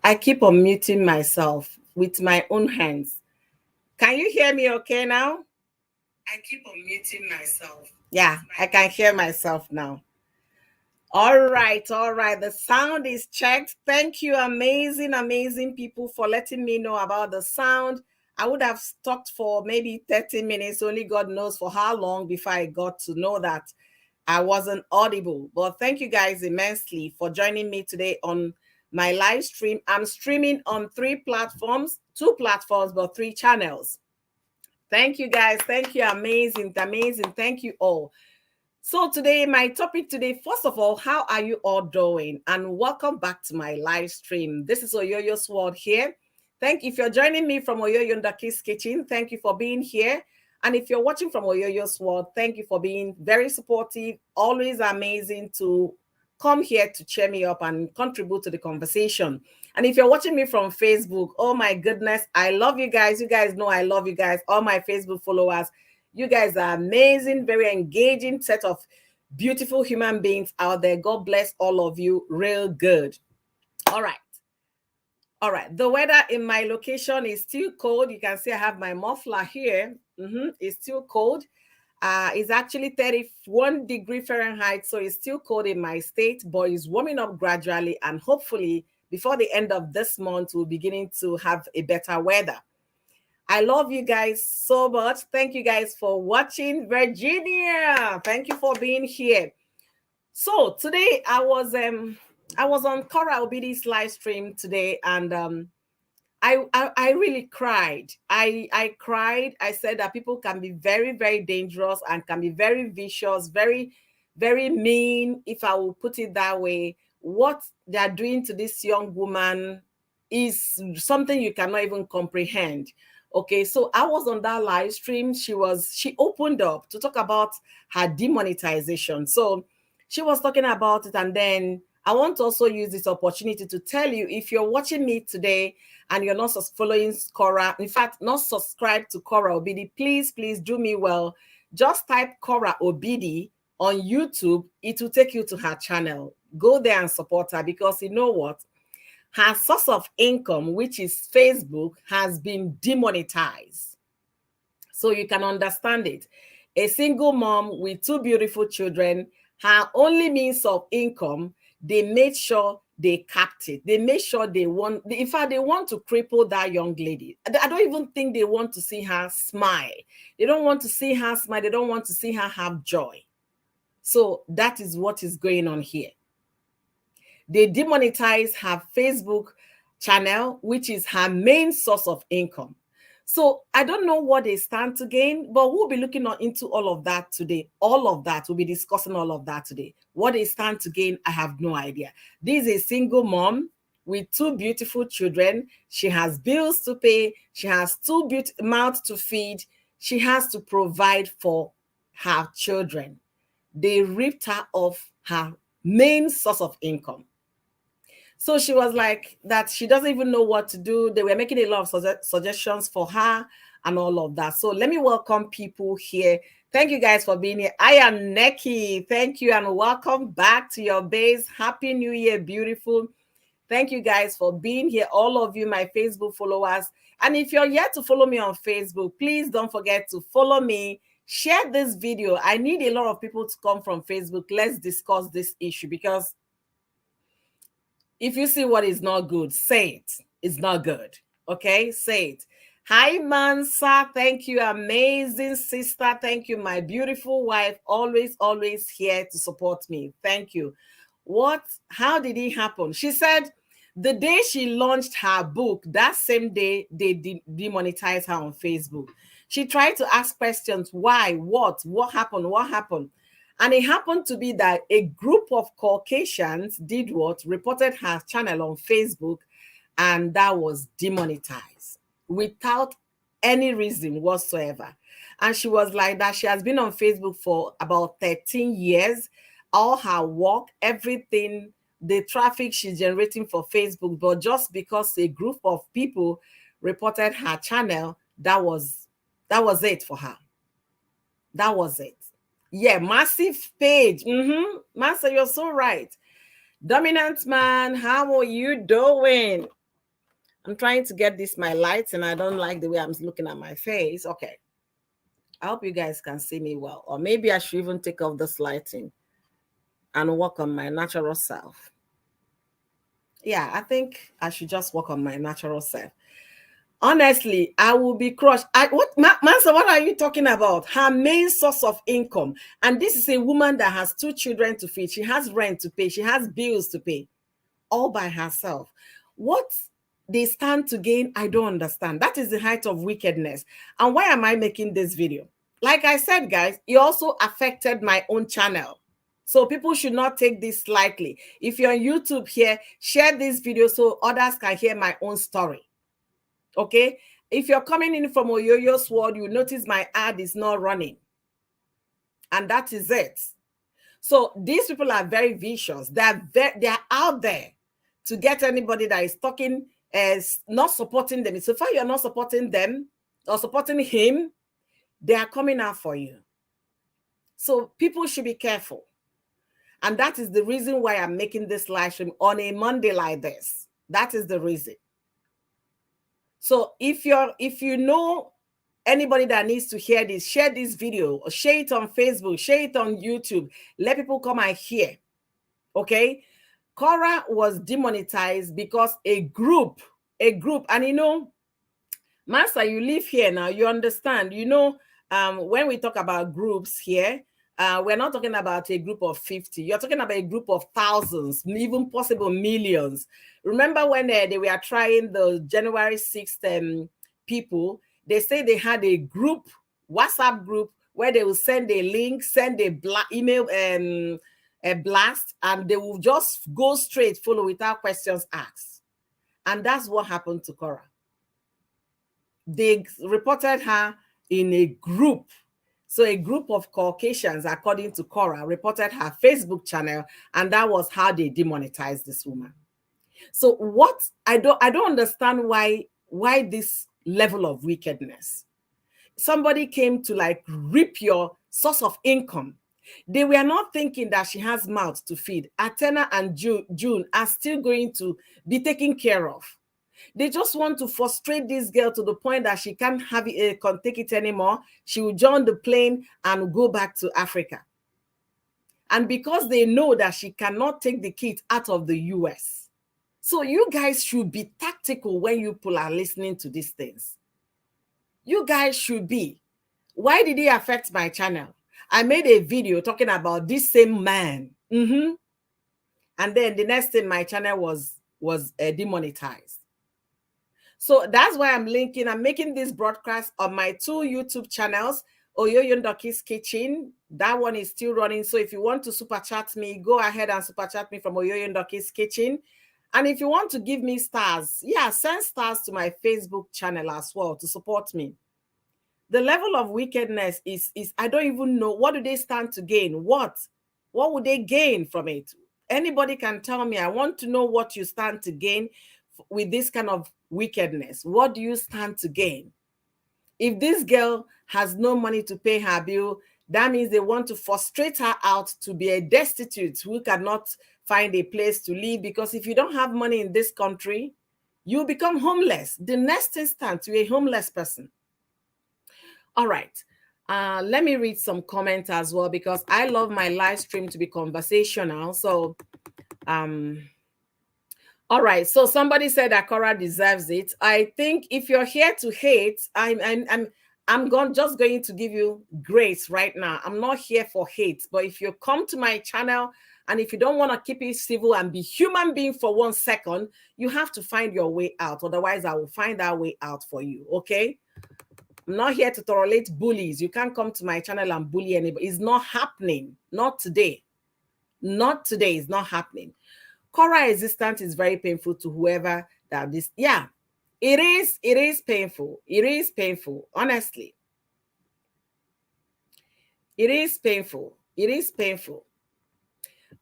I keep on muting myself with my own hands. Can you hear me okay now? I keep on muting myself. Yeah, I can hear myself now. All right, all right. The sound is checked. Thank you, amazing people, for letting me know about the sound. I would have talked for maybe 30 minutes, only God knows for how long before I got to know that I wasn't audible. But thank you guys immensely for joining me today on my live stream. I'm streaming on 3 platforms, 2 platforms, but 3 channels. Thank you guys. Thank you. Amazing. Thank you all. So today, my topic today, first of all, how are you all doing? And welcome back to my live stream. This is Oyoyo's World here. Thank you. If you're joining me from Oyoyo Ndaki's Kitchen, thank you for being here. And if you're watching from Oyoyo's World, thank you for being very supportive. Always amazing to come here to cheer me up and contribute to the conversation. And if you're watching me from Facebook, oh my goodness, I love you guys. You guys know I love you guys. All my Facebook followers, you guys are amazing, very engaging set of beautiful human beings out there. God bless all of you real good. All right. All right. The weather in my location is still cold. You can see I have my muffler here. It's still cold. It's actually 31 degree Fahrenheit, so it's still cold in my state, but it's warming up gradually, and hopefully before the end of this month, we're beginning to have a better weather. I love you guys so much. Thank you guys for watching. Virginia, thank you for being here. So today I was on Korra Obidi's live stream today, and I really cried. I cried. I said that people can be very dangerous and can be very vicious, very mean, if I will put it that way. What they are doing to this young woman is something you cannot even comprehend. Okay, so I was on that live stream. She opened up to talk about her demonetization. So she was talking about it, and then I want to also use this opportunity to tell you, if you're watching me today and you're not following Korra, in fact, not subscribed to Korra Obidi, please do me well. Just type Korra Obidi on YouTube. It will take you to her channel. Go there and support her, because you know what? Her source of income, which is Facebook, has been demonetized. So you can understand it. A single mom with 2 beautiful children, her only means of income, they made sure they capped it. They made sure they want, in fact, they want to cripple that young lady. I don't even think they want to see her smile. They don't want to see her smile. They don't want to see her have joy. So that is what is going on here. They demonetize her Facebook channel, which is her main source of income. So I don't know what they stand to gain, but we'll be looking into all of that today. All of that, we'll be discussing all of that today. What they stand to gain, I have no idea. This is a single mom with 2 beautiful children. She has bills to pay. She has 2 mouths to feed. She has to provide for her children. They ripped her off her main source of income. So she was like that she doesn't even know what to do. They were making a lot of suggestions for her and all of that. So let me welcome people here. Thank you guys for being here. I am Neki. Thank you and welcome back to your base. Happy New Year, beautiful. Thank you guys for being here. All of you, my Facebook followers. And if you're yet to follow me on Facebook, please don't forget to follow me. Share this video. I need a lot of people to come from Facebook. Let's discuss this issue, because if you see what is not good, say it. It's not good. Okay? Say it. Hi, Mansa. Thank you. Amazing sister. Thank you. My beautiful wife. Always here to support me. Thank you. How did it happen? She said the day she launched her book, that same day, they demonetized her on Facebook. She tried to ask questions. Why? What happened? What happened? And it happened to be that a group of Caucasians did what? Reported her channel on Facebook, and that was demonetized without any reason whatsoever. And she was like that. She has been on Facebook for about 13 years. All her work, everything, the traffic she's generating for Facebook, but just because a group of people reported her channel, that was it for her. That was it. Yeah, massive page. Master, you're so right. Dominant man, how are you doing? I'm trying to get this my lights and I don't like the way I'm looking at my face. Okay. I hope you guys can see me well. Or maybe I should even take off this lighting and work on my natural self. Yeah, I think I should just work on my natural self. Honestly, I will be crushed. Mansa, what are you talking about? Her main source of income. And this is a woman that has 2 children to feed. She has rent to pay. She has bills to pay all by herself. What they stand to gain, I don't understand. That is the height of wickedness. And why am I making this video? Like I said, guys, it also affected my own channel. So people should not take this lightly. If you're on YouTube here, share this video so others can hear my own story. Okay? If you're coming in from Oyoyo's world, you notice my ad is not running. And that is it. So these people are very vicious. They're out there to get anybody that is talking as not supporting them. So far you're not supporting them or supporting him, they are coming out for you. So people should be careful. And that is the reason why I'm making this live stream on a Monday like this. That is the reason. So if you know anybody that needs to hear this, share this video or share it on Facebook, share it on YouTube. Let people come and hear. Okay? Korra was demonetized because a group, and you know, Master, you live here now, you understand, you know, when we talk about groups here, we're not talking about a group of 50. You're talking about a group of thousands, even possible millions. Remember when they were trying the January 6th people, they say they had a group, WhatsApp group, where they will send a link, send a email, a blast, and they will just go straight, follow without questions asked. And that's what happened to Korra. They reported her in a group. So a group of Caucasians, according to Korra, reported her Facebook channel, and that was how they demonetized this woman. So what I don't understand why this level of wickedness. Somebody came to like rip your source of income. They were not thinking that she has mouth to feed. Atena and June are still going to be taken care of. They just want to frustrate this girl to the point that she can't have it, can't take it anymore. She will join the plane and go back to Africa. And because they know that she cannot take the kids out of the US. So you guys should be tactical when you people are listening to these things. You guys should be. Why did it affect my channel? I made a video talking about this same man. And then the next thing, my channel was demonetized. So that's why I'm making this broadcast on my 2 YouTube channels, Oyoyo Ndoki's Kitchen. That one is still running. So if you want to super chat me, go ahead and super chat me from Oyoyo Ndoki's Kitchen. And if you want to give me stars, yeah, send stars to my Facebook channel as well to support me. The level of wickedness is I don't even know. What do they stand to gain? What would they gain from it? Anybody can tell me. I want to know what you stand to gain with this kind of wickedness. What do you stand to gain? If this girl has no money to pay her bill, that means they want to frustrate her out to be a destitute who cannot find a place to live, because if you don't have money in this country, you become homeless. The next instant, you're a homeless person. All right. Let me read some comments as well, because I love my live stream to be conversational. So, all right. So somebody said that Korra deserves it. I think if you're here to hate, I'm just going to give you grace right now. I'm not here for hate, but if you come to my channel and if you don't want to keep it civil and be human being for 1 second, you have to find your way out. Otherwise, I will find that way out for you. Okay. I'm not here to tolerate bullies. You can't come to my channel and bully anybody. It's not happening. Not today. Not today. It's not happening. Korra existence is very painful to whoever that this. Yeah, it is. It is painful. It is painful. Honestly, it is painful. It is painful.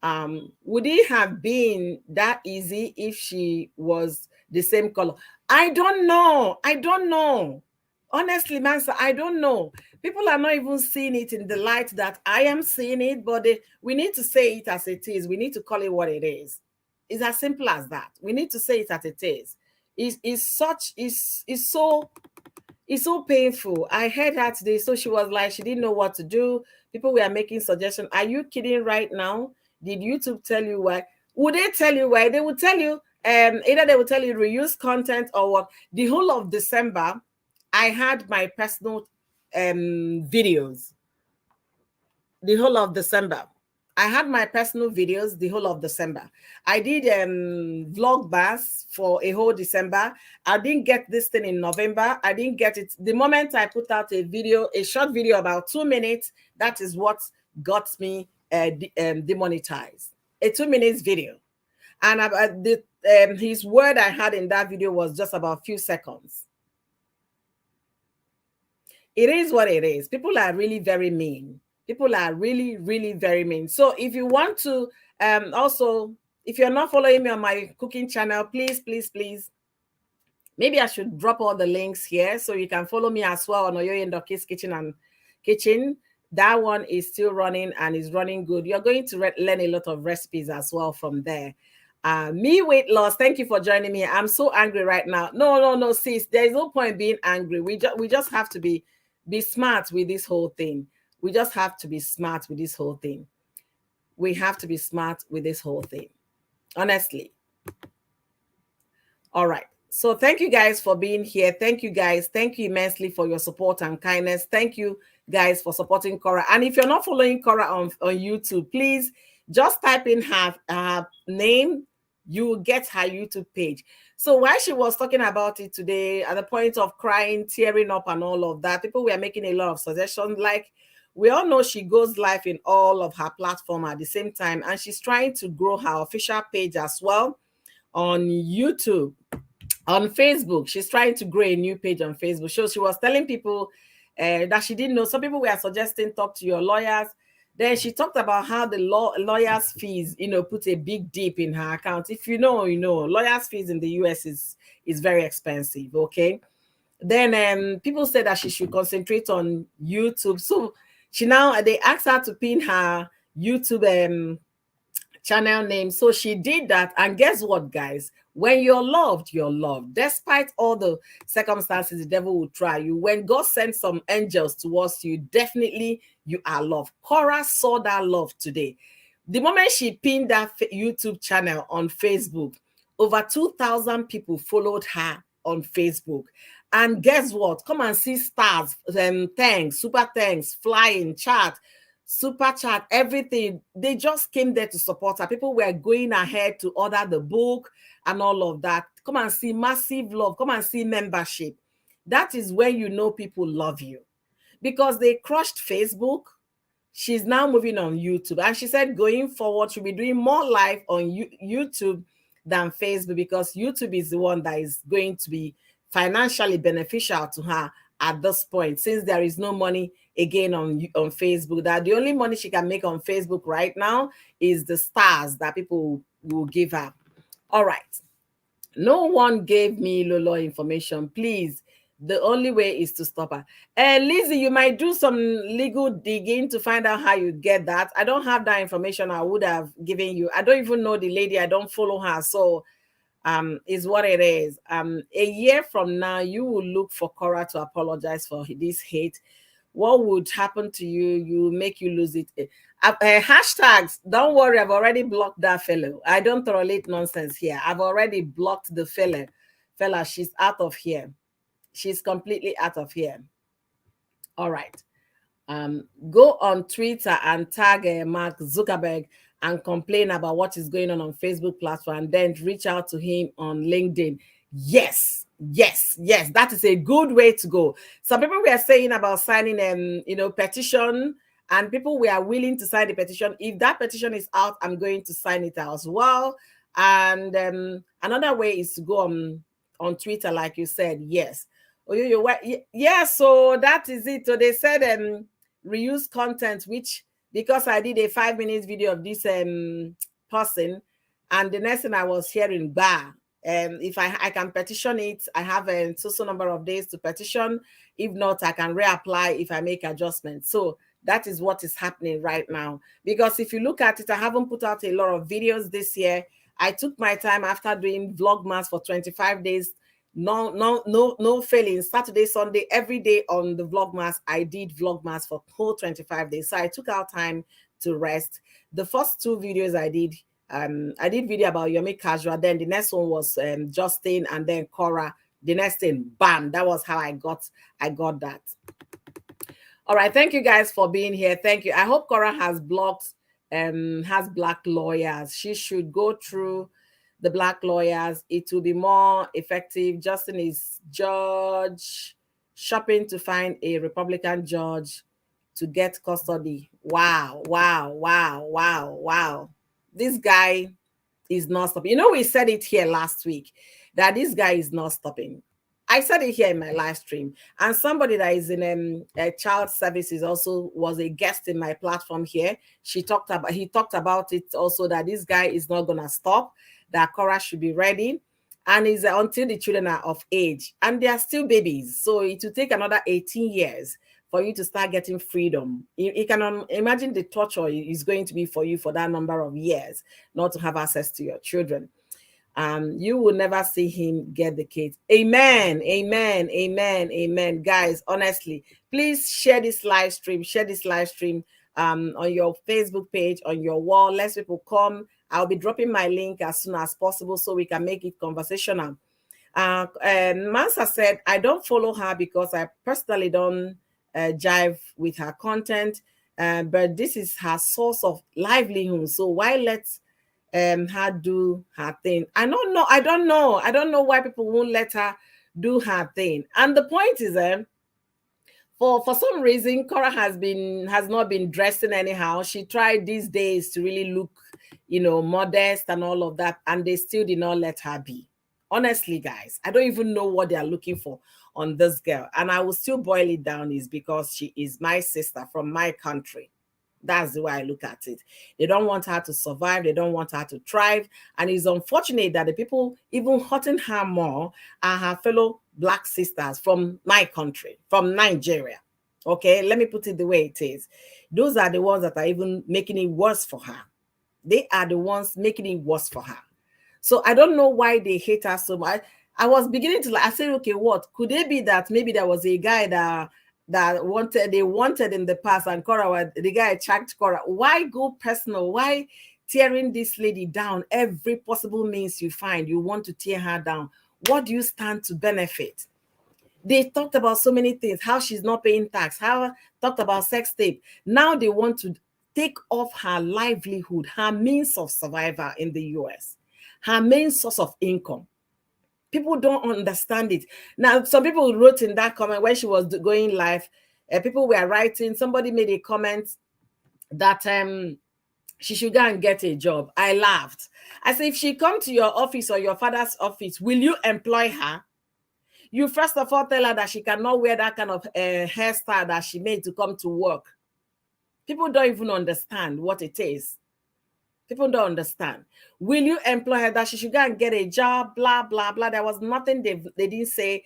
Would it have been that easy if she was the same color? I don't know. I don't know. Honestly, Mansa, I don't know. People are not even seeing it in the light that I am seeing it, but we need to say it as it is. We need to call it what it is. It's as simple as that. We need to say it as it is. is so painful. I heard her today, so she was like, she didn't know what to do. People were making suggestions. Are you kidding right now? Did YouTube tell you why? Would they tell you why? They would tell you, either they would tell you reuse content or what. The whole of December, I had my personal videos. The whole of December. I had my personal videos the whole of December. I did vlog bars for a whole December. I didn't get this thing in November. I didn't get it. The moment I put out a video, a short video about 2 minutes, that is what got me demonetized. A 2 minutes video. And his word I had in that video was just about a few seconds. It is what it is. People are really very mean. People are really, really very mean. So if you want to, also, if you're not following me on my cooking channel, please, please, please, maybe I should drop all the links here so you can follow me as well on Oyoye Ndoki's Kitchen and Kitchen. That one is still running and is running good. You're going to learn a lot of recipes as well from there. Me weight loss, thank you for joining me. I'm so angry right now. No, sis, there's no point being angry. We just have to be smart with this whole thing. We just have to be smart with this whole thing. We have to be smart with this whole thing. Honestly. All right. So thank you guys for being here. Thank you guys. Thank you immensely for your support and kindness. Thank you guys for supporting Korra. And if you're not following Korra on YouTube, please just type in her name. You will get her YouTube page. So while she was talking about it today, at the point of crying, tearing up and all of that, people were making a lot of suggestions. Like, we all know she goes live in all of her platforms at the same time, and she's trying to grow her official page as well on YouTube, on Facebook. She's trying to grow a new page on Facebook. So she was telling people that she didn't know. Some people were suggesting talk to your lawyers. Then she talked about how the lawyers' fees, put a big dip in her account. If you know, lawyers' fees in the US is very expensive. Okay. Then people said that she should concentrate on YouTube. So they asked her to pin her YouTube channel name. So she did that. And guess what, guys? When you're loved, you're loved. Despite all the circumstances the devil will try you, when God sends some angels towards you, definitely you are loved. Korra saw that love today. The moment she pinned that YouTube channel on Facebook, over 2,000 people followed her on Facebook. And guess what? Come and see stars, thanks, super thanks, flying, chat, super chat, everything. They just came there to support her. People were going ahead to order the book and all of that. Come and see massive love. Come and see membership. That is when you know people love you. Because they crushed Facebook. She's now moving on YouTube. And she said going forward, she'll be doing more live on YouTube than Facebook, because YouTube is the one that is going to be financially beneficial to her at this point, since there is no money again on Facebook. That the only money she can make on Facebook right now is the stars that people will give her. All right. No one gave me Lolo information. Please, the only way is to stop her. Lizzie, you might do some legal digging to find out how you get that. I don't have that information. I would have given you. I don't even know the lady. I don't follow her. So is what it is. A year from now, you will look for Korra to apologize for this hate. What would happen to you? You make you lose it. Hashtags, don't worry, I've already blocked that fellow. I don't tolerate nonsense here. I've already blocked the fella. She's out of here. She's completely out of here. All right. Go on Twitter and tag Mark Zuckerberg and complain about what is going on Facebook platform, and then reach out to him on LinkedIn. Yes, that is a good way to go. Some people were saying about signing petition, and people were willing to sign the petition. If that petition is out, I'm going to sign it as well. And another way is to go on Twitter, like you said. Yes. Yeah, so that is it. So they said reuse content, which, because I did a 5-minute video of this person, and the next thing I was hearing, if I can petition it, I have a so number of days to petition. If not, I can reapply if I make adjustments. So that is what is happening right now. Because if you look at it, I haven't put out a lot of videos this year. I took my time after doing Vlogmas for 25 days No failing. Saturday, Sunday, every day on the Vlogmas. I did Vlogmas for whole 25 days. So I took out time to rest. The first two videos I did video about Yomi Casual. Then the next one was Justin, and then Korra. The next thing, bam, that was how I got that. All right, thank you guys for being here. Thank you. I hope Korra has black lawyers. She should go through the black lawyers. It will be more effective. Justin is judge shopping to find a Republican judge to get custody. Wow. This guy is not stopping. You know, we said it here last week that this guy is not stopping. I said it here in my live stream, and somebody that is in child services also was a guest in my platform here. He talked about it also, that this guy is not gonna stop, that Korra should be ready, and is until the children are of age, and they are still babies. So it will take another 18 years for you to start getting freedom. You can imagine the torture is going to be for you for that number of years not to have access to your children. You will never see him get the kids. Amen. Guys, honestly, please share this live stream. On your Facebook page, on your wall. Let people come. I'll be dropping my link as soon as possible so we can make it conversational. Mansa said, I don't follow her because I personally don't jive with her content, but this is her source of livelihood. So why let her do her thing? I don't know why people won't let her do her thing. And the point is, for some reason, Korra has not been dressing anyhow. She tried these days to really look, modest and all of that, and they still did not let her be. Honestly, guys, I don't even know what they are looking for on this girl. And I will still boil it down, is because she is my sister from my country. That's the way I look at it. They don't want her to survive. They don't want her to thrive. And it's unfortunate that the people even hurting her more are her fellow Black sisters from my country, from Nigeria. Okay, let me put it the way it is. Those are the ones that are even making it worse for her. They are the ones making it worse for her. So I don't know why they hate her so much. I was beginning to I said, okay, what could it be that maybe there was a guy that they wanted in the past, and the guy attacked Korra. Why go personal? Why tearing this lady down? Every possible means you find, you want to tear her down. What do you stand to benefit? They talked about so many things, how she's not paying tax, how talked about sex tape. Now they want to take off her livelihood, her means of survival in the US, her main source of income. People don't understand it. Now, some people wrote in that comment when she was going live, people were writing, somebody made a comment that she should go and get a job. I laughed. I said, if she come to your office or your father's office, will you employ her? You first of all tell her that she cannot wear that kind of hairstyle that she made to come to work. People don't even understand what it is. People don't understand. Will you employ her, that she should go and get a job, blah, blah, blah. There was nothing they didn't say,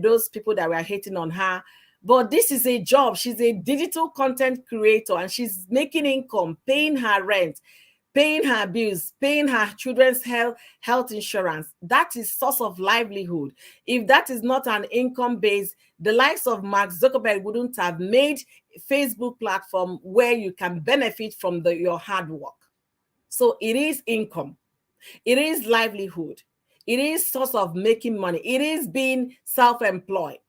those people that were hating on her. But this is a job. She's a digital content creator, and she's making income, paying her rent, paying her bills, paying her children's health insurance. That is source of livelihood. If that is not an income base, the likes of Mark Zuckerberg wouldn't have made a Facebook platform where you can benefit from your hard work. So it is income. It is livelihood. It is source of making money. It is being self-employed.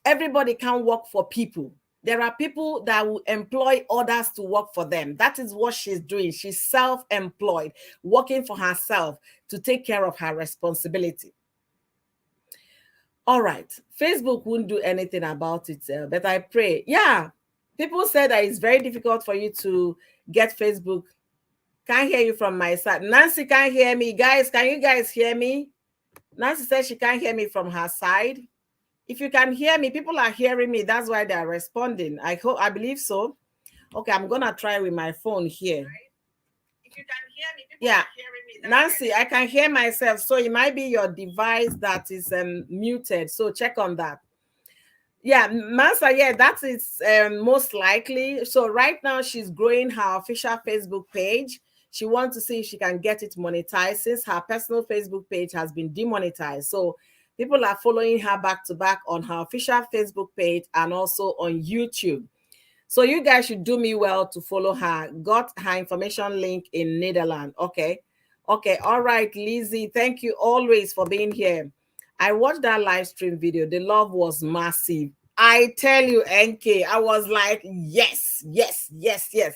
Everybody can work for people. There are people that will employ others to work for them. That is what she's doing. She's self-employed, working for herself to take care of her responsibility. All right. Facebook won't do anything about it, but I pray. Yeah. People say that it's very difficult for you to get Facebook. Can't hear you from my side. Nancy can't hear me. Guys, can you guys hear me? Nancy says she can't hear me from her side. If you can hear me, people are hearing me. That's why they're responding. I believe so. Okay, I'm gonna try with my phone here. If you can hear me, people are hearing me. Nancy, I can hear myself. So it might be your device that is muted. So check on that. Yeah, Mansa, yeah, that is most likely. So right now she's growing her official Facebook page. She wants to see if she can get it monetized, since her personal Facebook page has been demonetized. So People are following her back to back on her official Facebook page and also on YouTube. So you guys should do me well to follow her. Got her information link in Netherlands. Okay. Okay. All right, Lizzie. Thank you always for being here. I watched that live stream video. The love was massive. I tell you, NK, I was like, yes, yes, yes, yes.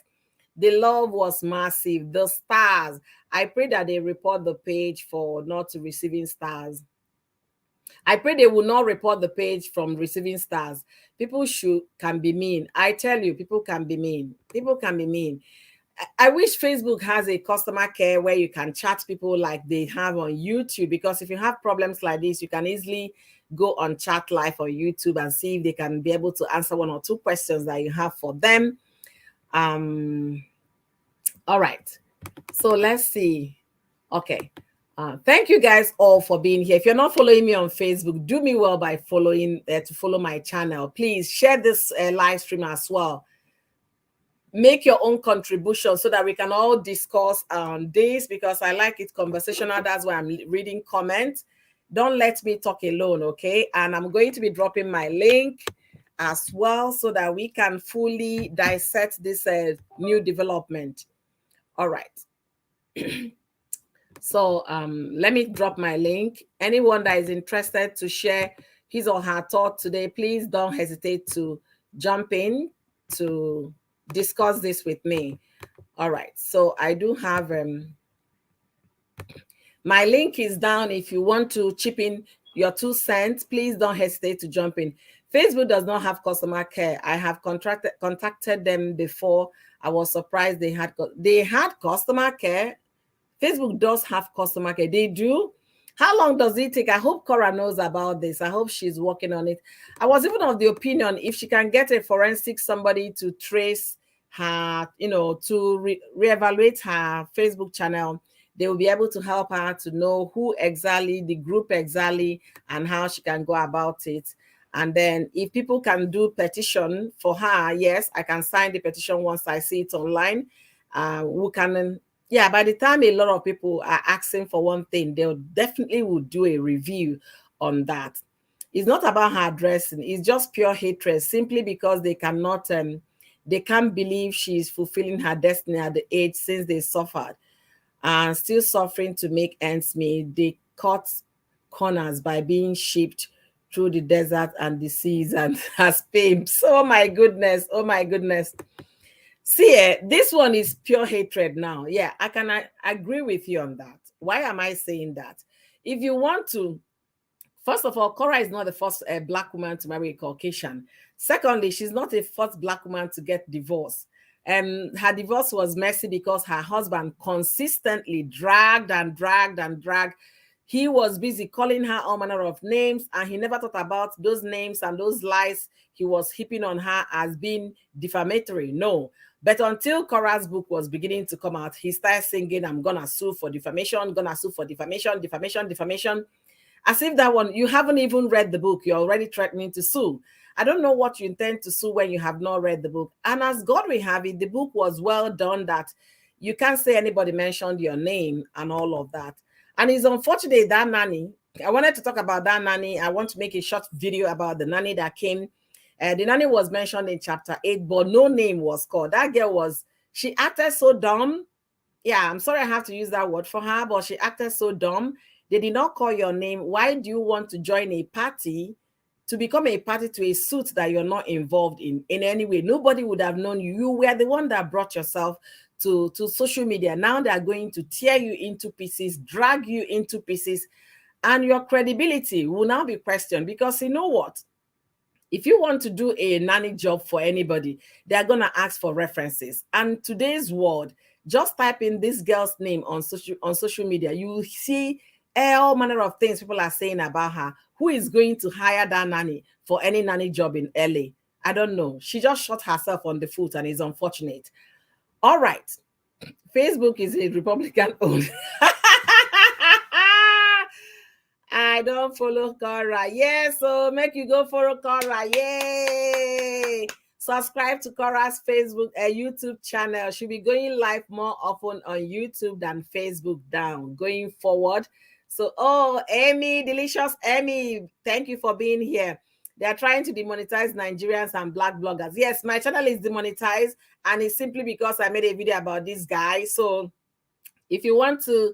The love was massive. The stars. I pray that they report the page for not receiving stars. I pray they will not report the page from receiving stars. People can be mean. I tell you, people can be mean. People can be mean. I wish Facebook has a customer care where you can chat people like they have on YouTube, because if you have problems like this, you can easily go on chat live on YouTube and see if they can be able to answer one or two questions that you have for them. All right. So let's see. Okay. Thank you guys all for being here. If you're not following me on Facebook, do me well by following to follow my channel. Please share this live stream as well. Make your own contribution so that we can all discuss this, because I like it conversational. That's why I'm reading comments. Don't let me talk alone, okay? And I'm going to be dropping my link as well so that we can fully dissect this new development. All right. So let me drop my link. Anyone that is interested to share his or her thought today, please don't hesitate to jump in to discuss this with me. All right. So I do have my link is down. If you want to chip in your 2 cents, please don't hesitate to jump in. Facebook does not have customer care. I have contacted them before. I was surprised they had customer care. Facebook does have customer care. They do. How long does it take? I hope Korra knows about this. I hope she's working on it. I was even of the opinion, if she can get a forensic somebody to trace her, to reevaluate her Facebook channel, they will be able to help her to know who exactly, the group exactly, and how she can go about it. And then if people can do petition for her, yes, I can sign the petition once I see it online. By the time a lot of people are asking for one thing, they'll definitely will do a review on that. It's not about her dressing. It's just pure hatred, simply because they cannot, they can't believe she's fulfilling her destiny at the age since they suffered and still suffering to make ends meet. They cut corners by being shipped through the desert and the seas and as pimps. Oh my goodness. Oh my goodness. See, this one is pure hatred now. Yeah, I agree with you on that. Why am I saying that? If you want to, first of all, Korra is not the first Black woman to marry a Caucasian. Secondly, she's not the first Black woman to get divorced. Her divorce was messy because her husband consistently dragged. He was busy calling her all manner of names, and he never thought about those names and those lies he was heaping on her as being defamatory. No. But until Korra's book was beginning to come out, he started singing, I'm gonna sue for defamation, gonna sue for defamation. As if that one, you haven't even read the book, you're already threatening to sue. I don't know what you intend to sue when you have not read the book. And as God will have it, the book was well done that you can't say anybody mentioned your name and all of that. And it's unfortunate that nanny, I wanted to talk about that nanny. I want to make a short video about the nanny that came. The nanny was mentioned in chapter 8, but no name was called. That girl she acted so dumb. Yeah, I'm sorry I have to use that word for her, but she acted so dumb. They did not call your name. Why do you want to join a party, to become a party to a suit that you're not involved in any way? Nobody would have known you. You were the one that brought yourself to social media. Now they're going to tear you into pieces, drag you into pieces, and your credibility will now be questioned, because you know what? If you want to do a nanny job for anybody, they're going to ask for references. And today's world, just type in this girl's name on social media, you will see all manner of things people are saying about her. Who is going to hire that nanny for any nanny job in LA? I don't know. She just shot herself on the foot, and it's unfortunate. All right. Facebook is a Republican owned. I don't follow Korra. Yes, so make you go follow Korra. Yay! Subscribe to Korra's Facebook and YouTube channel. She'll be going live more often on YouTube than Facebook going forward. So, oh, Amy, delicious Amy, thank you for being here. They are trying to demonetize Nigerians and black bloggers. Yes, my channel is demonetized, and it's simply because I made a video about this guy. So if you want to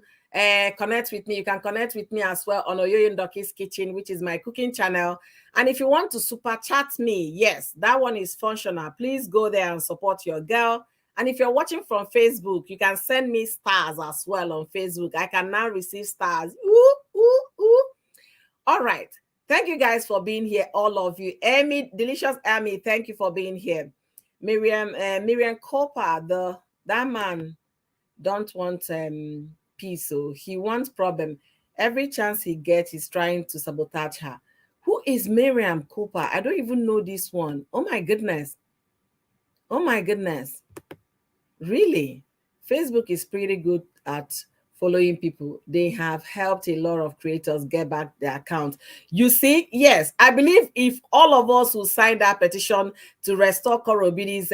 connect with me, you can connect with me as well on Oyoyo Ndoki's Kitchen, which is my cooking channel. And if you want to super chat me, yes, that one is functional. Please go there and support your girl. And if you're watching from Facebook, you can send me stars as well on Facebook. I can now receive stars. Ooh, ooh, ooh. All right. Thank you guys for being here, all of you. Amy, delicious Amy, thank you for being here. Miriam Cooper, that man don't want peace, so he wants problem. Every chance he gets, he's trying to sabotage her. Who is Miriam Cooper? I don't even know this one. Oh my goodness. Oh my goodness. Really? Facebook is pretty good at following people. They have helped a lot of creators get back their account. You see, yes, I believe if all of us who signed that petition to restore Korra Obidi's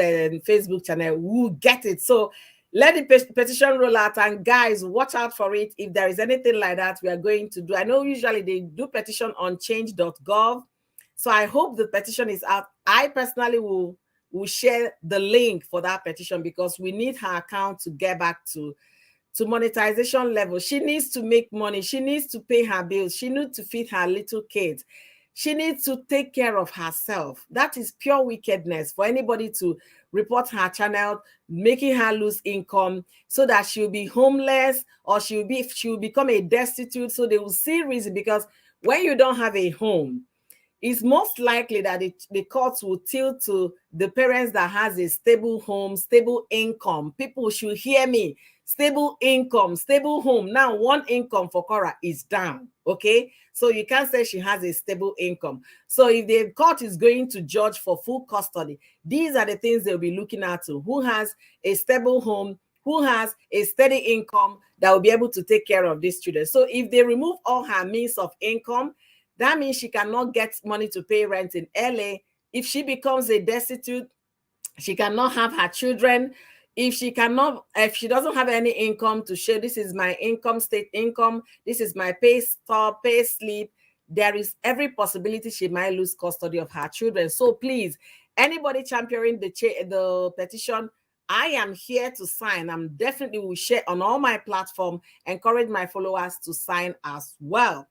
Facebook channel will get it. So let the petition roll out, and guys, watch out for it. If there is anything like that, we are going to do. I know usually they do petition on change.gov. So I hope the petition is out. I personally will share the link for that petition because we need her account to get back to monetization level. She needs to make money. She needs to pay her bills. She needs to feed her little kids. She needs to take care of herself. That is pure wickedness for anybody to report her channel, making her lose income so that she'll be homeless or she'll become a destitute. So they will see reason, because when you don't have a home, it's most likely that the courts will tilt to the parents that has a stable home, stable income. People should hear me. Stable income, stable home. Now, one income for Korra is down, okay? So you can't say she has a stable income. So if the court is going to judge for full custody, these are the things they'll be looking at to. Who has a stable home, who has a steady income that will be able to take care of these children. So if they remove all her means of income, that means she cannot get money to pay rent in LA. If she becomes a destitute, she cannot have her children. If she doesn't have any income to show, this is my income, state income, this is my pay stub, pay slip, there is every possibility she might lose custody of her children. So please, anybody championing the petition, I am here to sign. I'm definitely will share on all my platform, encourage my followers to sign as well.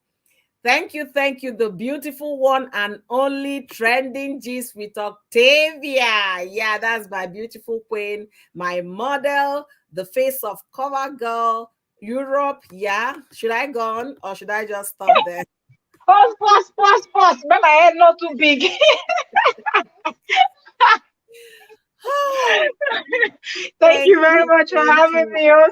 Thank you, the beautiful one and only trending gist with Octavia. Yeah, that's my beautiful queen, my model, the face of cover girl, Europe. Yeah, should I go on or should I just stop there? Pause. But my head not too big. Thank you very much for having me on.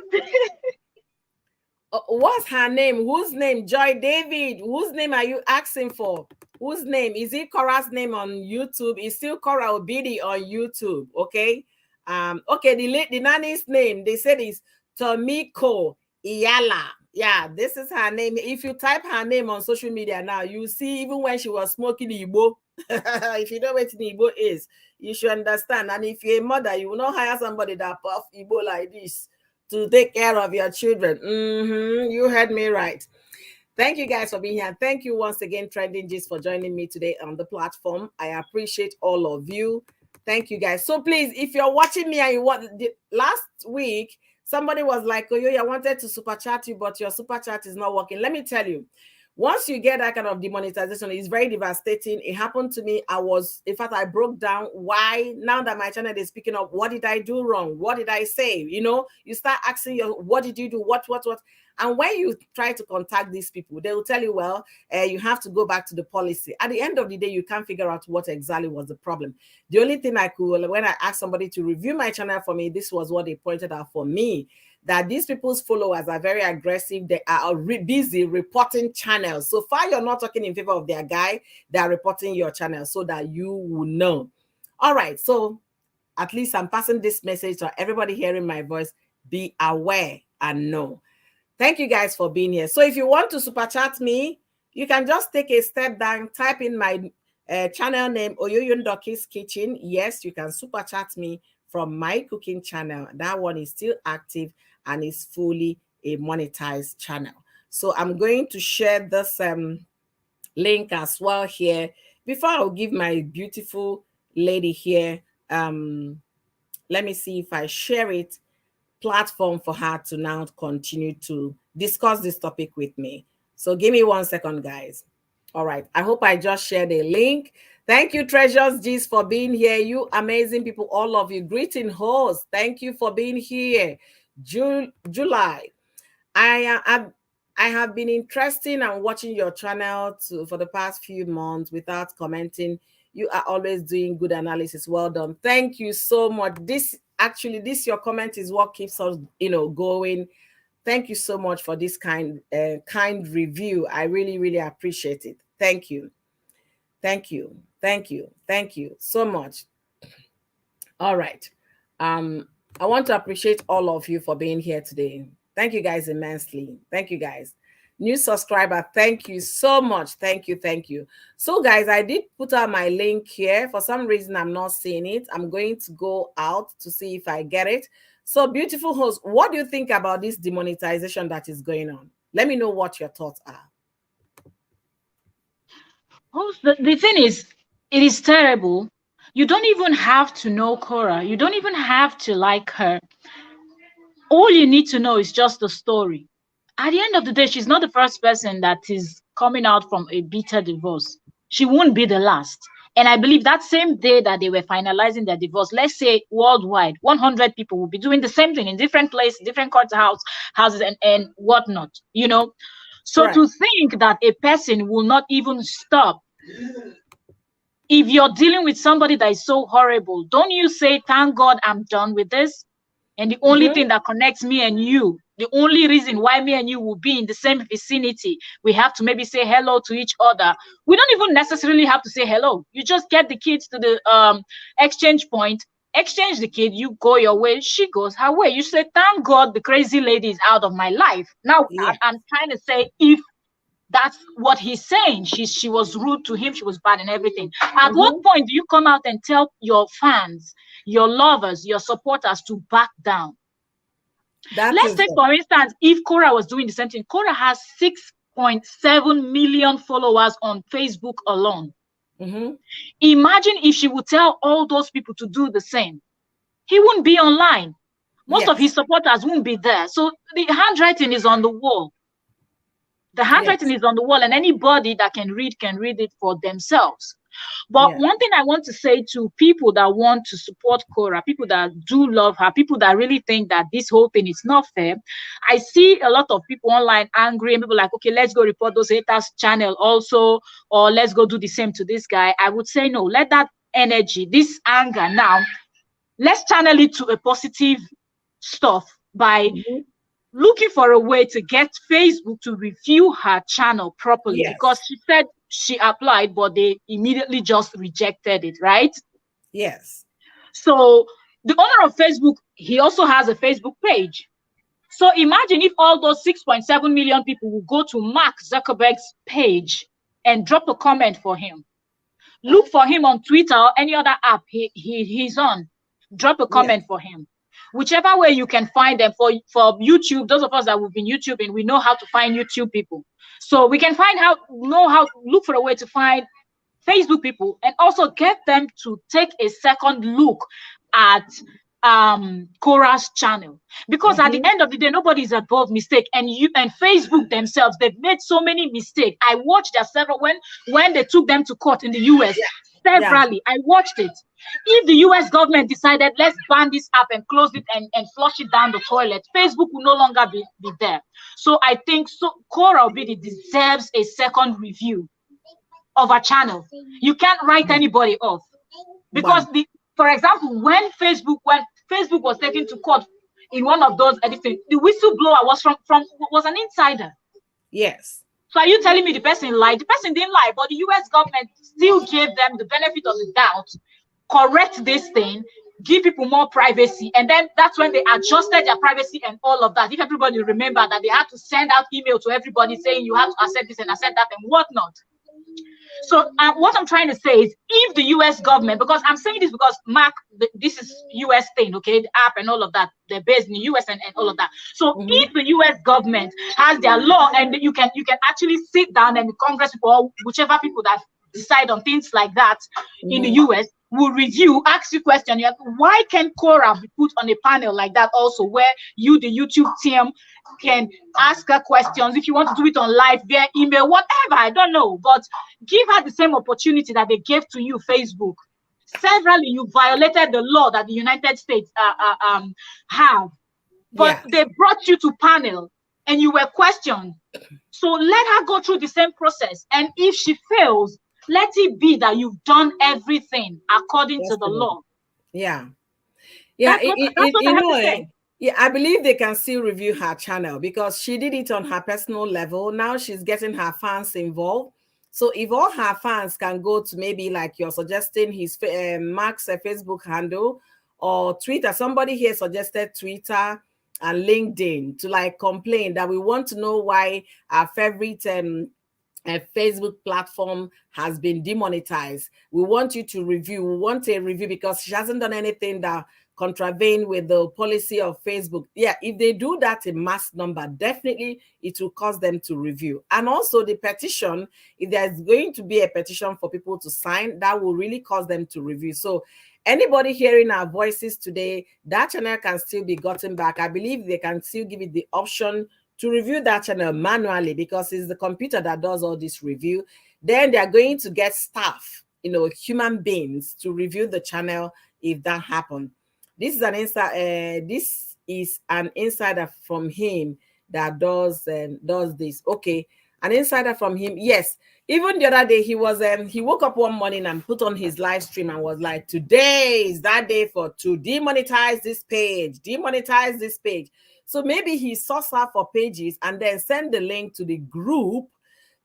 What's her name? Whose name? Joy David. Whose name are you asking for? Whose name? Is it Korra's name on YouTube? It's still Korra Obidi on YouTube. Okay. Okay, the nanny's name, they said is Tomiko Iyala. Yeah, this is her name. If you type her name on social media now, you see even when she was smoking Igbo. If you know what Igbo is, you should understand. And if you're a mother, you will not hire somebody that puff Igbo like this to take care of your children. You heard me right. Thank you guys for being here. Thank you once again, Trending Gist, for joining me today on the platform. I appreciate all of you. Thank you guys. So please, if you're watching me and you want, last week, somebody was like, oh, I wanted to super chat you, but your super chat is not working. Let me tell you, once you get that kind of demonetization, it's very devastating. It happened to me. In fact, I broke down why. Now that my channel is picking up, what did I do wrong? What did I say? You start asking what did you do? What? And when you try to contact these people, they will tell you, well, you have to go back to the policy. At the end of the day, you can't figure out what exactly was the problem. The only thing I could, when I asked somebody to review my channel for me, this was what they pointed out for me, that these people's followers are very aggressive. They are busy reporting channels. So far, you're not talking in favor of their guy. They are reporting your channel so that you will know. All right. So at least I'm passing this message to everybody hearing my voice. Be aware and know. Thank you guys for being here. So if you want to super chat me, you can just take a step down, type in my channel name, Oyoyo Ndoki's Kitchen. Yes, you can super chat me from my cooking channel. That one is still active and is fully a monetized channel. So I'm going to share this link as well here. Before I'll give my beautiful lady here, let me see if I share it, platform for her to now continue to discuss this topic with me. So give me 1 second, guys. All right. I hope I just shared a link. Thank you, Treasures G's, for being here. You amazing people, all of you. Greeting hosts. Thank you for being here. July. I have been interested and watching your channel for the past few months without commenting. You are always doing good analysis. Well done. Thank you so much. This your comment is what keeps us, going. Thank you so much for this kind review. I really, really appreciate it. Thank you. Thank you. Thank you. Thank you so much. All right. I want to appreciate all of you for being here today. Thank you guys immensely. Thank you guys. New subscriber, thank you so much. Thank you. Thank you. So guys, I did put out my link here. For some reason, I'm not seeing it. I'm going to go out to see if I get it. So beautiful host, what do you think about this demonetization that is going on? Let me know what your thoughts are. Host, the thing is, it is terrible. You don't even have to know Korra. You don't even have to like her. All you need to know is just the story. At the end of the day, she's not the first person that is coming out from a bitter divorce. She won't be the last. And I believe that same day that they were finalizing their divorce, let's say worldwide, 100 people will be doing the same thing in different places, different court houses and whatnot, So Right. to think that a person will not even stop, if you're dealing with somebody that is so horrible, don't you say, thank God I'm done with this? And the only thing that connects me and you, the only reason why me and you will be in the same vicinity, we have to maybe say hello to each other. We don't even necessarily have to say hello. You just get the kids to the exchange point, exchange the kid, you go your way, she goes her way. You say, thank God the crazy lady is out of my life. Now, yeah. I'm trying to say, if that's what he's saying, she was rude to him, she was bad and everything. At what point do you come out and tell your fans, your lovers, your supporters to back down? Let's say, for instance, if Korra was doing the same thing. Korra has 6.7 million followers on Facebook alone. Imagine if she would tell all those people to do the same. He wouldn't be online. Most of his supporters won't be there. So the handwriting is on the wall. The handwriting is on the wall, and anybody that can read it for themselves. But one thing I want to say to people that want to support Korra, people that do love her, people that really think that this whole thing is not fair, I see a lot of people online angry, and people like, okay, let's go report those haters' channel also, or let's go do the same to this guy. I would say no, let that energy, this anger now, let's channel it to a positive stuff by looking for a way to get Facebook to review her channel properly, because she said she applied, but they immediately just rejected it, right? Yes. So the owner of Facebook, he also has a Facebook page. So imagine if all those 6.7 million people will go to Mark Zuckerberg's page and drop a comment for him. Look for him on Twitter or any other app he's on. Drop a comment for him. Whichever way you can find them. For YouTube, those of us that have been YouTubing, we know how to find YouTube people. So we can look for a way to find Facebook people and also get them to take a second look at Korra's channel, because at the end of the day, nobody is above mistake, and Facebook themselves, they've made so many mistakes. I watched their several when they took them to court in the US severally. I watched it. If the US government decided, let's ban this app and close it and flush it down the toilet, Facebook will no longer be there. So I think Korra Obidi deserves a second review of her channel. You can't write anybody off, because for example, when Facebook was taken to court in one of those editing, the whistleblower was an insider. Yes. So are you telling me the person lied? The person didn't lie, but the US government still gave them the benefit of the doubt, correct this thing, give people more privacy, and then that's when they adjusted their privacy and all of that. If everybody remember that they had to send out email to everybody saying you have to accept this and accept that and whatnot. So what I'm trying to say is, if the US government, because I'm saying this because Mark, this is US thing, okay, the app and all of that, they're based in the US and all of that. So if the US government has their law, and you can actually sit down, and the Congress or whichever people that decide on things like that in the US will review, ask you question. Why can Korra be put on a panel like that also, where you, the YouTube team, can ask her questions? If you want to do it on live, via email, whatever, I don't know, but give her the same opportunity that they gave to you, Facebook. Severally, you violated the law that the United States have, but they brought you to panel and you were questioned. So let her go through the same process, and if she fails, let it be that you've done everything according to the law. Yeah. That's what I have to say. Yeah, I believe they can still review her channel because she did it on her personal level. Now she's getting her fans involved. So if all her fans can go to, maybe like you're suggesting, his Mark's Facebook handle or Twitter, somebody here suggested Twitter and LinkedIn, to like complain that we want to know why our favorite Facebook platform has been demonetized. We want you to review. We want a review because she hasn't done anything that contravene with the policy of Facebook. Yeah, if they do that in mass number, definitely it will cause them to review. And also the petition, if there's going to be a petition for people to sign, that will really cause them to review. So anybody hearing our voices today, that channel can still be gotten back. I believe they can still give it the option to review that channel manually, because it's the computer that does all this review. Then they're going to get staff, human beings, to review the channel if that happens. This is an insider from him that does this. Okay, an insider from him. Yes. Even the other day, he woke up one morning and put on his live stream and was like, today is that day to demonetize this page, demonetize this page. So maybe he sourced her for pages and then send the link to the group,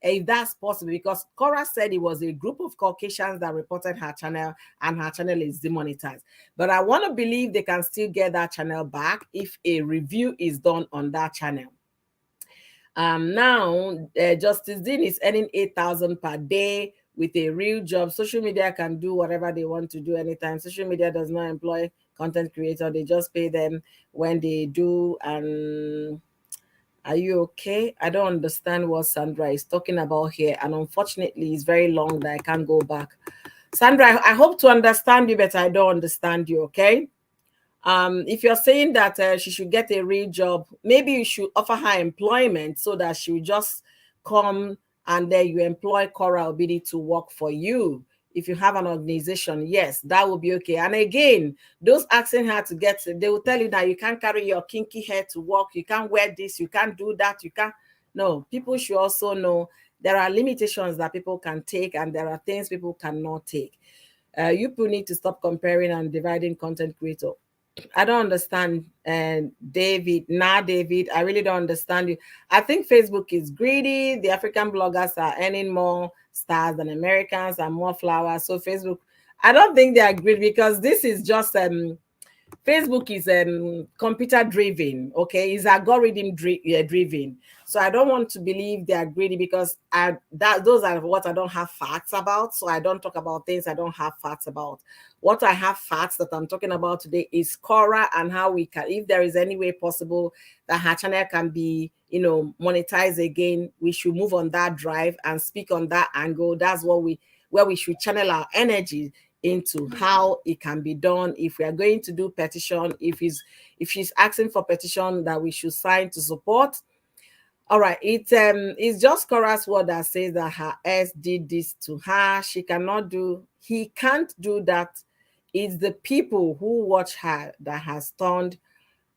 if that's possible, because Korra said it was a group of Caucasians that reported her channel and her channel is demonetized. But I want to believe they can still get that channel back if a review is done on that channel. Now, Justice Dean is earning 8,000 per day with a real job. Social media can do whatever they want to do anytime. Social media does not employ content creator. They just pay them when they do. And are you okay? I don't understand what Sandra is talking about here. And unfortunately, it's very long that I can't go back. Sandra, I hope to understand you, but I don't understand you, okay? If you're saying that she should get a real job, maybe you should offer her employment so that she will just come and then you employ Korra Obidi to work for you. If you have an organization, yes, that will be okay. And again, those asking her to they will tell you that you can't carry your kinky hair to work, you can't wear this, you can't do that, you can't. No, people should also know there are limitations that people can take and there are things people cannot take. You people need to stop comparing and dividing content creator. I don't understand, David. David, I really don't understand you. I think Facebook is greedy. The African bloggers are earning more stars than Americans and more flowers. So Facebook, I don't think they are greedy, because this is just Facebook is computer driven, okay? It's algorithm driven. So I don't want to believe they are greedy, because those are what I don't have facts about. So I don't talk about things I don't have facts about. What I have facts that I'm talking about today is Korra and how we can, if there is any way possible that her channel can be, monetized again, we should move on that drive and speak on that angle. That's where we should channel our energy into, how it can be done. If we are going to do petition, if she's asking for petition that we should sign to support. All right, it's just Korra's word that says that her ex did this to her. He can't do that. It's the people who watch her that has turned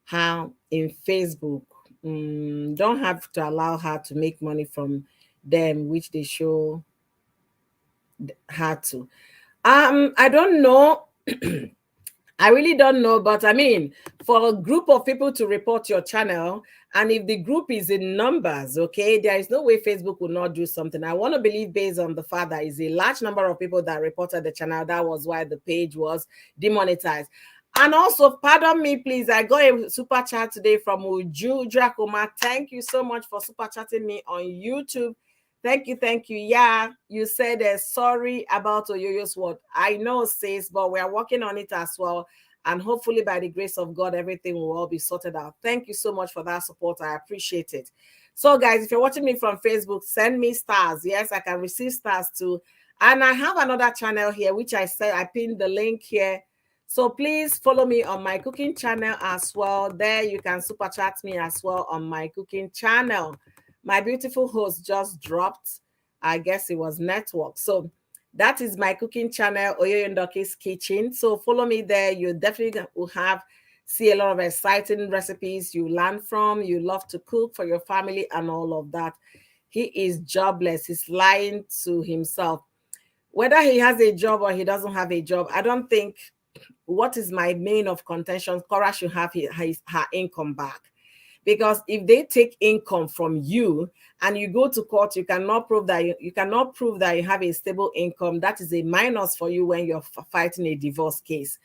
her in Facebook. Don't have to allow her to make money from them, which they show her to. I don't know. I really don't know, but I mean, for a group of people to report your channel, and if the group is in numbers, okay, there is no way Facebook will not do something. I want to believe, based on the fact that is a large number of people that reported the channel, that was why the page was demonetized. And also, pardon me, please, I got a super chat today from Uju Dracoma. Thank you so much for super chatting me on YouTube. Thank you, thank you. Yeah, you said sorry about Oyoyo's word. I know, sis, but we are working on it as well. And hopefully, by the grace of God, everything will all be sorted out. Thank you so much for that support. I appreciate it. So, guys, if you're watching me from Facebook, send me stars. Yes, I can receive stars too. And I have another channel here, which I said I pinned the link here. So please follow me on my cooking channel as well. There you can super chat me as well on my cooking channel. My beautiful host just dropped. I guess it was network. So that is my cooking channel, Oyoyondoki's Kitchen. So follow me there. You definitely will have see a lot of exciting recipes you learn from. You love to cook for your family and all of that. He is jobless. He's lying to himself. Whether he has a job or he doesn't have a job, I don't think what is my main of contention. Korra should have her income back. Because if they take income from you and you go to court, you cannot prove that you cannot prove that you have a stable income. That is a minus for you when you're fighting a divorce case.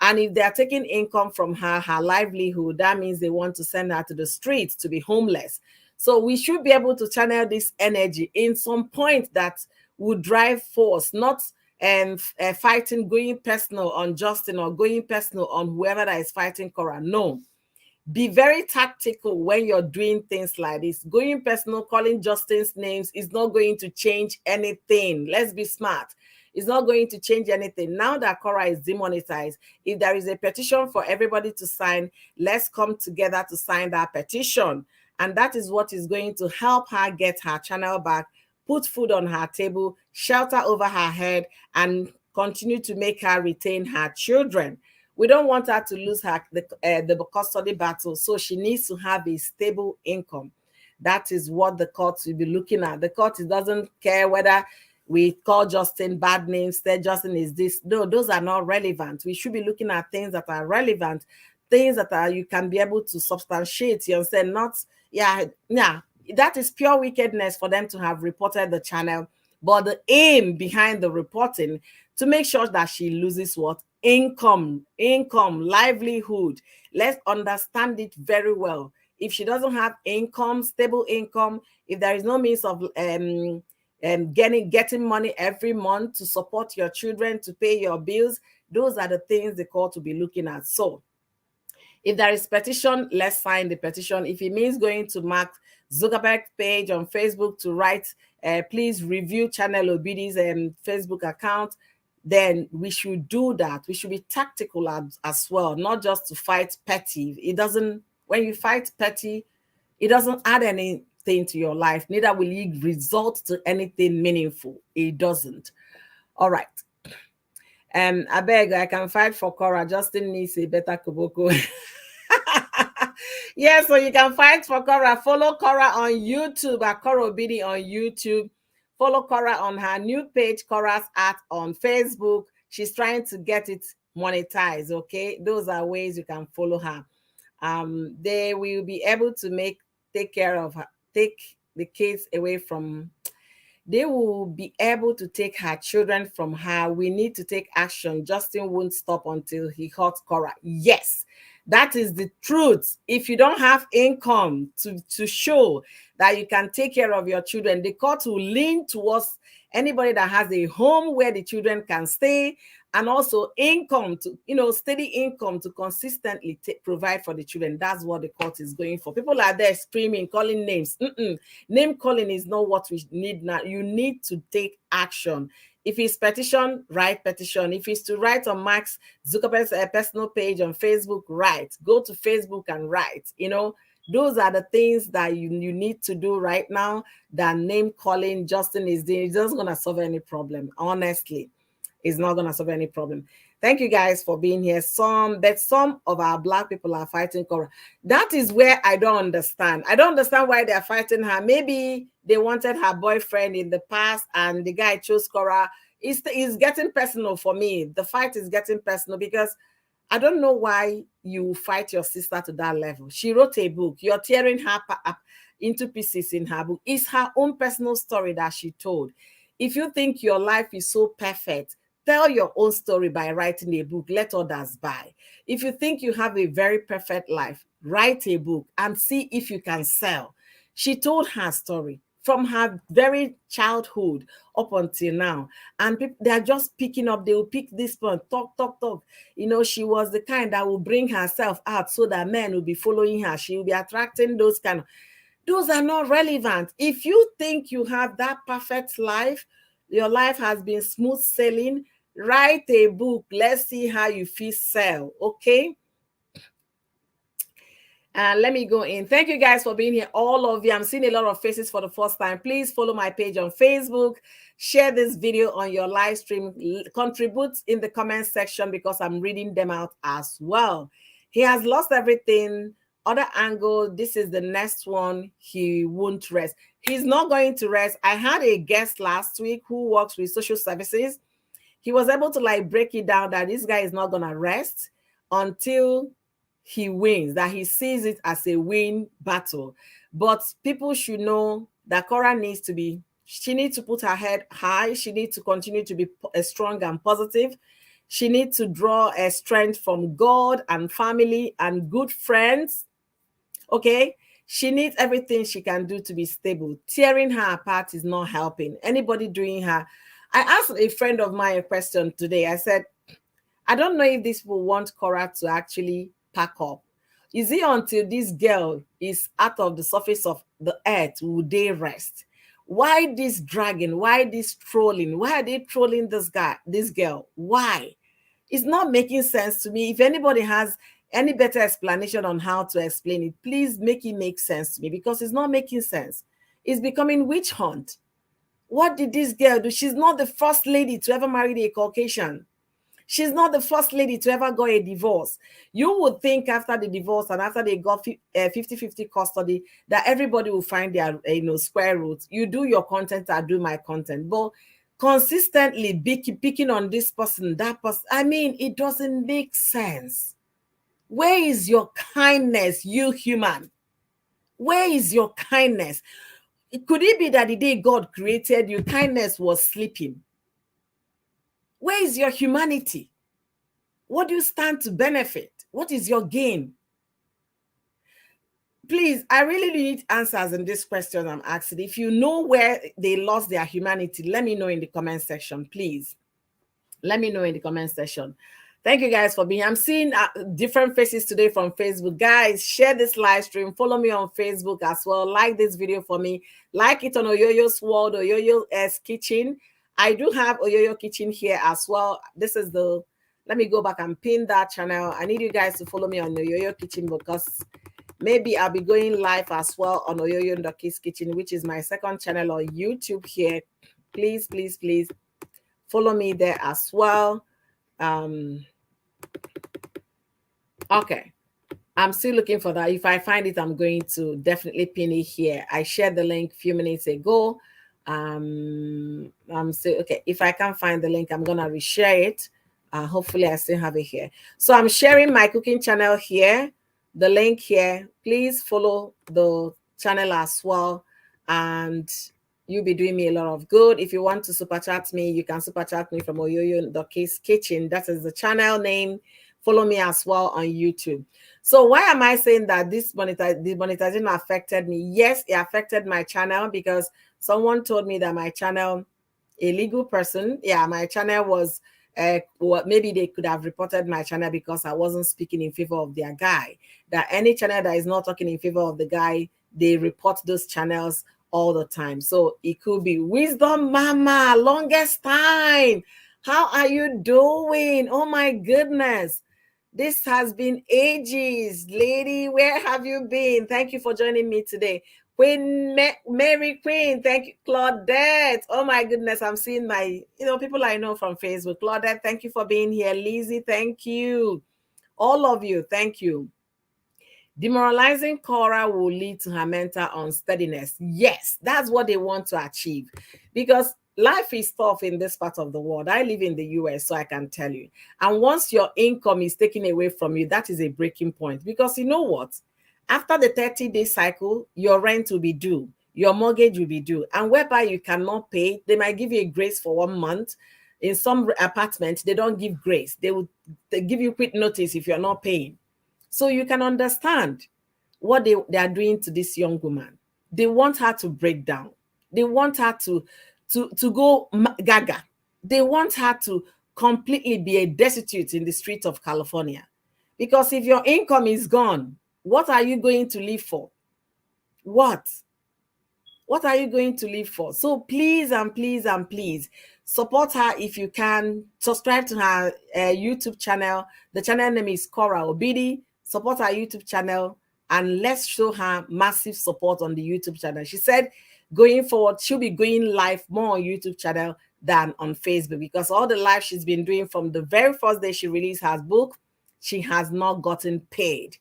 And if they are taking income from her livelihood, that means they want to send her to the streets to be homeless. So we should be able to channel this energy in some point that would drive force, not fighting, going personal on Justin or going personal on whoever that is fighting Korra. No, be very tactical when you're doing things like this. Going personal, calling Justin's names is not going to change anything. Let's be smart. It's not going to change anything. Now that Korra is demonetized, if there is a petition for everybody to sign, let's come together to sign that petition. And that is what is going to help her get her channel back, put food on her table, shelter over her head, and continue to make her retain her children. We don't want her to lose the custody battle, so she needs to have a stable income. That is what the court will be looking at. The court doesn't care whether we call Justin bad names, say Justin is this. No, those are not relevant. We should be looking at things that are relevant, things that are you can be able to substantiate. You understand? Not, yeah, that is pure wickedness for them to have reported the channel. But the aim behind the reporting to make sure that she loses what? Income, livelihood. Let's understand it very well. If she doesn't have income, stable income, if there is no means of getting money every month to support your children, to pay your bills, those are the things the court will be looking at. So if there is petition, let's sign the petition. If it means going to Mark Zuckerberg's page on Facebook to write, please review Channel Obidi's Facebook account, then we should do that. We should be tactical as well, not just to fight petty. It doesn't, when you fight petty, it doesn't add anything to your life. Neither will it result to anything meaningful. It doesn't. All right. I beg, I can fight for Korra. Justin needs a better Koboko. Yeah, so you can fight for Korra. Follow Korra on YouTube at Korra Obidi on YouTube. Follow Korra on her new page, Korra's Art on Facebook. She's trying to get it monetized, okay? Those are ways you can follow her. They will be able to take care of her, take the kids away from, they will be able to take her children from her. We need to take action. Justin won't stop until he hurts Korra. Yes, that is the truth. If you don't have income to show that you can take care of your children, the court will lean towards anybody that has a home where the children can stay, and also income to, steady income to consistently provide for the children. That's what the court is going for. People are there screaming, calling names. Name calling is not what we need now. You need to take action. If it's petition, write petition. If it's to write on Mark Zuckerberg's personal page on Facebook, write. Go to Facebook and write. Those are the things that you need to do right now. That name calling Justin is doing, it's just going to solve any problem. Honestly, it's not going to solve any problem. Thank you guys for being here. Some of our Black people are fighting Korra. That is where I don't understand. I don't understand why they're fighting her. Maybe they wanted her boyfriend in the past and the guy chose Korra. It's getting personal for me. The fight is getting personal because I don't know why you fight your sister to that level. She wrote a book. You're tearing her up into pieces in her book. It's her own personal story that she told. If you think your life is so perfect, tell your own story by writing a book. Let others buy. If you think you have a very perfect life, write a book and see if you can sell. She told her story. from her very childhood up until now. And people, they are just picking up, they will pick this one, talk. You know, she was the kind that will bring herself out so that men will be following her. She will be attracting those kind of, those are not relevant. If you think you have that perfect life, your life has been smooth sailing, write a book. Let's see how you feel sell, okay? Let me go in. Thank you guys for being here, all of you. I'm seeing a lot of faces for the first time. Please follow my page on Facebook. Share this video on your live stream. Contribute in the comment section because I'm reading them out as well. He has lost everything. Other angle, this is the next one. He won't rest. He's not going to rest. I had a guest last week who works with social services. He was able to like break it down that this guy is not going to rest until he wins, that he sees it as a win battle. But people should know that Korra needs to be, she needs to put her head high. She needs to continue to be strong and positive. She needs to draw a strength from God and family and good friends. Okay? She needs everything she can do to be stable. Tearing her apart is not helping. Anybody doing her. I asked a friend of mine a question today. I said, I don't know if this people want Korra to actually pack up. Is it until this girl is out of the surface of the earth will they rest? Why this dragging? Why this trolling? Why are they trolling this guy, this girl? Why? It's not making sense to me. If anybody has any better explanation on how to explain it, please make it make sense to me because it's not making sense. It's becoming witch hunt. What did this girl do? She's not the first lady to ever marry a Caucasian. She's not the first lady to ever go a divorce. You would think after the divorce and after they got 50-50 custody that everybody will find their square roots. You do your content, I do my content. But consistently picking on this person, that person, I mean, it doesn't make sense. Where is your kindness, you human? Where is your kindness? Could it be that the day God created you, kindness was sleeping? Where is your humanity? What do you stand to benefit? What is your gain? Please, I really need answers in this question I'm asking. If you know where they lost their humanity, let me know in the comment section, please. Let me know in the comment section. Thank you guys for being here. I'm seeing different faces today from Facebook. Guys, share this live stream. Follow me on Facebook as well. Like this video for me. Like it on Oyoyo's World, Oyoyo's Kitchen. I do have Oyoyo Kitchen here as well. This is the, let me go back and pin that channel. I need you guys to follow me on Oyoyo Kitchen because maybe I'll be going live as well on Oyoyo Ndoki's Kitchen, which is my second channel on YouTube here. Please, please, please follow me there as well. Okay, I'm still looking for that. If I find it, I'm going to definitely pin it here. I shared the link a few minutes ago. I'm still okay. If I can't find the link, I'm gonna reshare it. Hopefully I still have it here. So I'm sharing my cooking channel here, the link here. Please follow the channel as well, and you'll be doing me a lot of good. If you want to super chat me, you can super chat me from Oyoyo Ndoki's Kitchen. That is the channel name. Follow me as well on YouTube. So why am I saying that this monetization affected me? Yes, it affected my channel because someone told me that my channel, a legal person, my channel was, maybe they could have reported my channel because I wasn't speaking in favor of their guy. That any channel that is not talking in favor of the guy, they report those channels all the time. So it could be Wisdom Mama, longest time. How are you doing? Oh my goodness. This has been ages, lady. Where have you been? Thank you for joining me today. Queen Mary Queen, thank you. Claudette, oh my goodness, I'm seeing my, people I know from Facebook. Claudette, thank you for being here. Lizzie, thank you. All of you, thank you. Demoralizing Korra will lead to her mental unsteadiness. Yes, that's what they want to achieve because life is tough in this part of the world. I live in the US, so I can tell you. And once your income is taken away from you, that is a breaking point. Because you know what? After the 30-day cycle, your rent will be due. Your mortgage will be due. And whereby you cannot pay, they might give you a grace for 1 month. In some apartments, they don't give grace. They give you quick notice if you're not paying. So you can understand what they are doing to this young woman. They want her to break down. They want her to go gaga. They want her to completely be a destitute in the streets of California. Because if your income is gone, what are you going to live for? What? What are you going to live for? So please and please and please support her if you can. Subscribe to her YouTube channel. The channel name is Korra Obidi. Support her YouTube channel and let's show her massive support on the YouTube channel. She said going forward, she'll be going live more on YouTube channel than on Facebook because all the live she's been doing from the very first day she released her book, she has not gotten paid.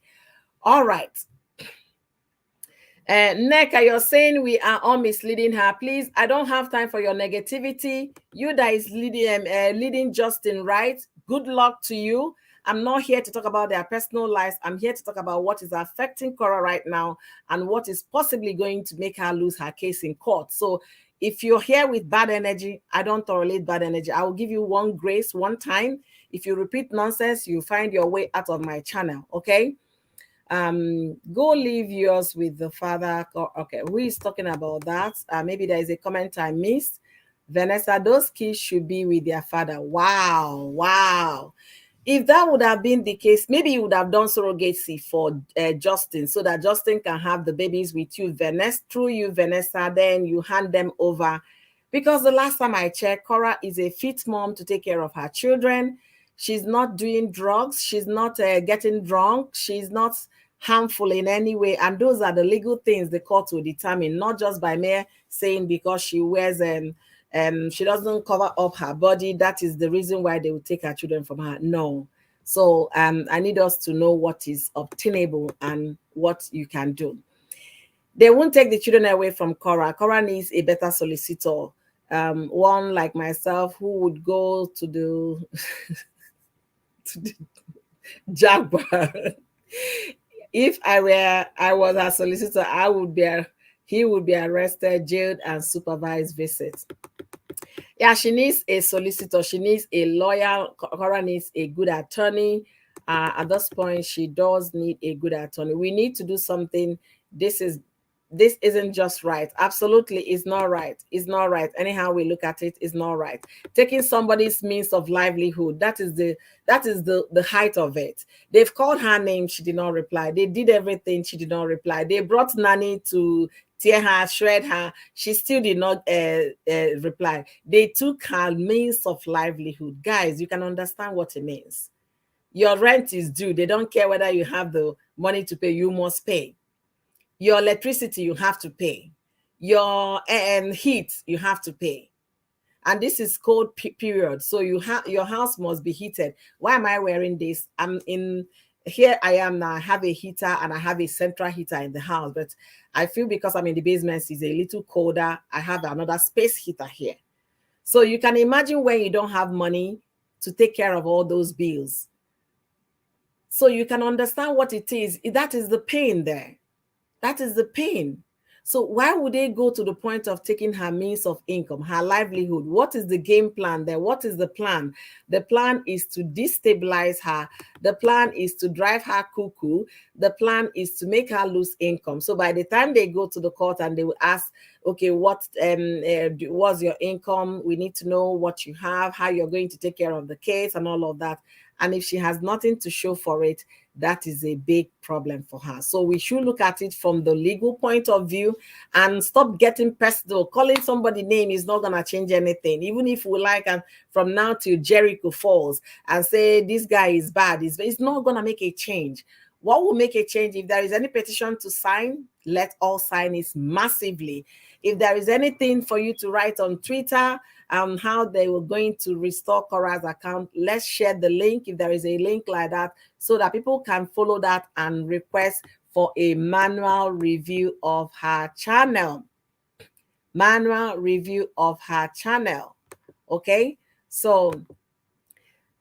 All right. Neka, you're saying we are all misleading her. Please, I don't have time for your negativity. You that is leading Justin right. Good luck to you. I'm not here to talk about their personal lives. I'm here to talk about what is affecting Korra right now and what is possibly going to make her lose her case in court. So if you're here with bad energy, I don't tolerate bad energy. I will give you one grace, one time. If you repeat nonsense, you find your way out of my channel, okay? Go leave yours with the father. Okay, who is talking about that? Maybe there is a comment I missed. Vanessa, those kids should be with their father. Wow. If that would have been the case, maybe you would have done surrogacy for Justin so that Justin can have the babies with you, Vanessa, through you, Vanessa, then you hand them over. Because the last time I checked, Korra is a fit mom to take care of her children. She's not doing drugs. She's not getting drunk. She's not harmful in any way. And those are the legal things the court will determine, not just by mere saying because she wears she doesn't cover up her body, that is the reason why they will take her children from her. No. So I need us to know what is obtainable and what you can do. They won't take the children away from Korra. Korra needs a better solicitor. One like myself who would go to the to the Jaguar. If I was a solicitor, he would be arrested, jailed, and supervised visits. Yeah, she needs a solicitor. She needs a lawyer. Korra needs a good attorney. At this point, she does need a good attorney. We need to do something. This isn't just right. Absolutely, it's not right. It's not right. Anyhow we look at it, it's not right. Taking somebody's means of livelihood, that is the height of it. They've called her name, she did not reply. They did everything, she did not reply. They brought Nanny to tear her, shred her, she still did not reply. They took her means of livelihood. Guys, you can understand what it means. Your rent is due. They don't care whether you have the money to pay, you must pay. Your electricity, you have to pay. Your heat, you have to pay. And this is cold period. So your house must be heated. Why am I wearing this? Here I am now. I have a heater and I have a central heater in the house. But I feel because I'm in the basement, it's a little colder. I have another space heater here. So you can imagine when you don't have money to take care of all those bills. So you can understand what it is. That is the pain there. That is the pain. So why would they go to the point of taking her means of income, her livelihood? What is the game plan there? What is the plan? The plan is to destabilize her. The plan is to drive her cuckoo. The plan is to make her lose income. So by the time they go to the court and they will ask, okay, what was your income? We need to know what you have, how you're going to take care of the case and all of that. And if she has nothing to show for it, that is a big problem for her. So we should look at it from the legal point of view and stop getting personal. Calling somebody name is not going to change anything. Even if we like, and from now till Jericho falls and say this guy is bad, it's not going to make a change. What will make a change? If there is any petition to sign, let all sign it massively. If there is anything for you to write on Twitter, how they were going to restore Korra's account, let's share the link if there is a link like that so that people can follow that and request for a manual review of her channel. Manual review of her channel. Okay, so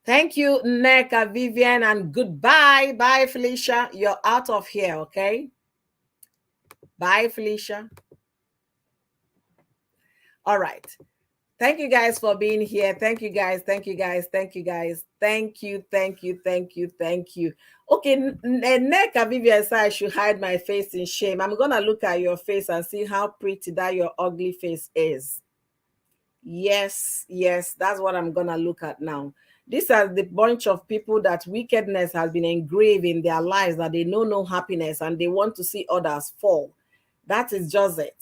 thank you, Neka, Vivian, and goodbye. Bye, Felicia. You're out of here, okay? Bye, Felicia. All right. Thank you guys for being here. Thank you guys. Thank you guys. Thank you guys. Thank you. Thank you. Thank you. Thank you. Okay, Neka Vivian said I should hide my face in shame. I'm gonna look at your face and see how pretty that your ugly face is. Yes, yes, that's what I'm gonna look at now. These are the bunch of people that wickedness has been engraved in their lives, that they know no happiness and they want to see others fall. That is just it.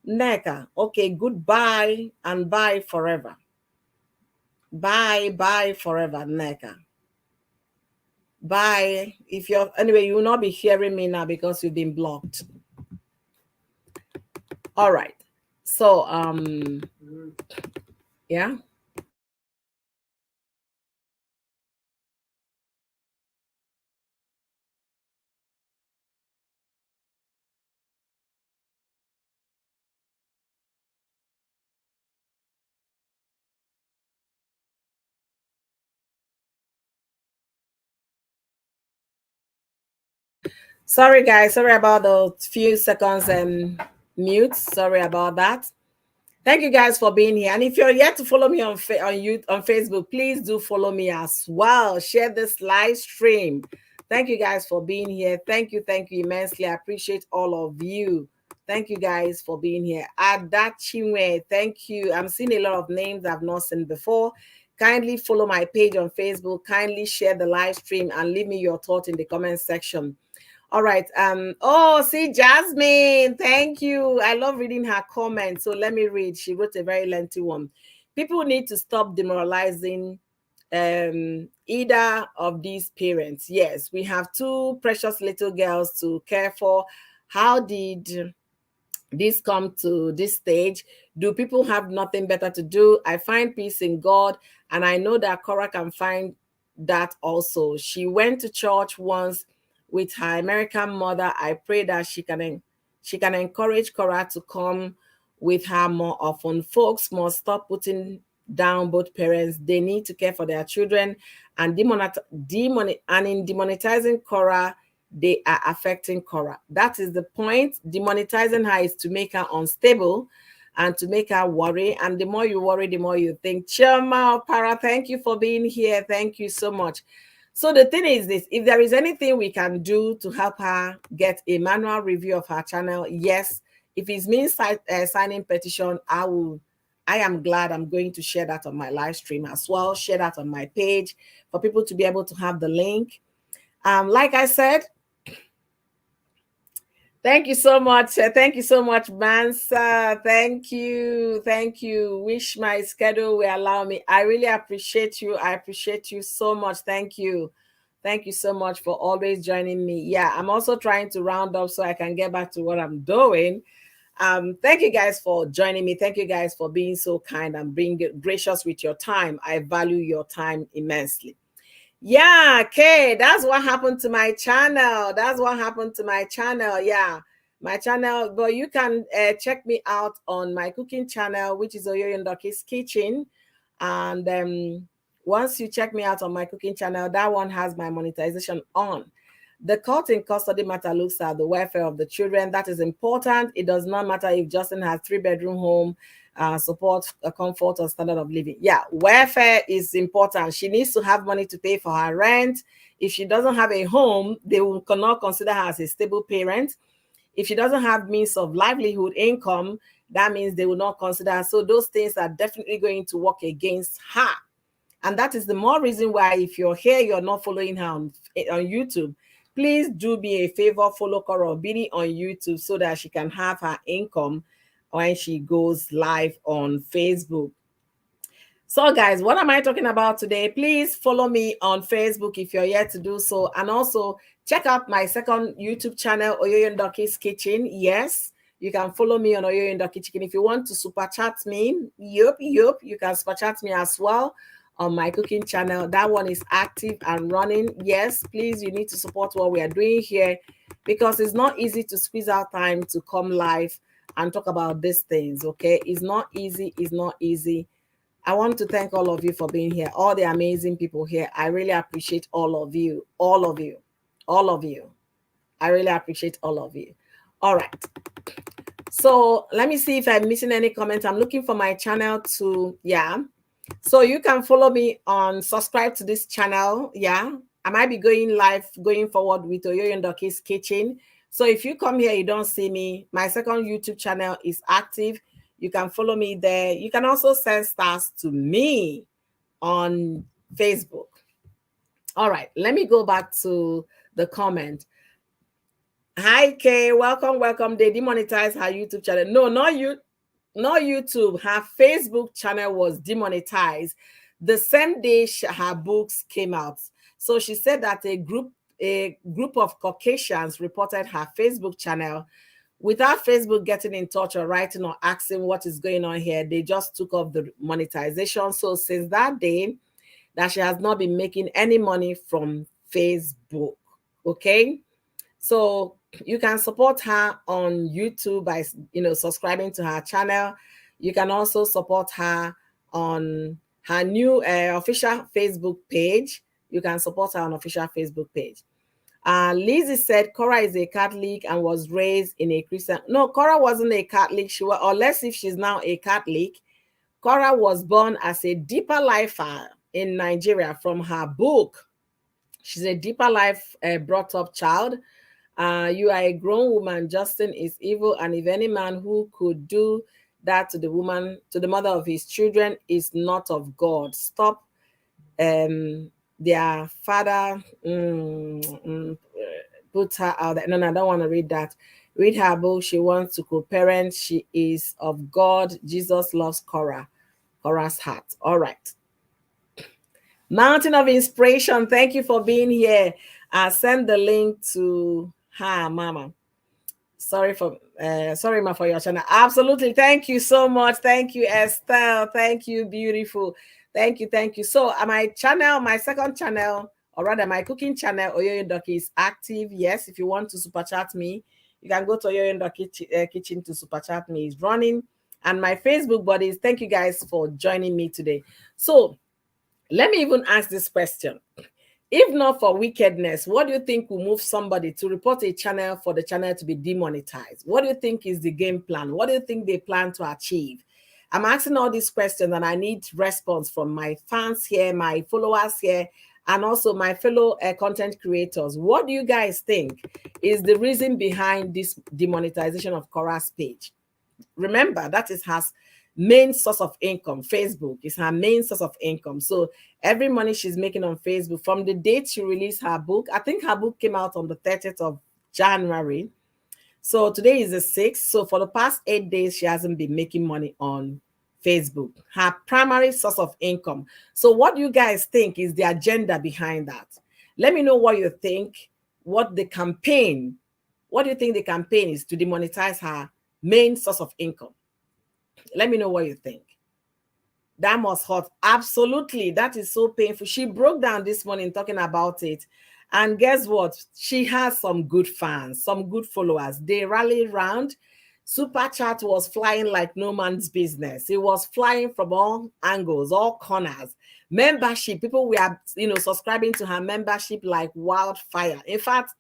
Neka, okay, goodbye and bye forever. Bye, bye forever, Neka. Bye. If you're anyway, you will not be hearing me now because you've been blocked. All right. So yeah. Sorry guys, sorry about the few seconds mute. Sorry about that. Thank you guys for being here. And if you're yet to follow me on Facebook, please do follow me as well. Share this live stream. Thank you guys for being here. Thank you immensely. I appreciate all of you. Thank you guys for being here. Adachimwe, thank you. I'm seeing a lot of names I've not seen before. Kindly follow my page on Facebook. Kindly share the live stream and leave me your thought in the comment section. All right. Oh, see, Jasmine, thank you. I love reading her comments. So let me read. She wrote a very lengthy one. People need to stop demoralizing either of these parents. Yes, we have two precious little girls to care for. How did this come to this stage? Do people have nothing better to do? I find peace in God, and I know that Korra can find that also. She went to church once with her American mother. I pray that she can encourage Korra to come with her more often. Folks must stop putting down both parents. They need to care for their children, and in demonetizing Korra, they are affecting Korra. That is the point. Demonetizing her is to make her unstable and to make her worry. And the more you worry, the more you think. Chema Para, thank you for being here. Thank you so much. So the thing is this, if there is anything we can do to help her get a manual review of her channel, yes. If it means signing petition, I am glad. I'm going to share that on my live stream as well, share that on my page for people to be able to have the link. Like I said, thank you so much. Thank you so much, Mansa. Thank you. Thank you. Wish my schedule will allow me. I really appreciate you. I appreciate you so much. Thank you. Thank you so much for always joining me. Yeah, I'm also trying to round up so I can get back to what I'm doing. Thank you guys for joining me. Thank you guys for being so kind and being gracious with your time. I value your time immensely. Yeah, okay, that's what happened to my channel. That's what happened to my channel. Yeah, my channel. But you can check me out on my cooking channel, which is Oyoyondoki's Kitchen. And once you check me out on my cooking channel, that one has my monetization on. The court in custody matter looks at the welfare of the children. That is important. It does not matter if Justin has 3-bedroom home, support a comfort or standard of living. Yeah, welfare is important. She needs to have money to pay for her rent. If she doesn't have a home, they will cannot consider her as a stable parent. If she doesn't have means of livelihood, income, that means they will not consider her. So those things are definitely going to work against her. And that is the more reason why, if you're here, you're not following her on YouTube, please do me a favor, follow Korra Obidi on YouTube so that she can have her income when she goes live on Facebook. So guys, what am I talking about today? Please follow me on Facebook if you're yet to do so. And also check out my second YouTube channel, Oyoyondoki's Kitchen. Yes, you can follow me on Oyoyondoki's Kitchen. If you want to super chat me, you can super chat me as well on my cooking channel. That one is active and running. Yes, please, you need to support what we are doing here because it's not easy to squeeze out time to come live and talk about these things. Okay, it's not easy. It's not easy. I want to thank all of you for being here, all the amazing people here. I really appreciate all of you, all of you, all of you. I really appreciate all of you. All right. So let me see if I'm missing any comment. I'm looking for my channel to, yeah. So you can follow me on, subscribe to this channel. Yeah. I might be going live going forward with Oyoyo Ndoki's Kitchen. So if you come here, you don't see me, my second YouTube channel is active. You can follow me there. You can also send stars to me on Facebook. All right, let me go back to the comment. Hi, Kay. Welcome. They demonetized her YouTube channel. No, not you. Not YouTube. Her Facebook channel was demonetized the same day her books came out. So she said that a group of Caucasians reported her Facebook channel. Without Facebook getting in touch or writing or asking what is going on here, they just took off the monetization. So since that day, that she has not been making any money from Facebook. Okay, so you can support her on YouTube by subscribing to her channel. You can also support her on her new official Facebook page. You can support her on official Facebook page. Lizzie said Korra is a Catholic and was raised in a Christian. No, Korra wasn't a Catholic. She was, unless if she's now a Catholic. Korra was born as a deeper lifer in Nigeria from her book. She's a deeper life brought up child. You are a grown woman. Justin is evil, and if any man who could do that to the woman, to the mother of his children, is not of God. Stop. Their father put her out there. No, I don't want to read that. Read her book. She wants to co-parent. She is of God. Jesus loves Korra. Korra's heart. All right. Mountain of Inspiration. Thank you for being here. Send the link to her, Mama. Sorry ma, for your channel. Absolutely. Thank you so much. Thank you, Estelle. Thank you, beautiful. Thank you. So my channel, my second channel, or rather my cooking channel, Oyoyo Ndoki, is active. Yes, if you want to super chat me, you can go to Oyoyo Ndoki Kitchen to super chat me. It's running. And my Facebook buddies, thank you guys for joining me today. So let me even ask this question. If not for wickedness, what do you think will move somebody to report a channel for the channel to be demonetized? What do you think is the game plan? What do you think they plan to achieve? I'm asking all these questions and I need response from my fans here, my followers here, and also my fellow content creators. What do you guys think is the reason behind this demonetization of Korra's page? Remember, that is her main source of income. Facebook is her main source of income. So every money she's making on Facebook from the date she released her book, I think her book came out on the 30th of January. So today is the 6th. So for the past 8 days, she hasn't been making money on Facebook, her primary source of income. So what do you guys think is the agenda behind that? Let me know what you think, what do you think the campaign is to demonetize her main source of income? Let me know what you think. That must hurt. Absolutely. That is so painful. She broke down this morning talking about it. And guess what? She has some good fans, some good followers. They rallied around. Super chat was flying like no man's business. It was flying from all angles, all corners. Membership, people were, subscribing to her membership like wildfire. In fact,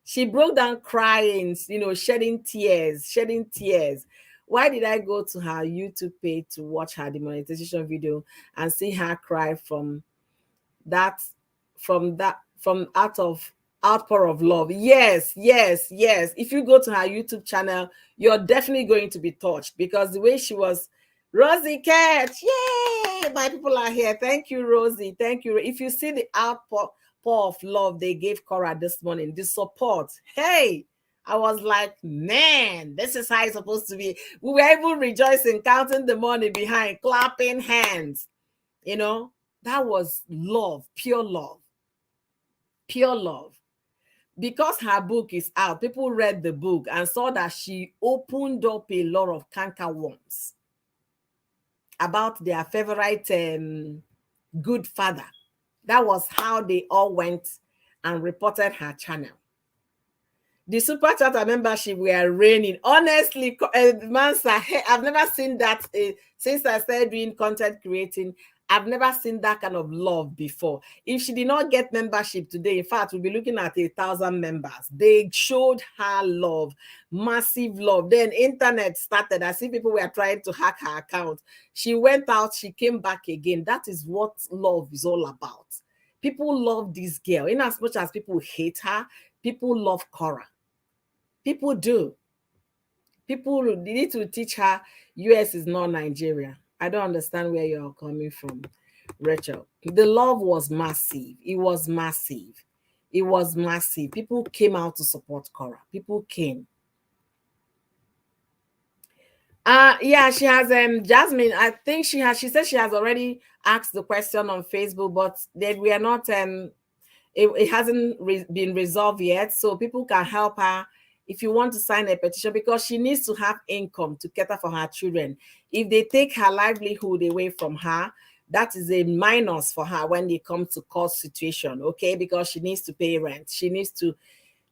she broke down crying, shedding tears. Why did I go to her YouTube page to watch her demonetization video and see her cry from out of outpour of love? Yes. If you go to her YouTube channel, you're definitely going to be touched because the way she was, Rosie Cat, yay! My people are here. Thank you, Rosie. Thank you. If you see the outpour of love they gave Korra this morning, the support, hey, I was like, man, this is how it's supposed to be. We were even rejoicing, counting the money behind, clapping hands. That was love, pure love. Pure love. Because her book is out, people read the book and saw that she opened up a lot of cankerworms about their favorite good father. That was how they all went and reported her channel. The super chatter membership were raining. Honestly, Mansa, I've never seen that since I started doing content creating. I've never seen that kind of love before. If she did not get membership today, in fact, we'll be looking at 1,000 members. They showed her love, massive love. Then internet started. I see people were trying to hack her account. She went out, she came back again. That is what love is all about. People love this girl. In as much as people hate her, people love Korra. People do. People need to teach her US is not Nigeria. I don't understand where you're coming from, Rachel. The love was massive. It was massive. It was massive. People came out to support Korra. People came. Yeah, she has Jasmine. I think she said she has already asked the question on Facebook, but that we are not it hasn't been resolved yet, so people can help her if you want to sign a petition, because she needs to have income to cater for her children. If they take her livelihood away from her, that is a minus for her when they come to court situation, okay? Because she needs to pay rent. She needs to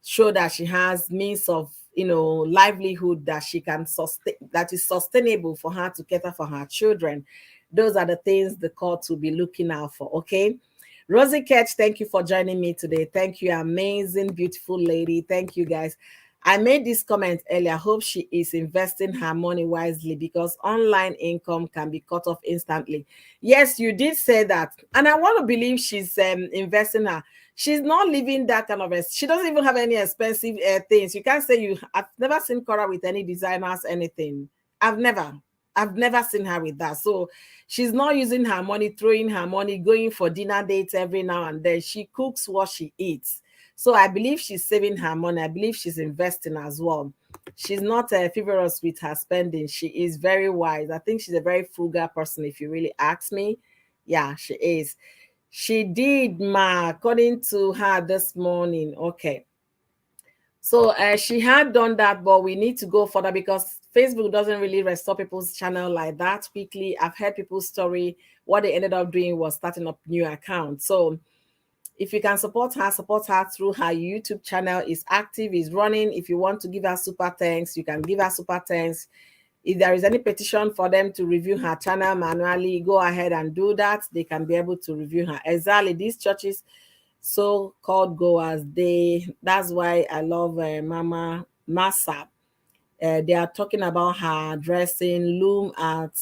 show that she has means of livelihood that she can sustain, that is sustainable for her to cater for her children. Those are the things the court will be looking out for, okay? Rosie Ketch, thank you for joining me today. Thank you, amazing, beautiful lady. Thank you, guys. I made this comment earlier. I hope she is investing her money wisely, because online income can be cut off instantly. Yes, you did say that. And I want to believe she's investing her. She's not living that kind of she doesn't even have any expensive things. You can't say I've never seen Korra with any designers, anything. I've never seen her with that. So she's not using her money, throwing her money, going for dinner dates every now and then. She cooks what she eats. So I believe she's saving her money. I believe she's investing as well. She's not frivolous with her spending. She is very wise. I think she's a very frugal person, if you really ask me. Yeah, she is. She did, according to her this morning. Okay. So she had done that, but we need to go further because Facebook doesn't really restore people's channel like that quickly. I've heard people's story. What they ended up doing was starting up new accounts. So if you can support her through her YouTube channel. Is active, is running. If you want to give her super thanks, you can give her super thanks. If there is any petition for them to review her channel manually, go ahead and do that. They can be able to review her. Exactly, these churches, so-called goers, that's why I love Mama Massa. They are talking about her dressing, loom at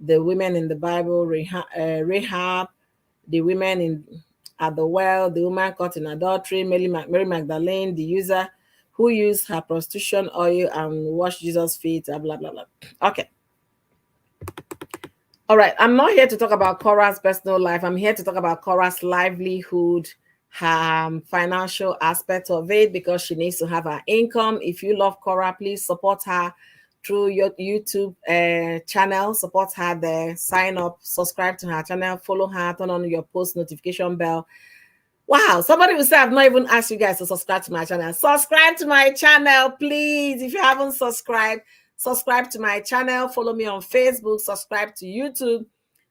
the women in the Bible, Rahab, the women at the well, the woman caught in adultery, Mary Magdalene, the user who used her prostitution oil and washed Jesus' feet, blah, blah, blah. Okay. All right. I'm not here to talk about Korra's personal life. I'm here to talk about Korra's livelihood, her financial aspect of it, because she needs to have her income. If you love Korra, please support her through your YouTube channel. Support her there. Sign up, subscribe to her channel, follow her, turn on your post notification bell. Wow, somebody will say I've not even asked you guys to subscribe to my channel. Subscribe to my channel, please. If you haven't subscribed, subscribe to my channel. Follow me on Facebook. Subscribe to YouTube.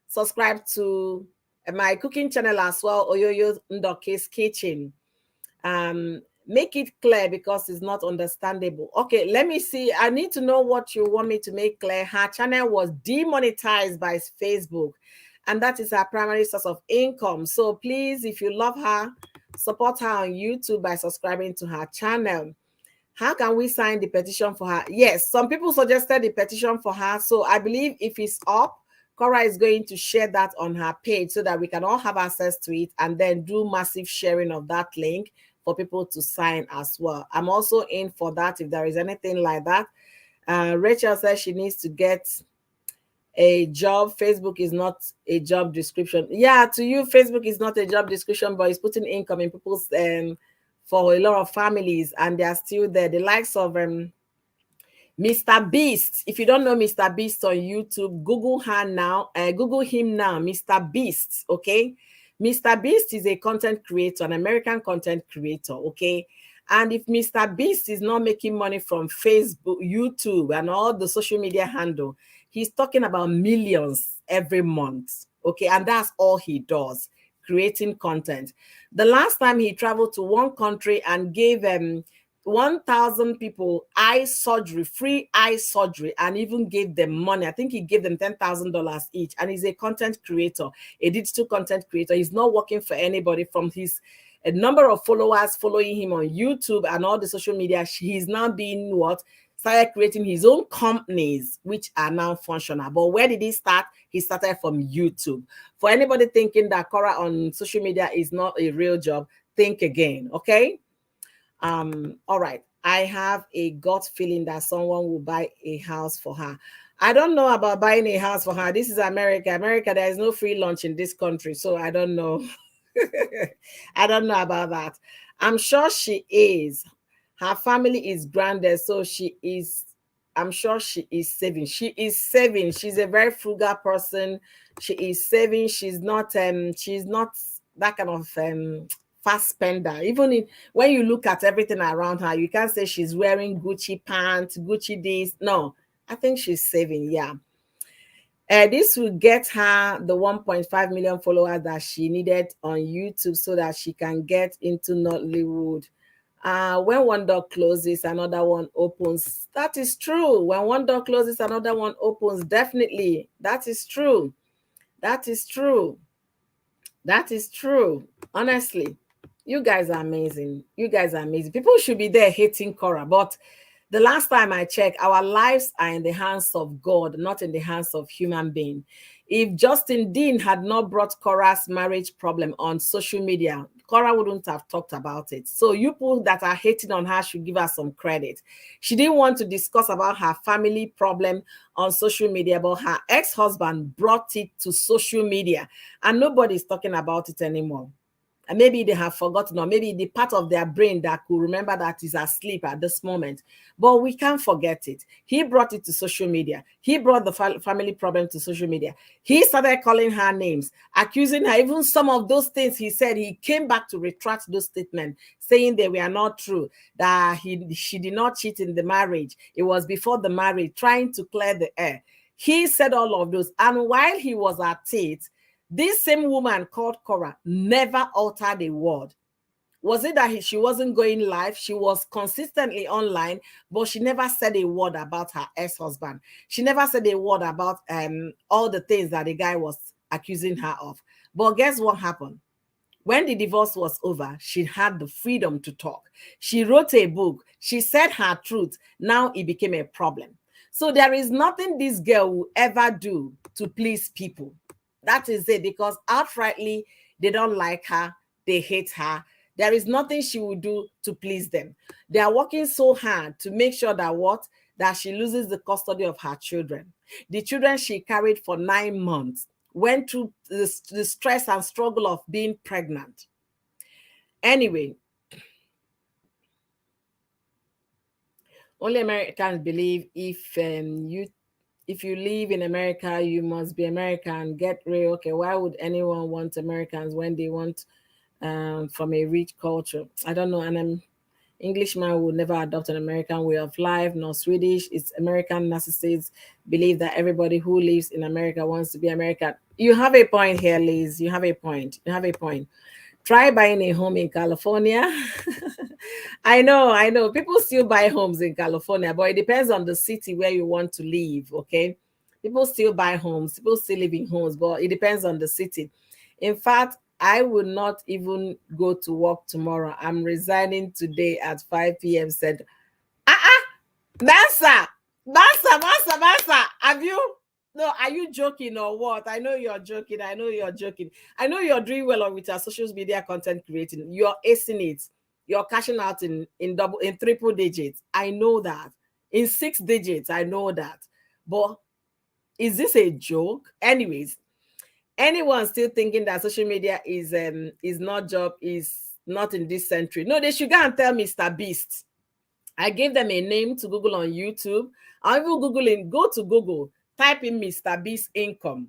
Subscribe to my cooking channel as well, Oyoyo Ndoke's Kitchen. Make it clear because it's not understandable. Okay, let me see. I need to know what you want me to make clear. Her channel was demonetized by Facebook, and that is her primary source of income. So please, if you love her, support her on YouTube by subscribing to her channel. How can we sign the petition for her? Yes, some people suggested the petition for her. So I believe if it's up, Korra is going to share that on her page so that we can all have access to it, and then do massive sharing of that link for people to sign as well. I'm also in for that if there is anything like that. Rachel says she needs to get a job. Facebook is not a job description. Yeah, to you, Facebook is not a job description, but it's putting income in people's for a lot of families, and they are still there. The likes of Mr. Beast. If you don't know Mr. Beast on YouTube, Google her now. Google him now, Mr. Beast. Okay, Mr. Beast is a content creator, an American content creator. Okay, and if Mr. Beast is not making money from Facebook, YouTube, and all the social media handle, he's talking about millions every month. Okay, and that's all he does, creating content. The last time he traveled to one country and gave 1,000 people eye surgery, free eye surgery, and even gave them money. I think he gave them $10,000 each. And he's a content creator, a digital content creator. He's not working for anybody. From his a number of followers following him on YouTube and all the social media, he's now being what? Started creating his own companies, which are now functional. But where did he start? He started from YouTube. For anybody thinking that Korra on social media is not a real job, think again, okay? All right. I have a gut feeling that someone will buy a house for her. I don't know about buying a house for her. This is America. America, there is no free lunch in this country, so I don't know. I don't know about that. I'm sure she is. Her family is grounded, so she is. I'm sure she is saving. She is saving. She's a very frugal person. She is saving. She's not. She's not that kind of fast spender. Even when you look at everything around her, you can't say she's wearing Gucci pants, Gucci this. No, I think she's saving. Yeah. This will get her the 1.5 million followers that she needed on YouTube so that she can get into Nollywood. When one door closes, another one opens. That is true. When one door closes, another one opens. Definitely. That is true. That is true. That is true. Honestly, you guys are amazing. You guys are amazing. People should be there hating Korra, but the last time I checked, our lives are in the hands of God, not in the hands of human being. If Justin Dean had not brought Korra's marriage problem on social media, Korra wouldn't have talked about it. So you people that are hating on her should give her some credit. She didn't want to discuss about her family problem on social media, but her ex-husband brought it to social media, and nobody's talking about it anymore. And maybe they have forgotten, or maybe the part of their brain that could remember that is asleep at this moment. But we can't forget it. He brought it to social media. He brought the family problem to social media. He started calling her names, accusing her. Even some of those things he said, he came back to retract those statements, saying they were not true, that she did not cheat in the marriage. It was before the marriage, trying to clear the air. He said all of those. And while he was at it, this same woman called Korra never uttered a word. Was it that she wasn't going live? She was consistently online, but she never said a word about her ex-husband. She never said a word about all the things that the guy was accusing her of. But guess what happened? When the divorce was over, she had the freedom to talk. She wrote a book. She said her truth. Now it became a problem. So there is nothing this girl will ever do to please people. That is it, because outrightly they don't like her, they hate her. There is nothing she will do to please them. They are working so hard to make sure that that she loses the custody of her children. The children she carried for 9 months, went through the stress and struggle of being pregnant. Anyway, only Americans believe if you live in America, you must be American. Get real. Okay, why would anyone want Americans when they want from a rich culture? I don't know. And an Englishman would never adopt an American way of life, nor Swedish. It's American narcissists believe that everybody who lives in America wants to be American. You have a point here, Liz. You have a point. You have a point. Try buying a home in California. I know. People still buy homes in California, but it depends on the city where you want to live. Okay. People still buy homes, people still live in homes, but it depends on the city. In fact, I will not even go to work tomorrow. I'm resigning today at 5 p.m. Said, Dancer, Dancer. Have you? No, are you joking or what? I know you're joking. I know you're joking. I know you're doing well with your social media content creating. You're acing it. You're cashing out in triple digits. I know that. In 6 digits, I know that. But is this a joke? Anyways, anyone still thinking that social media is not job, is not in this century? No, they should go and tell Mr. Beast. I gave them a name to Google on YouTube. I'll even go to Google, type in Mr. Beast income.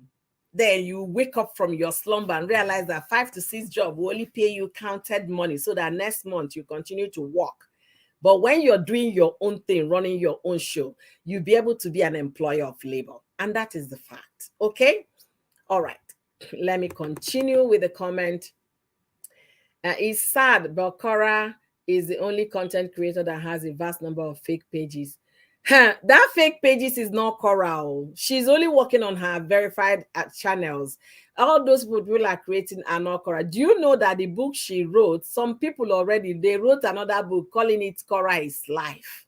Then you wake up from your slumber and realize that 5 to 6 jobs will only pay you counted money, so that next month you continue to work. But when you're doing your own thing, running your own show, you'll be able to be an employer of labor. And that is the fact. Okay? All right. Let me continue with the comment. It's sad, but Korra is the only content creator that has a vast number of fake pages. Huh, that fake pages is not Korra. She's only working on her verified channels. All those people are creating are not Korra. Do you know that the book she wrote, some people already, they wrote another book calling it Korra is Life.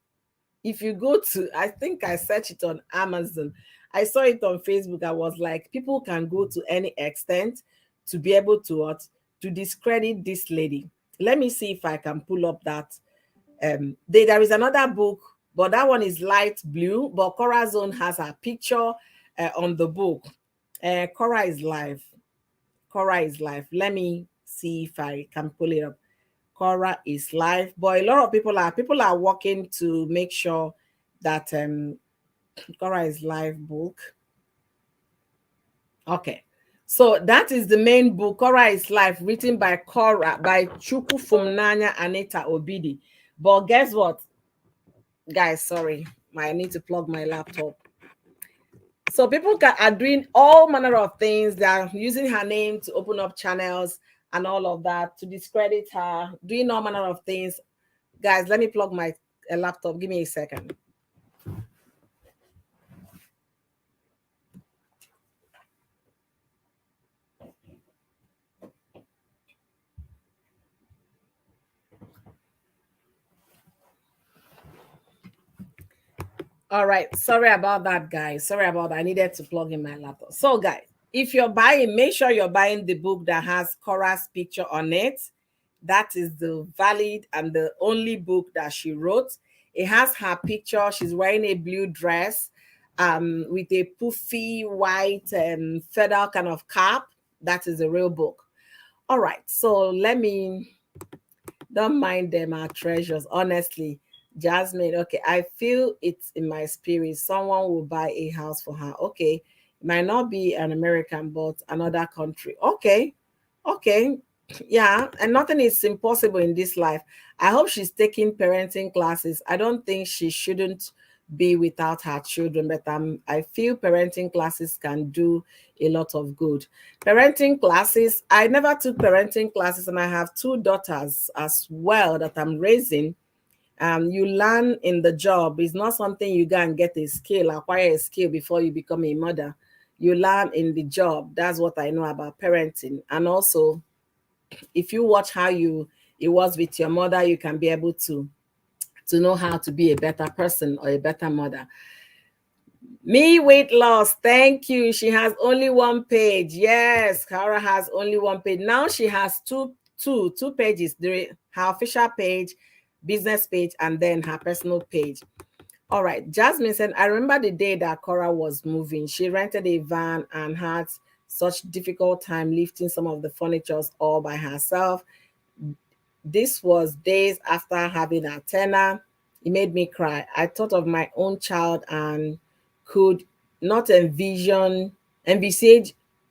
If you go to, I think I searched it on Amazon. I saw it on Facebook. I was like, people can go to any extent to be able to what? To discredit this lady. Let me see if I can pull up that. There is another book, but that one is light blue. But Korra Zone has a picture on the book. Korra is live. Korra is live. Let me see if I can pull it up. Korra is live. But a lot of people are working to make sure that Korra is live book. Okay. So that is the main book, Korra is Life, written by Chukwu Fumnanya Anita Obidi. But guess what? Guys, sorry. I need to plug my laptop. So people are doing all manner of things. They are using her name to open up channels and all of that to discredit her, doing all manner of things. Guys, let me plug my laptop. Give me a second. All right. Sorry about that, guys. Sorry about that. I needed to plug in my laptop. So, guys, if you're buying, make sure you're buying the book that has Korra's picture on it. That is the valid and the only book that she wrote. It has her picture. She's wearing a blue dress with a poofy white feather kind of cap. That is the real book. All right. So let me, don't mind them, our treasures. Honestly, Jasmine, okay, I feel it's in my spirit. Someone will buy a house for her. Okay, it might not be an American, but another country. Okay, okay, yeah, and nothing is impossible in this life. I hope she's taking parenting classes. I don't think she shouldn't be without her children, but I feel parenting classes can do a lot of good. Parenting classes, I never took parenting classes, and I have two daughters as well that I'm raising. You learn in the job. It's not something you go and get a skill, acquire a skill before you become a mother. You learn in the job. That's what I know about parenting. And also, if you watch how it was with your mother, you can be able to know how to be a better person or a better mother. Me weight loss, thank you. She has only one page. Yes, Kara has only one page. Now she has two pages. Her official page, business page, and then her personal page. All right. Jasmine said, I remember the day that Korra was moving. She rented a van and had such difficult time lifting some of the furnitures all by herself. This was days after having a tenor. It made me cry. I thought of my own child and could not envisage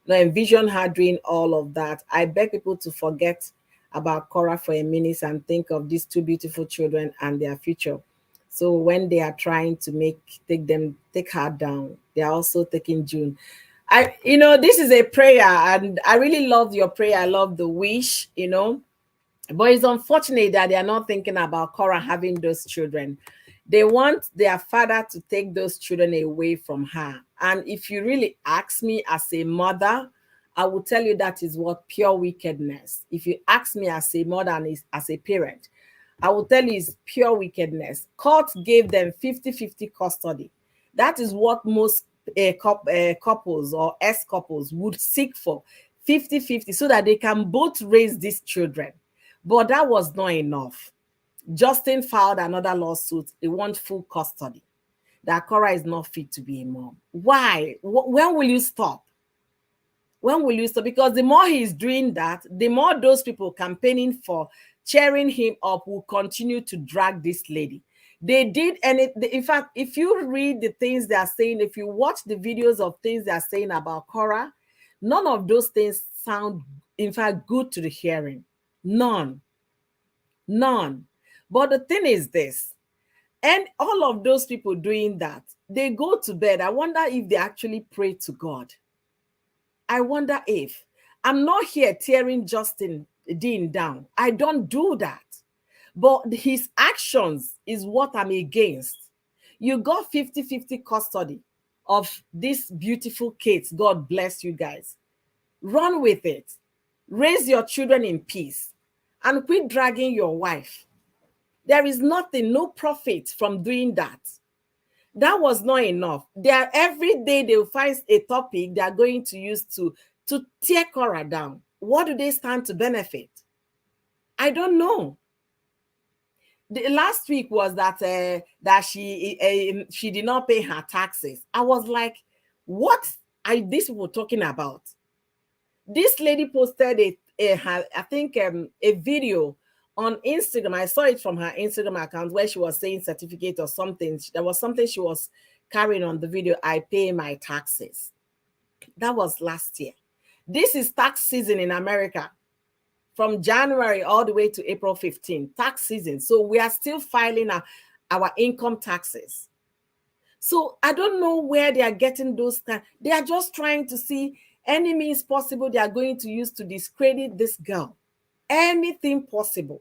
envision her doing all of that. I beg people to forget about Korra for a minute and think of these two beautiful children and their future. So when they are trying to take her down, they are also taking June. This is a prayer, and I really love your prayer. I love the wish. But it's unfortunate that they are not thinking about Korra having those children. They want their father to take those children away from her. And if you really ask me as a mother, I will tell you that is what pure wickedness. If you ask me as a mother and as a parent, I will tell you it's pure wickedness. Court gave them 50-50 custody. That is what most couples or ex-couples would seek for, 50-50, so that they can both raise these children. But that was not enough. Justin filed another lawsuit. He wants full custody. That Korra is not fit to be a mom. Why? When will you stop? When will you stop? Because the more he's doing that, the more those people campaigning for cheering him up will continue to drag this lady. They did, and in fact, if you read the things they are saying, if you watch the videos of things they are saying about Korra, none of those things sound, in fact, good to the hearing. None. But the thing is this, and all of those people doing that, they go to bed. I wonder if they actually pray to God. I wonder if. I'm not here tearing Justin Dean down. I don't do that. But his actions is what I'm against. You got 50-50 custody of these beautiful kids. God bless you guys. Run with it. Raise your children in peace and quit dragging your wife. There is nothing, no profit from doing that. That was not enough. Every day they will find a topic they are going to use to tear Korra down. What do they stand to benefit? I don't know. The last week was that she did not pay her taxes. I was like, what are these people talking about? This lady posted I think a video on Instagram. I saw it from her Instagram account where she was saying certificate or something. There was something she was carrying on the video. I pay my taxes. That was last year. This is tax season in America. From January all the way to April 15, tax season. So we are still filing our income taxes. So I don't know where they are getting those. They are just trying to see any means possible they are going to use to discredit this girl. Anything possible.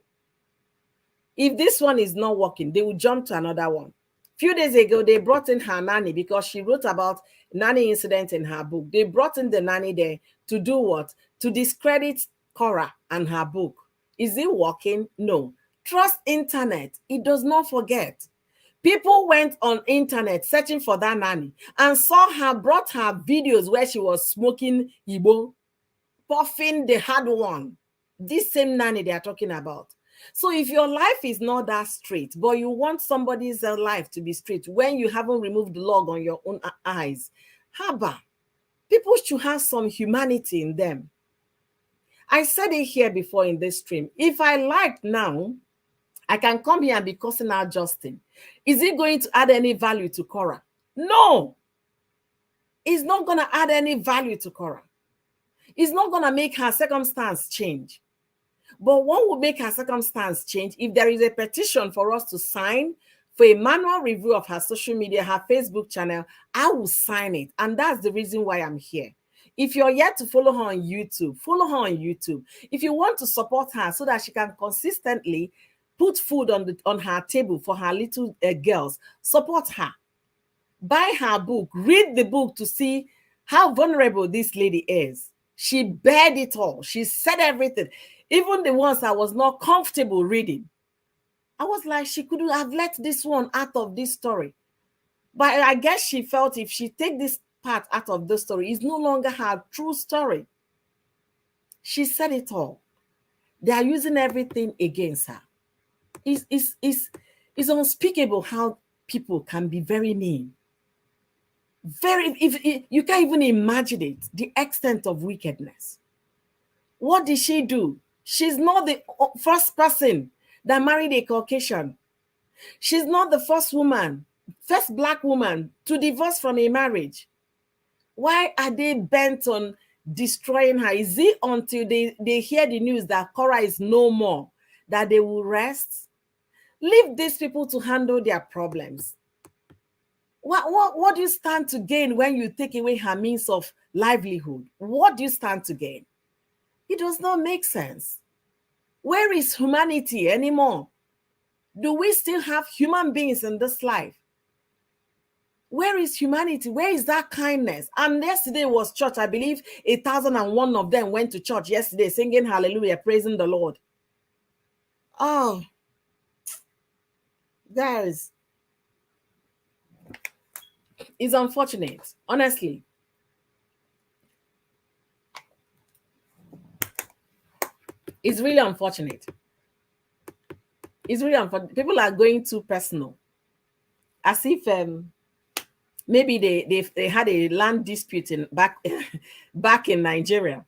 If this one is not working, they will jump to another one. A few days ago, they brought in her nanny because she wrote about nanny incident in her book. They brought in the nanny there to do what? To discredit Korra and her book. Is it working? No. Trust internet. It does not forget. People went on internet searching for that nanny and saw her, brought her videos where she was smoking Igbo, puffing the hard one. This same nanny they are talking about. So if your life is not that straight, but you want somebody's life to be straight when you haven't removed the log on your own eyes, haba, people should have some humanity in them. I said it here before in this stream. If I like now, I can come here and be cursing out Justin. Is it going to add any value to Korra? No. It's not going to add any value to Korra. It's not going to make her circumstance change. But what would make her circumstance change if there is a petition for us to sign for a manual review of her social media, her Facebook channel? I will sign it. And that's the reason why I'm here. If you're yet to follow her on YouTube, follow her on YouTube. If you want to support her so that she can consistently put food on her table for her little girls, support her. Buy her book. Read the book to see how vulnerable this lady is. She bared it all. She said everything. Even the ones I was not comfortable reading. I was like, she could have let this one out of this story. But I guess she felt if she take this part out of the story, it's no longer her true story. She said it all. They are using everything against her. It's unspeakable how people can be very mean. You can't even imagine it, the extent of wickedness. What did she do? She's not the first person that married a Caucasian. She's not the first Black woman to divorce from a marriage. Why are they bent on destroying her? Is it until they hear the news that Korra is no more that they will rest? Leave these people to handle their problems. What do you stand to gain when you take away her means of livelihood? What do you stand to gain? It does not make sense. Where is humanity anymore? Do we still have human beings in this life? Where is humanity? Where is that kindness? And yesterday was church. I believe 1,001 of them went to church yesterday singing hallelujah, praising the Lord. Oh, guys, it's unfortunate, honestly. It's really unfortunate. It's really unfortunate. People are going too personal. As if maybe they had a land dispute back in Nigeria.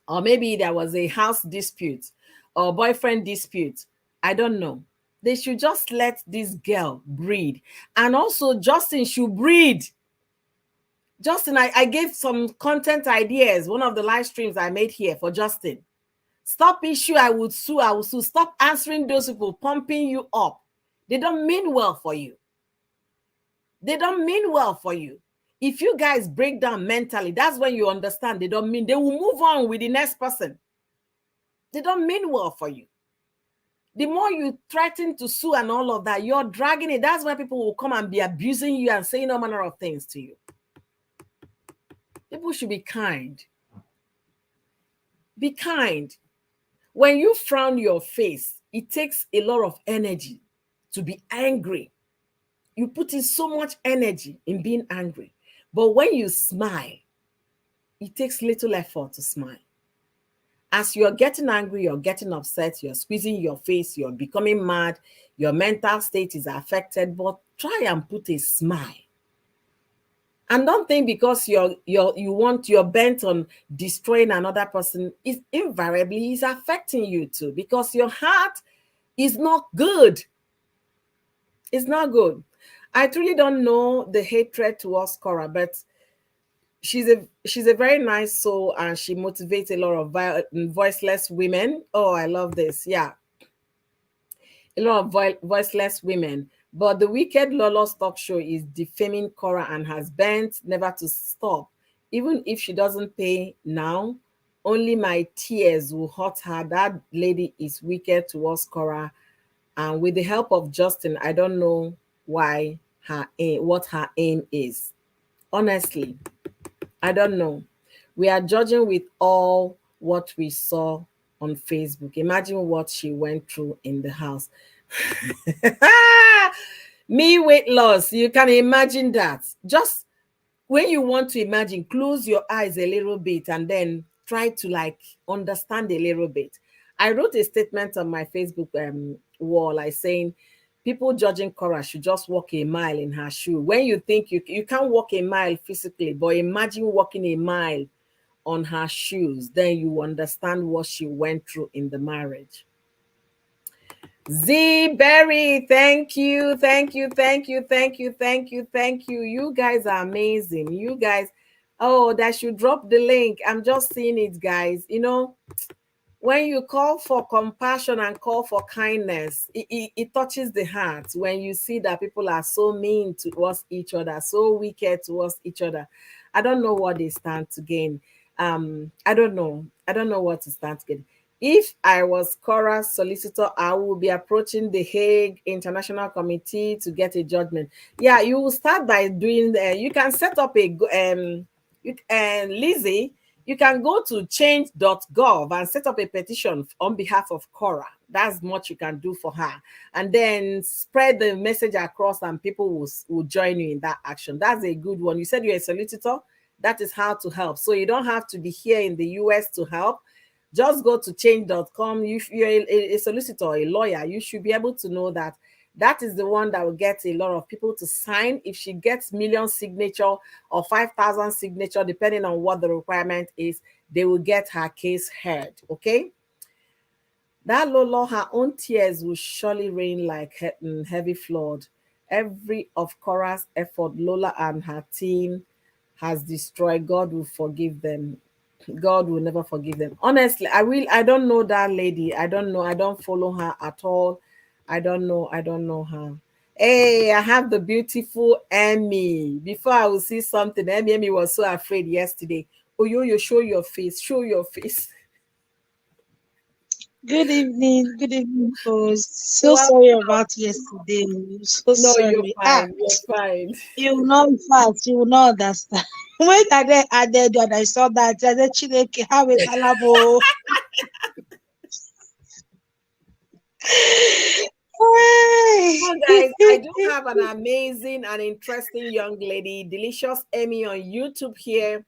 Or maybe there was a house dispute or boyfriend dispute. I don't know. They should just let this girl breed. And also Justin should breed. Justin, I gave some content ideas, one of the live streams I made here for Justin. Stop issue, I will sue. Stop answering those people pumping you up. They don't mean well for you. They don't mean well for you. If you guys break down mentally, that's when you understand they don't mean. They will move on with the next person. They don't mean well for you. the more you threaten to sue and all of that, you're dragging it. That's why people will come and be abusing you and saying all manner of things to you. People should be kind. Be kind. When you frown your face, it takes a lot of energy to be angry. You put in so much energy in being angry. But when you smile, it takes little effort to smile. As you're getting angry, you're getting upset, you're squeezing your face, you're becoming mad, your mental state is affected, but try and put a smile. And don't think because you're bent on destroying another person, is invariably is affecting you too, because your heart is not good. It's not good. I truly don't know the hatred towards Korra, but she's a very nice soul, and she motivates a lot of voiceless women. Oh, I love this. Yeah, a lot of voiceless women. But the wicked Lolo's talk show is defaming Korra and has bent never to stop. Even if she doesn't pay now, only my tears will hurt her. That lady is wicked towards Korra. And with the help of Justin, I don't know why what her aim is. Honestly, I don't know. We are judging with all what we saw on Facebook. Imagine what she went through in the house. Me weight loss, you can imagine that. Just when you want to imagine, close your eyes a little bit and then try to like understand a little bit. I wrote a statement on my Facebook wall, like saying people judging Korra should just walk a mile in her shoe. When you think you can't walk a mile physically, but imagine walking a mile on her shoes, then you understand what she went through in the marriage. Z Berry, thank you, thank you, thank you, thank you, thank you, thank you. You guys are amazing. You guys, oh, that should drop the link. I'm just seeing it, guys. You know, when you call for compassion and call for kindness, it touches the heart when you see that people are so mean towards each other, so wicked towards each other. I don't know what they stand to gain. I don't know. I don't know what to stand to gain. If I was Korra's solicitor, I will be approaching the Hague International Committee to get a judgment. Yeah, you will start by doing. You can set up a Lizzie. You can go to change.gov and set up a petition on behalf of Korra. That's much you can do for her. And then spread the message across and people will join you in that action. That's a good one. You said you're a solicitor. That is how to help. So you don't have to be here in the US to help. Just go to change.com. If you're a solicitor, a lawyer, you should be able to know that that is the one that will get a lot of people to sign. If she gets million signature or 5,000 signature, depending on what the requirement is, they will get her case heard. Okay. That Lolo, her own tears will surely rain like heavy flood. Every of Korra's effort, Lola and her team has destroyed. God will forgive them. God will never forgive them. Honestly, I don't know that lady. I don't know. I don't follow her at all. I don't know her. Hey, I have the beautiful Emmy. Before I will see something, Emmy was so afraid yesterday. Oh, you show your face. Show your face. Good evening, folks. So sorry about yesterday. So No, sorry. you're fine. You're fine. You will not fast. You will not understand. When I did and I saw that, I said, Chineke, have a talabo. So guys, I do have an amazing and interesting young lady, Delicious Emmy, on YouTube here.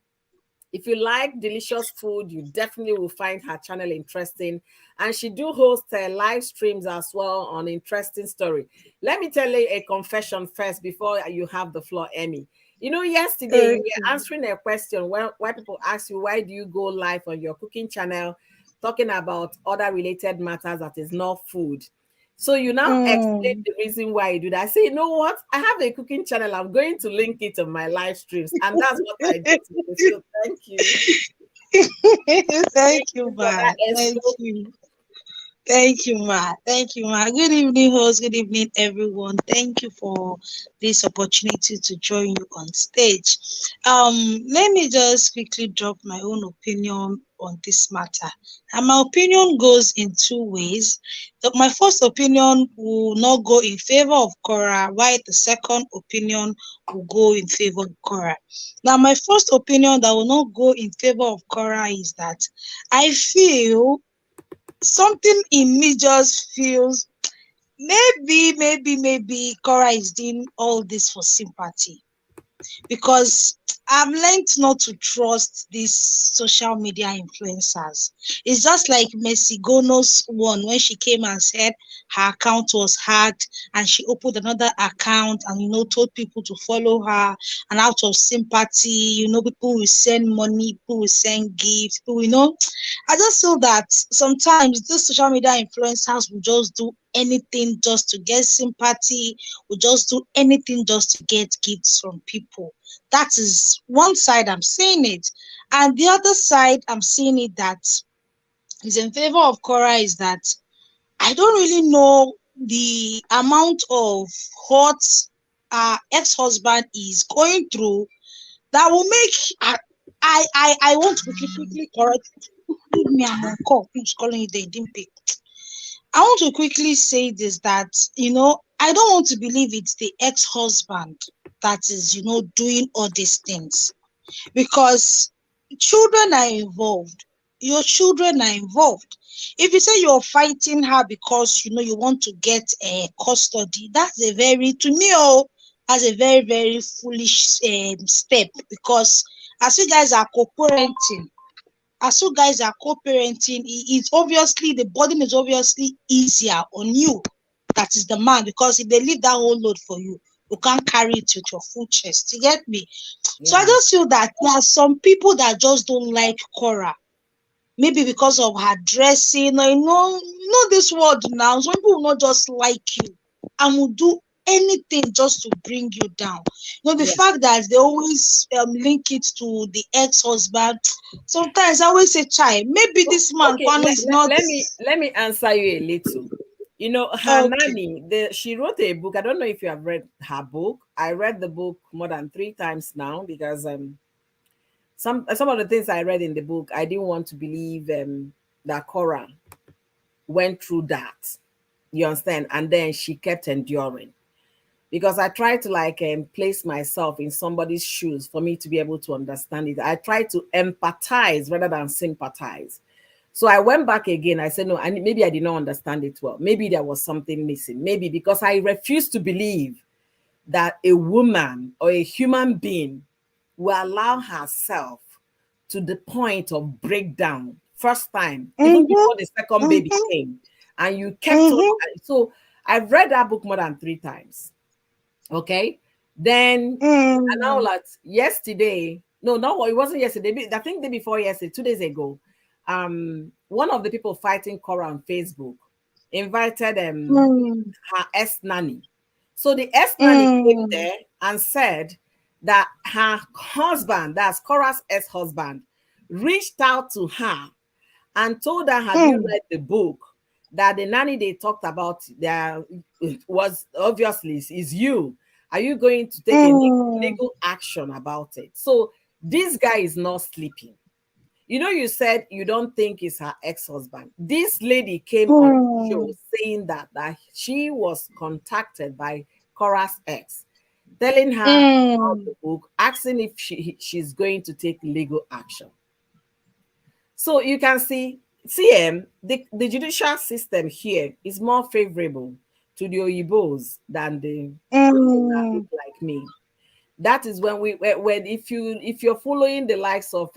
If you like delicious food, you definitely will find her channel interesting. And she do host live streams as well on Interesting Story. Let me tell you a confession first before you have the floor, Emmy. You know, yesterday you were answering a question where people ask you, why do you go live on your cooking channel talking about other related matters that is not food? So you now explain the reason why you do that. I say, you know what? I have a cooking channel. I'm going to link it on my live streams. And that's what I did today. So thank you. Thank you, For that. man. Thank you. Thank you, Ma. Thank you, Ma. Good evening, host. Good evening, everyone. Thank you for this opportunity to join you on stage. Let me just quickly drop my own opinion on this matter. And my opinion goes in two ways. My first opinion will not go in favor of Korra, while the second opinion will go in favor of Korra. Now, my first opinion that will not go in favor of Korra is that I feel something in me just feels maybe Cora is doing all this for sympathy, because I've learned not to trust these social media influencers. It's just like Messi Gono's one when she came and said her account was hacked and she opened another account and told people to follow her, and out of sympathy, people will send money, people will send gifts, people. I just feel that sometimes these social media influencers will just do anything just to get sympathy, will just do anything just to get gifts from people. That is one side I'm seeing it. And the other side I'm seeing it that is in favor of Cora is that I don't really know the amount of hurt our ex-husband is going through that will make I want to quickly correct. Leave me, I'm on call. Who's calling you? They didn't pick. I want to quickly say this that I don't want to believe it's the ex-husband that is doing all these things, because children are involved. Your children are involved. If you say you're fighting her because you want to get a custody, that's a very, to me, that's a very, very foolish step, because as you guys are co-parenting, it's obviously, the burden is obviously easier on you, that is the man, because if they leave that whole load for you, you can't carry it with your full chest. You get me? Yeah. So I just feel that there are some people that just don't like Cora, maybe because of her dressing. This world now, some people will not just like you and will do anything just to bring you down. The fact that they always link it to the ex-husband. Sometimes I always say, "Child, maybe this man is not." Let me answer you a little. Her nanny, she wrote a book. I don't know if you have read her book. I read the book more than 3 times now, because some of the things I read in the book, I didn't want to believe that Korra went through that. You understand? And then she kept enduring, because I tried to place myself in somebody's shoes for me to be able to understand it. I tried to empathize rather than sympathize. So I went back again. I said, no, maybe I did not understand it well. Maybe there was something missing. Maybe because I refuse to believe that a woman or a human being will allow herself to the point of breakdown first time, even before the second baby came, and you kept on. So I've read that book more than 3 times. Okay. Then and now yesterday, no, it wasn't yesterday. I think the day before yesterday, 2 days ago, one of the people fighting Korra on Facebook invited her ex-nanny. So the ex-nanny came there and said that her husband, that's Korra's ex-husband, reached out to her and told her, have you read the book? That the nanny they talked about there was obviously is you. Are you going to take a legal action about it? So this guy is not sleeping. You said you don't think it's her ex-husband. This lady came on the show saying that she was contacted by Korra's ex, telling her about the book, asking if she's going to take legal action. So you can see, the judicial system here is more favorable to the Oyibos than the that look like me. That is when if you're following the likes of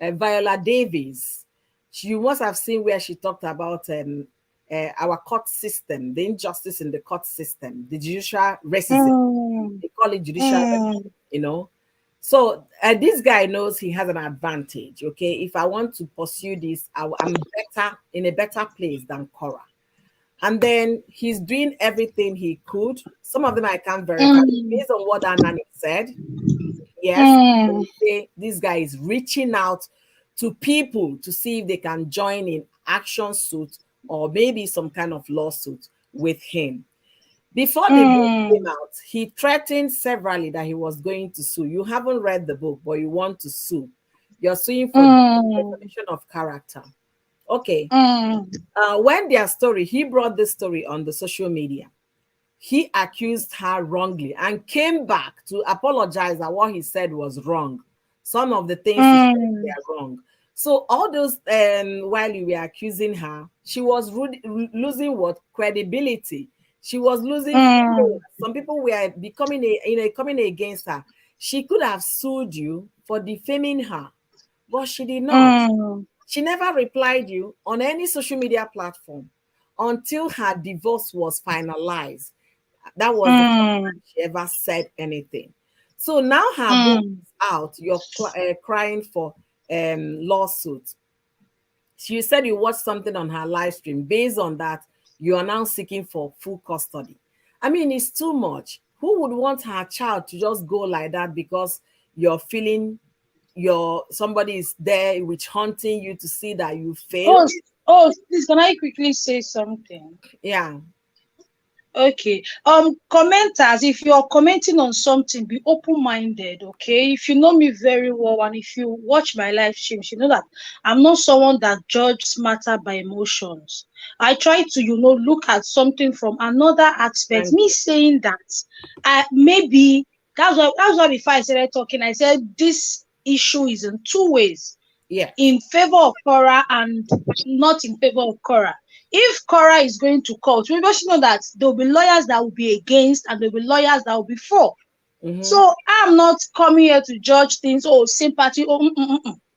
Viola Davis, you must have seen where she talked about our court system, the injustice in the court system, the judicial racism. They call it judicial racism, So this guy knows he has an advantage. Okay, if I want to pursue this, I'm in a better place than Korra. And then he's doing everything he could. Some of them I can't verify based on what that nanny said. Yes, this guy is reaching out to people to see if they can join in action suit or maybe some kind of lawsuit with him. Before the book came out, he threatened severally that he was going to sue. You haven't read the book, but you want to sue. You're suing for defamation of character. Okay. When their story, he brought this story on the social media. He accused her wrongly and came back to apologize that what he said was wrong. Some of the things he said were wrong. So all those, while you were accusing her, she was losing what? Credibility. She was losing. Some people were coming against her. She could have sued you for defaming her, but she did not. She never replied you on any social media platform until her divorce was finalized. That was the first time she ever said anything. So now her book is out. You're crying for lawsuit. She said you watched something on her live stream. Based on that, you are now seeking for full custody. I mean, it's too much. Who would want her child to just go like that because you're feeling somebody is there which hunting you to see that you fail? Please, can I quickly say something? Yeah. Okay. Commenters, if you're commenting on something, be open-minded, okay? If you know me very well and if you watch my live streams, you know that I'm not someone that judges matter by emotions. I try to, look at something from another aspect. Me saying that maybe that's why before I started talking, I said this issue is in two ways. Yeah. In favor of Korra and not in favor of Korra. If Korra is going to court, we must know that there will be lawyers that will be against and there will be lawyers that will be for. So I'm not coming here to judge things, sympathy,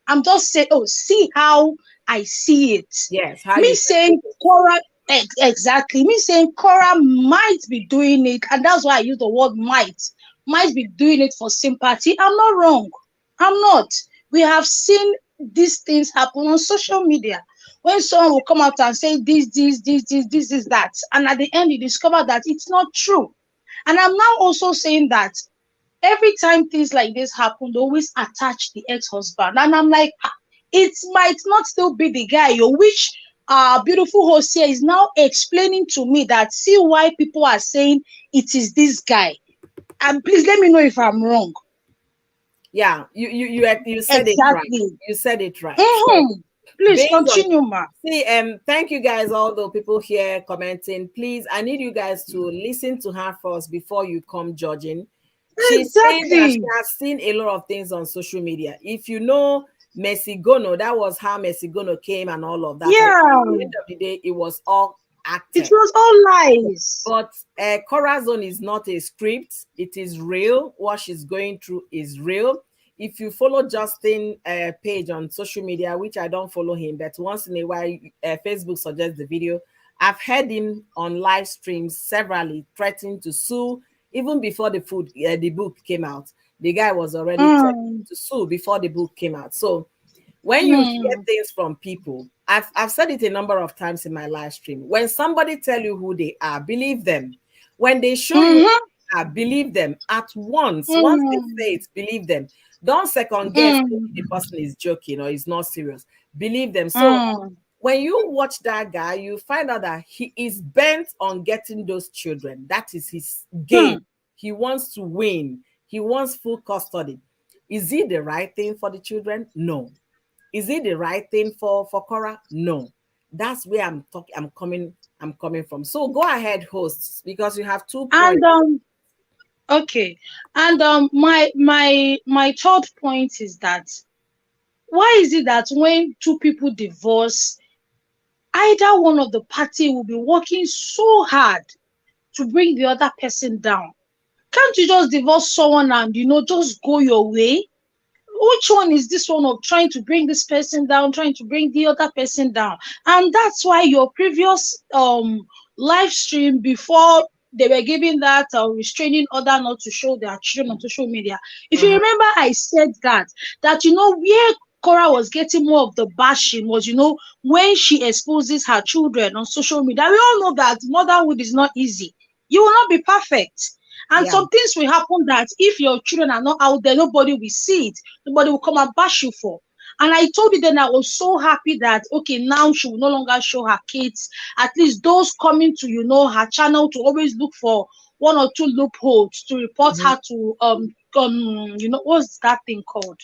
I'm just saying, see how I see it. Yes. Me saying Korra, exactly. Me saying Korra might be doing it, and that's why I use the word might be doing it for sympathy. I'm not wrong. I'm not. We have seen these things happen on social media. When someone will come out and say this, that, and at the end you discover that it's not true. And I'm now also saying that every time things like this happen, they always attach the ex-husband. And I'm like, it might not still be the guy, which beautiful host here is now explaining to me that see why people are saying it is this guy. And please let me know if I'm wrong. Yeah, you said it right. You said it right. Please continue, ma. See, thank you guys, all the people here commenting. Please, I need you guys to listen to her first before you come judging. She's saying that she has seen a lot of things on social media. If you know Messi Gono, that was how Messi Gono came and all of that. Yeah. At the end of the day, it was all acted. It was all lies. But Korra Zone is not a script. It is real. What she's going through is real. If you follow Justin page on social media, which I don't follow him, but once in a while Facebook suggests the video, I've heard him on live streams severally threatening to sue. Even before the book came out, the guy was already threatening to sue before the book came out. So when you hear things from people, I've said it a number of times in my live stream. When somebody tell you who they are, believe them. When they show you who they are, believe them at once. Once they say it, believe them. Don't second guess if the person is joking or is not serious. Believe them. So when you watch that guy, you find out that he is bent on getting those children. That is his game. He wants to win. He wants full custody. Is it the right thing for the children? No. Is it the right thing for Korra? No. That's where I'm coming from. So go ahead, hosts, because you have 2 points. And okay. And my third point is that why is it that when two people divorce, either one of the party will be working so hard to bring the other person down? Can't you just divorce someone and just go your way? Which one is this one of trying to bring this person down, trying to bring the other person down? And that's why your previous live stream, before they were giving that restraining order not to show their children on social media, if you remember, I said that where Korra was getting more of the bashing was when she exposes her children on social media. We all know that motherhood is not easy. You will not be perfect. And some things will happen that if your children are not out there, nobody will see it. Nobody will come and bash you for. And I told you then I was so happy that, okay, now she will no longer show her kids. At least those coming to, her channel to always look for one or two loopholes to report her to, what's that thing called?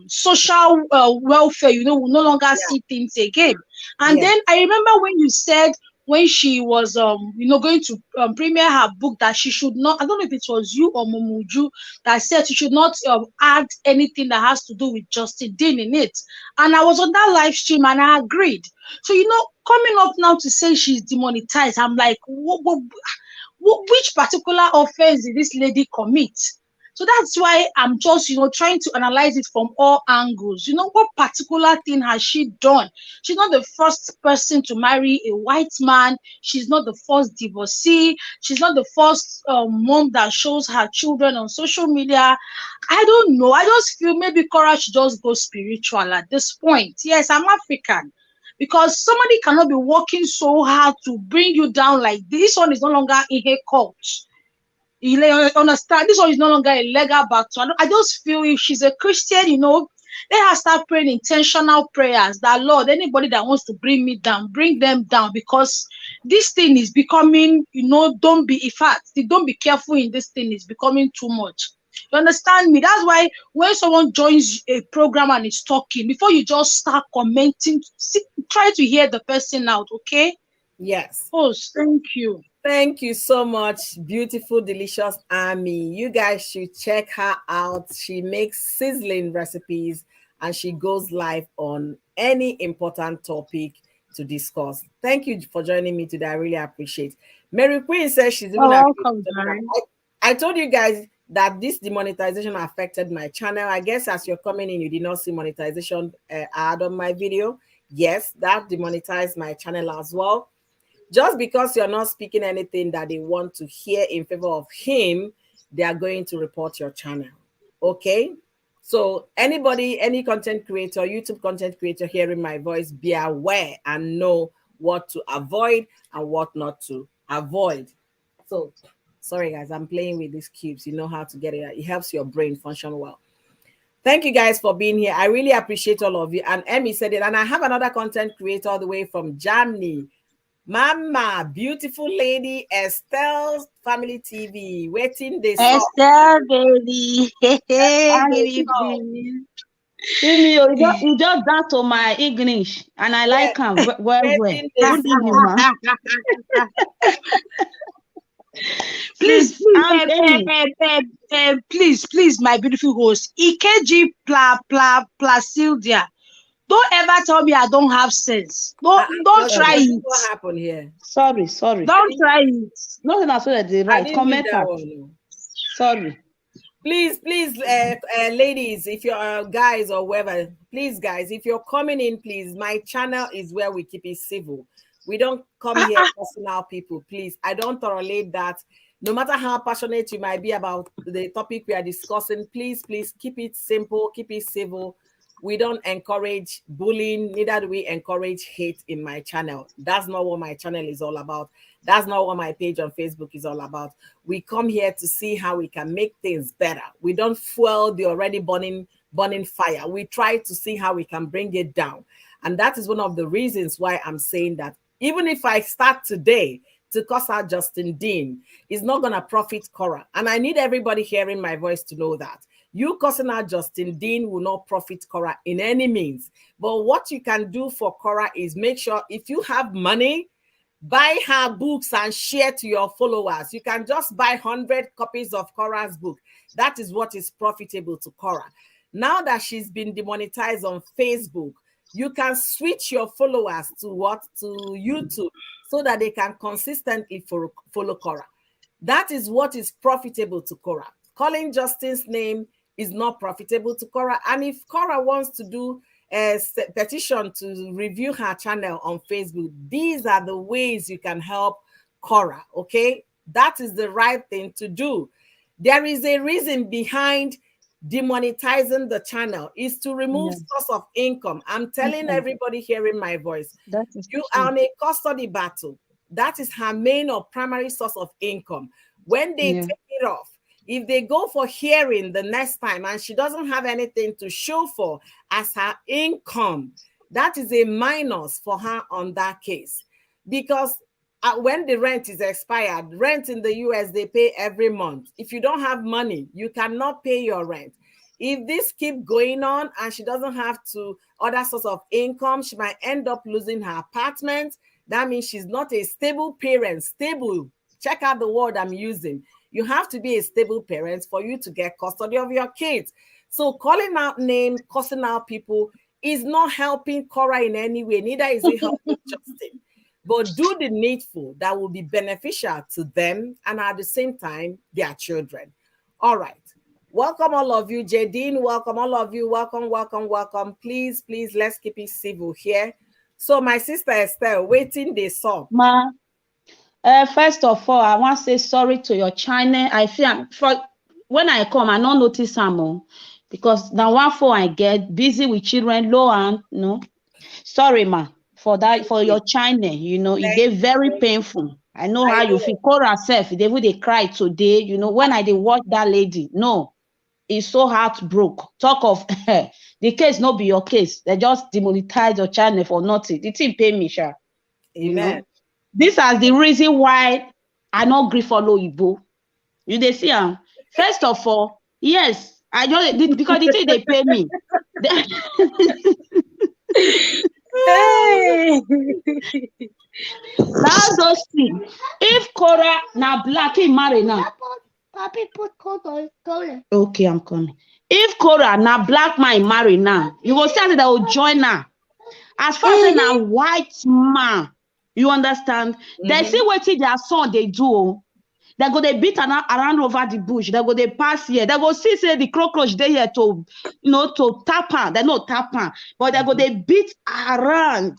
Social welfare, will no longer see things again. And then I remember when you said when she was going to premiere her book that she should not, I don't know if it was you or Momuju that said she should not add anything that has to do with Justin Dean in it. And I was on that live stream and I agreed. So coming up now to say she's demonetized, I'm like, which particular offense did this lady commit? So that's why I'm just, trying to analyze it from all angles. What particular thing has she done? She's not the first person to marry a white man. She's not the first divorcee. She's not the first mom that shows her children on social media. I don't know. I just feel maybe Korra should just go spiritual at this point. Yes, I'm African. Because somebody cannot be working so hard to bring you down like this. One is no longer in her cult. You understand? This one is no longer a legal battle. I just feel if she's a Christian, let her start praying intentional prayers that, Lord, anybody that wants to bring me down, bring them down, because this thing is becoming, don't be careful in this thing, is becoming too much. You understand me? That's why when someone joins a program and is talking, before you just start commenting, try to hear the person out, okay? Yes. Oh, thank you. Thank you so much, beautiful, delicious Ami. You guys should check her out. She makes sizzling recipes and she goes live on any important topic to discuss. Thank you for joining me today. I really appreciate it. Mary Queen says she's even welcome. I told you guys that this demonetization affected my channel. I guess as you're coming in, you did not see monetization ad on my video. Yes, that demonetized my channel as well. Just because you're not speaking anything that they want to hear in favor of him, they are going to report your channel. Okay? So anybody, any content creator, YouTube content creator hearing my voice, be aware and know what to avoid and what not to avoid. So, sorry guys, I'm playing with these cubes. You know how to get it. It helps your brain function well. Thank you guys for being here. I really appreciate all of you. And Emmy said it. And I have another content creator all the way from Germany. Mama, beautiful lady, Estelle's Family TV. Waiting this Estelle, baby. Baby. You just that to my English, and I like him well. Good evening, ma. Please, my beautiful host, Ikeji Placidia. Don't ever tell me I don't have sense. Don't try it. What happened here? Sorry. Don't try it. Nothing as well as the right comment. Sorry. Please, ladies, if you're guys or whoever, please, guys, if you're coming in, please, my channel is where we keep it civil. We don't come here personal people, please. I don't tolerate that. No matter how passionate you might be about the topic we are discussing, please keep it simple, keep it civil. We don't encourage bullying, neither do we encourage hate in my channel. That's not what my channel is all about. That's not what my page on Facebook is all about. We come here to see how we can make things better. We don't fuel the already burning fire. We try to see how we can bring it down. And that is one of the reasons why I'm saying that even if I start today to cuss out Justin Dean, it's not going to profit Korra. And I need everybody hearing my voice to know that. You cussing out Justin Dean will not profit Korra in any means. But what you can do for Korra is make sure if you have money, buy her books and share to your followers. You can just buy 100 copies of Korra's book. That is what is profitable to Korra. Now that she's been demonetized on Facebook, you can switch your followers to YouTube so that they can consistently follow Korra. That is what is profitable to Korra. Calling Justin's name is not profitable to Korra. And if Korra wants to do a petition to review her channel on Facebook, these are the ways you can help Korra, okay? That is the right thing to do. There is a reason behind demonetizing the channel, is to remove source of income. I'm telling everybody hearing my voice, you are on a custody battle. That is her main or primary source of income. When they take it off, If they go for hearing the next time and she doesn't have anything to show for as her income, that is a minus for her on that case. Because when the rent is expired, rent in the US, they pay every month. If you don't have money, you cannot pay your rent. If this keep going on and she doesn't have to other source of income, she might end up losing her apartment. That means she's not a stable parent. Stable, check out the word I'm using. You have to be a stable parent for you to get custody of your kids. So calling out names, cussing out people is not helping Korra in any way. Neither is it helping Justin. But do the needful that will be beneficial to them and at the same time, their children. All right. Welcome all of you. Jadine, welcome all of you. Welcome, welcome, welcome. Please, please, let's keep it civil here. So my sister Estelle, waiting they saw. Ma, first of all, I want to say sorry to your channel. I feel for when I come, I don't notice some because now one for I get busy with children, low and no. Sorry, ma, for that, for your channel. You know, it get very painful. I know how you feel. Call herself, they would they cry today. You know, when I did watch that lady, no, it's so heartbroken. Talk of the case not be your case. They just demonetize your channel for nothing. The thing pay me, sure. You know, this is the reason why I not agree follow Igbo. You they see, first of all, yes, I just did because the thing they pay me. Hey. Now those things. If Korra now black he marry now. Papi put color. Okay, I'm coming. If Korra now black man marry now, you will say that they will join her. As far as a white man, you understand? They see what their son they do. They go they beat around over the bush. They go they pass here. They go see say the cockroach they here to to tap her. They not tap her, but they go they beat around.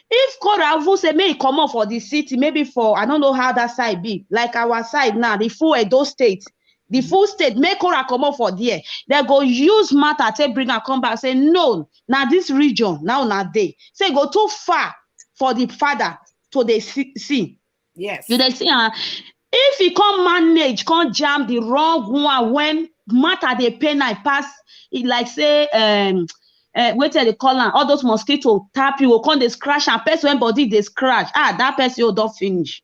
If Korra will say may come up for the city, maybe for I don't know how that side be, like our side now, the full Edo state, the full state, make Korra come up for there. They go use matter to bring her come back. Say no, now this region now not they say go too far for the father to the see. Yes, You they see, if he can't manage, can't jam the wrong one when matter they pay now pass it like say wait till they call all those mosquitoes tap you, will come they scratch and person when body they scratch. That person you don't finish.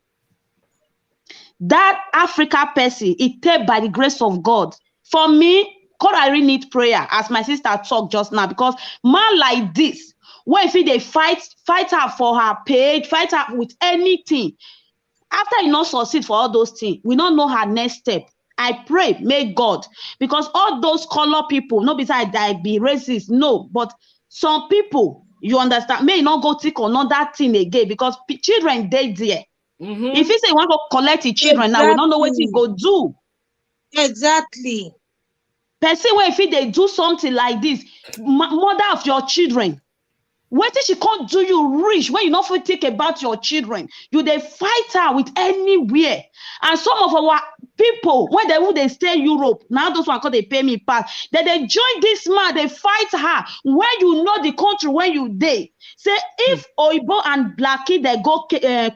That Africa person, it take by the grace of God. For me, God, I really need prayer, as my sister talked just now, because man like this, when if they fight her for her page, fight her with anything. After you not succeed for all those things, we don't know her next step. I pray, may God, because all those color people, no besides that be racist, no, but some people, you understand, may not go take another thing again because children dead there. If you say you want to collect the children now, we don't know what you go do. Exactly. Person where if they do something like this, mother of your children, what if she can't do you rich when you not think about your children? You they fight her with anywhere. And some of our people, when they stay in Europe, now those one call they pay me pass. Then they join this man, they fight her. When you know the country when you day. Say if Oibo and Blackie they go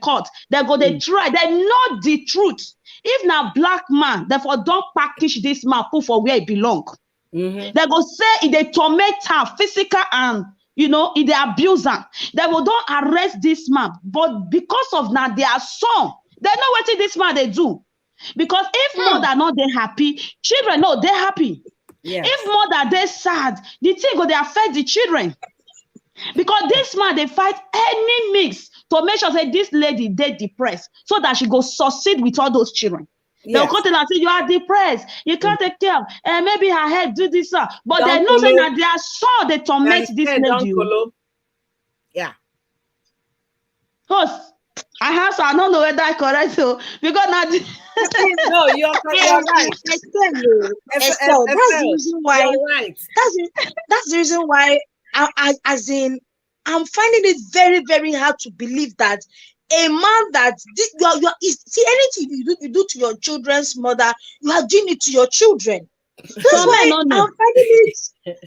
court, they go they try, they know the truth. If now black man, therefore don't package this man, put for where it belong. They go say if they torment her physical and if they abuse her, they will don't arrest this man. But because of now their son, they know what this man they do. Because if mother not they happy, children no they happy. Yes. If mother they sad, the thing go they affect the children. Because this man they fight any mix to make sure that this lady they depressed so that she go succeed with all those children. Yes. They'll come to her and say you are depressed, you can't take care of, and maybe her head do this, but they know saying that they are so they torment this lady. Yeah. Because I don't know whether I correct so because now no, you're right. That's the reason why. You're right. That's the reason why as in I'm finding it very, very hard to believe that a man that see anything you do to your children's mother, you are doing it to your children. That's why I'm finding it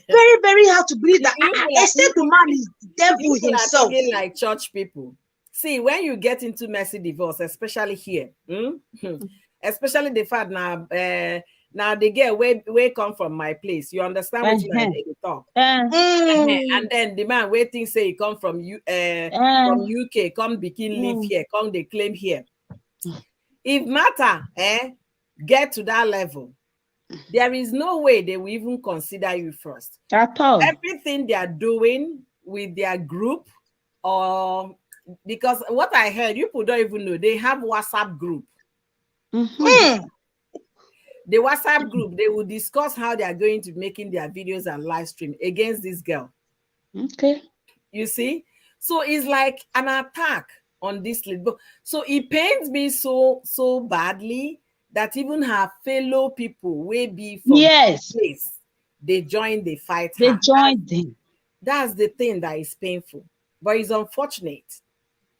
very, very hard to believe that except the man is the devil himself. Like church people. See, when you get into messy divorce, especially here, especially the fact now they get where come from my place. You understand what I talk? And then the man waiting say he come from from UK, come begin live here, come they claim here. If matter get to that level, there is no way they will even consider you first. At all. Everything they are doing with their group, or because what I heard, you people don't even know, they have WhatsApp group. The WhatsApp group, they will discuss how they are going to be making their videos and live stream against this girl. Okay. You see? So it's like an attack on this little. So it pains me so badly that even her fellow people will be from place, they join the fight. They joined them. That's the thing that is painful. But it's unfortunate.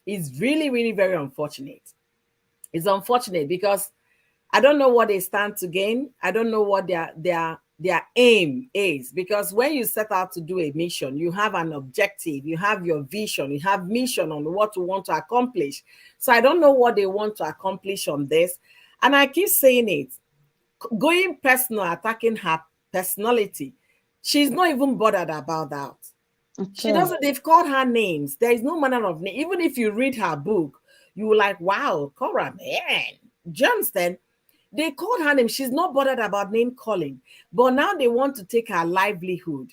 It's really, really very unfortunate. It's unfortunate because I don't know what they stand to gain. I don't know what their aim is, because when you set out to do a mission, you have an objective, you have your vision, you have mission on what you want to accomplish. So I don't know what they want to accomplish on this. And I keep saying it, going personal, attacking her personality. She's not even bothered about that. Okay. She doesn't, they've called her names. There is no manner of name. Even if you read her book, you will like, wow, Korra, man. Do you understand? They called her name. She's not bothered about name calling. But now they want to take her livelihood.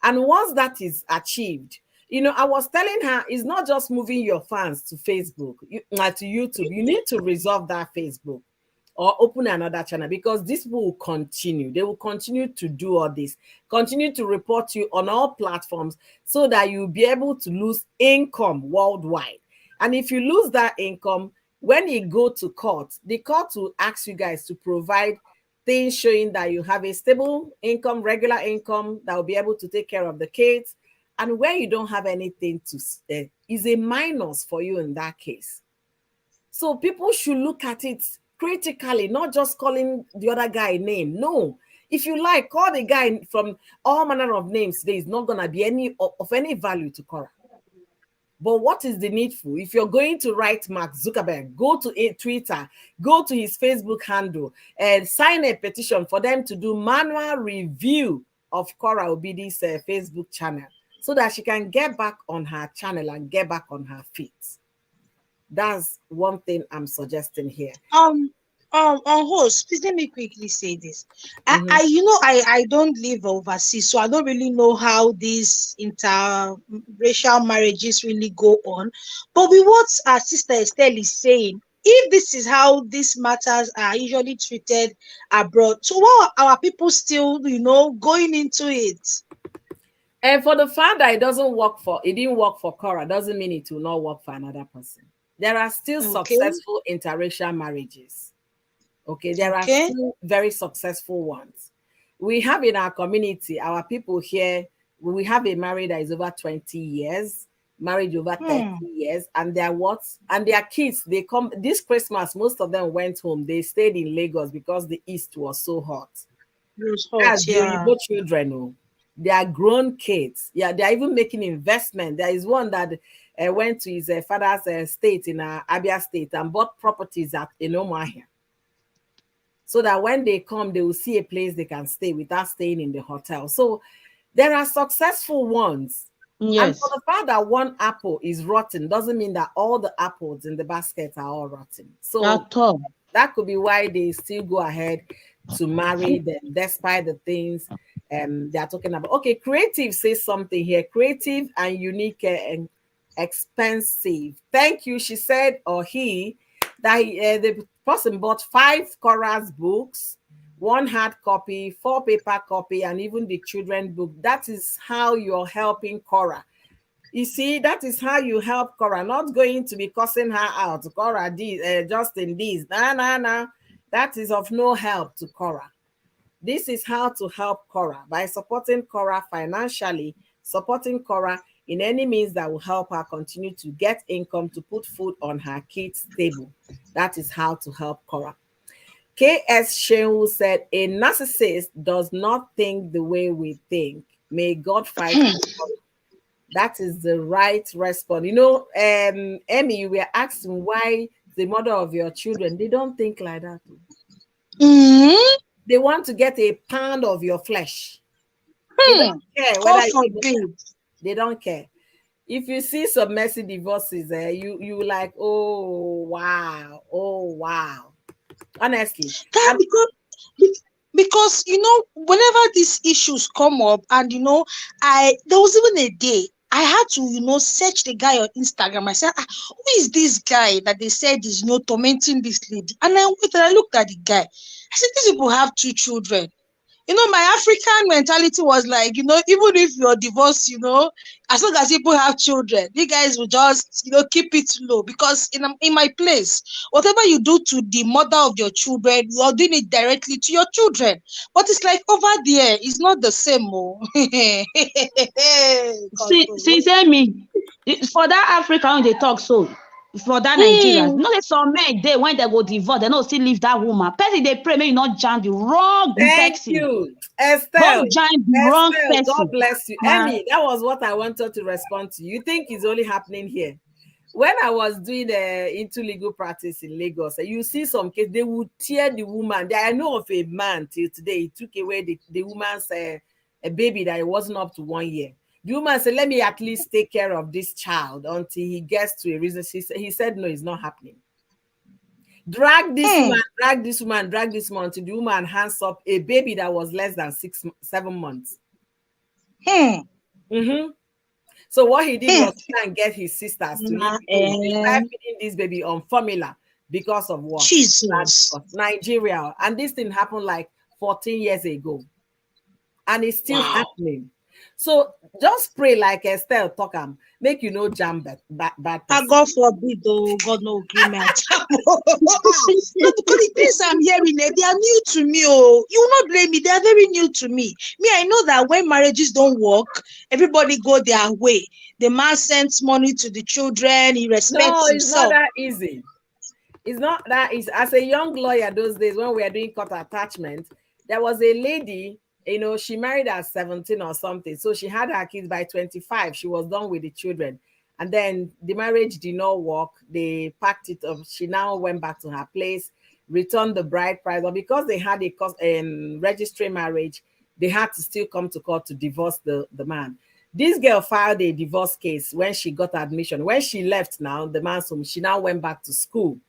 And once that is achieved, you know, I was telling her, it's not just moving your fans to Facebook, to YouTube. You need to resolve that Facebook or open another channel, because this will continue. They will continue to do all this, continue to report you on all platforms so that you'll be able to lose income worldwide. And if you lose that income, when you go to court, the court will ask you guys to provide things showing that you have a stable income, regular income that will be able to take care of the kids. And where you don't have anything to say, is a minus for you in that case. So people should look at it critically, not just calling the other guy a name. No, if you like, call the guy from all manner of names. There is not going to be any of any value to Korra. But what is the needful? If you're going to write Mark Zuckerberg, go to Twitter, go to his Facebook handle, and sign a petition for them to do manual review of Korra Obidi's Facebook channel, so that she can get back on her channel and get back on her feet. That's one thing I'm suggesting here. Host, please let me quickly say this. I don't live overseas, so I don't really know how these interracial marriages really go on. But with what our sister Estelle is saying, if this is how these matters are usually treated abroad, so why are our people still, going into it? And for the fact that it didn't work for Korra, doesn't mean it will not work for another person. There are still successful interracial marriages. Okay, there are still very successful ones. We have in our community, our people here, we have a marriage that is over 20 years, marriage over 30 years, and their kids, they come this Christmas, most of them went home. They stayed in Lagos because the East was so hot. It was hot, both children, they are grown kids. Yeah, they're even making investment. There is one that went to his father's estate in Abia State and bought properties at Enomahia, so that when they come, they will see a place they can stay without staying in the hotel. So there are successful ones. Yes. And for the fact that one apple is rotten doesn't mean that all the apples in the basket are all rotten. So that could be why they still go ahead to marry them, despite the things they are talking about. Okay, Creative says something here. Creative and unique and expensive. Thank you, she said, or he, that the person bought 5 Korra's books, 1 hard copy, 4 paper copy, and even the children book. That is how you're helping Korra. You see, that is how you help Korra, not going to be cussing her out. Korra, just in this. Nah. That is of no help to Korra. This is how to help Korra, by supporting Korra financially, supporting Korra in any means that will help her continue to get income to put food on her kids' table. That is how to help Korra. K.S. Shehu said, a narcissist does not think the way we think. May God fight for Korra. That is the right response. Emmy, you were asking why the mother of your children, they don't think like that. They want to get a pound of your flesh. They don't care whether they don't care. If you see some messy divorces, you like, oh wow. Honestly. Because whenever these issues come up, and there was even a day I had to search the guy on Instagram. I said, who is this guy that they said is tormenting this lady? And I went and I looked at the guy. I said, these people have 2 children. My African mentality was like, even if you're divorced, as long as people have children, you guys will just, keep it low. Because in my place, whatever you do to the mother of your children, you're doing it directly to your children. But it's like over there, it's not the same. See, me, for that African, they talk so. For that Nigerians, there's some men they when they go divorce, they don't still leave that woman. Person they pray, may you not jam the wrong person. Thank you, Estelle. Don't jam the wrong person. God bless you, Emmy. That was what I wanted to respond to. You think it's only happening here? When I was doing into legal practice in Lagos, you see some case they would tear the woman. I know of a man till today. He took away the woman's a baby that it wasn't up to 1 year. The woman said, let me at least take care of this child until he gets to a reason. He said, no, it's not happening. Drag this woman until the woman hands up a baby that was less than 7 months. So what he did was try and get his sisters to start feeding this baby on formula because of what? Jesus. Nigeria. And this thing happened like 14 years ago. And it's still happening. So just pray like Estelle Tokam, make jam bad person. God forbid, though, God no agreement. Because the things I'm hearing, they are new to me. Oh, you will not blame me. They are very new to me. I know that when marriages don't work, everybody go their way. The man sends money to the children. He respects himself. Not that easy. It's not that easy. As a young lawyer those days, when we were doing court attachment, there was a lady. She married at 17 or something. So she had her kids by 25. She was done with the children. And then the marriage did not work. They packed it up. She now went back to her place, returned the bride price. But because they had a registry marriage, they had to still come to court to divorce the man. This girl filed a divorce case when she got admission. When she left now, the man's home, she now went back to school.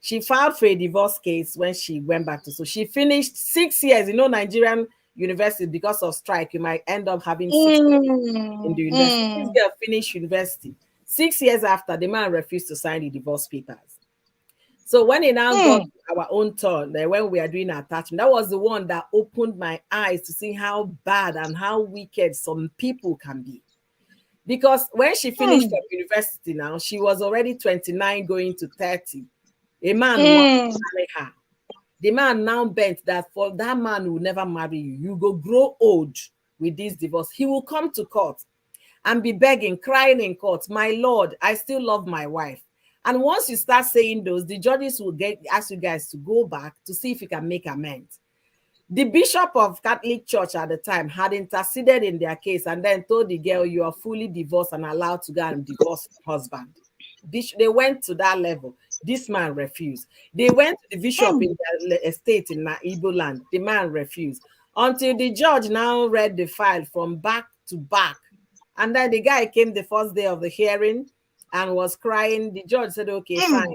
She filed for a divorce case when she went back to school. She finished 6 years. Nigerian university, because of strike, you might end up having 6 years in the university. This girl finished university. 6 years after, the man refused to sign the divorce papers. So when it now got our own turn, when we are doing attachment, that was the one that opened my eyes to see how bad and how wicked some people can be. Because when she finished from university now, she was already 29 going to 30. A man wanted to marry her. The man now bent that for that man will never marry you. You go grow old with this divorce. He will come to court and be begging, crying in court, my Lord, I still love my wife. And once you start saying those, the judges will ask you guys to go back to see if you can make amends. The bishop of Catholic Church at the time had interceded in their case and then told the girl, you are fully divorced and allowed to go and divorce your husband. They went to that level. This man refused. They went to the bishop in the estate in Igbo land. The man refused. Until the judge now read the file from back to back. And then the guy came the first day of the hearing and was crying. The judge said, okay, fine.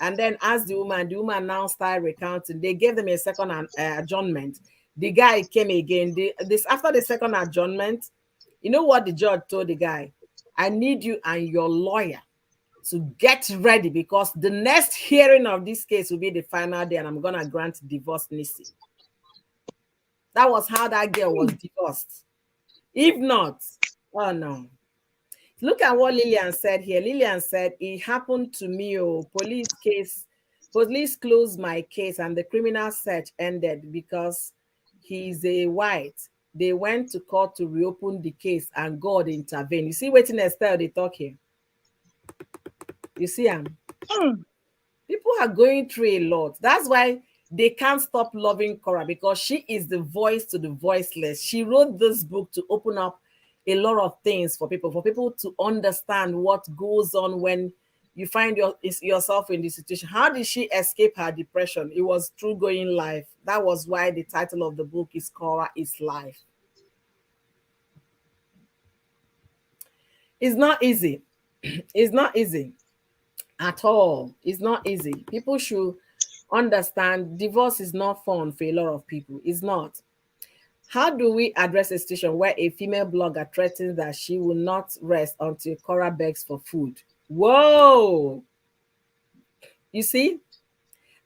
And then asked the woman now started recounting. They gave them a second adjournment. The guy came again. After the second adjournment, you know what the judge told the guy? I need you and your lawyer to get ready because the next hearing of this case will be the final day and I'm going to grant divorce Nisi. That was how that girl was divorced. If not, oh no. Look at what Lillian said here. Lillian said, it happened to me. Police closed my case and the criminal search ended because he's a white. They went to court to reopen the case and God intervened. You see, waiting Estelle, they talk here. You see, people are going through a lot. That's why they can't stop loving Korra because she is the voice to the voiceless. She wrote this book to open up a lot of things for people to understand what goes on when you find yourself in this situation. How did she escape her depression? It was through going live. That was why the title of the book is Korra is Life. It's not easy. It's not easy at all. It's not easy. People should understand divorce is not fun for a lot of people. It's not. How do we address a situation where a female blogger threatens that she will not rest until Korra begs for food? Whoa! You see?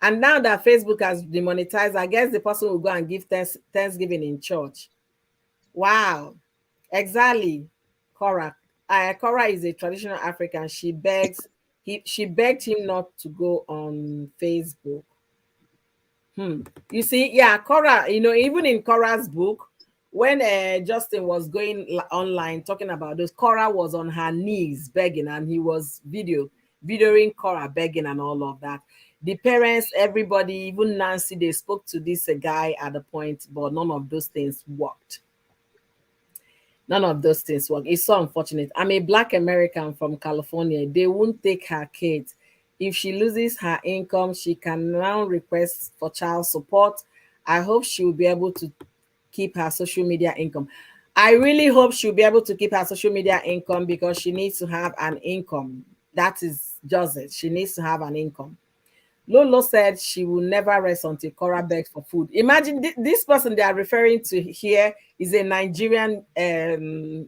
And now that Facebook has demonetized, I guess the person will go and give Thanksgiving in church. Wow. Exactly. Korra. Korra is a traditional African. She begged him not to go on Facebook. You see, yeah, Korra, even in Korra's book, when Justin was going online talking about this, Korra was on her knees begging, and he was videoing Korra begging and all of that. The parents, everybody, even Nancy, they spoke to this guy at the point, but none of those things worked. None of those things work. It's so unfortunate. I'm a Black American from California. They won't take her kids. If she loses her income, she can now request for child support. I hope she will be able to keep her social media income. I really hope she'll be able to keep her social media income, because she needs to have an income. That is just it. She needs to have an income. Lolo said she will never rest until Korra begs for food. Imagine this person they are referring to here is a Nigerian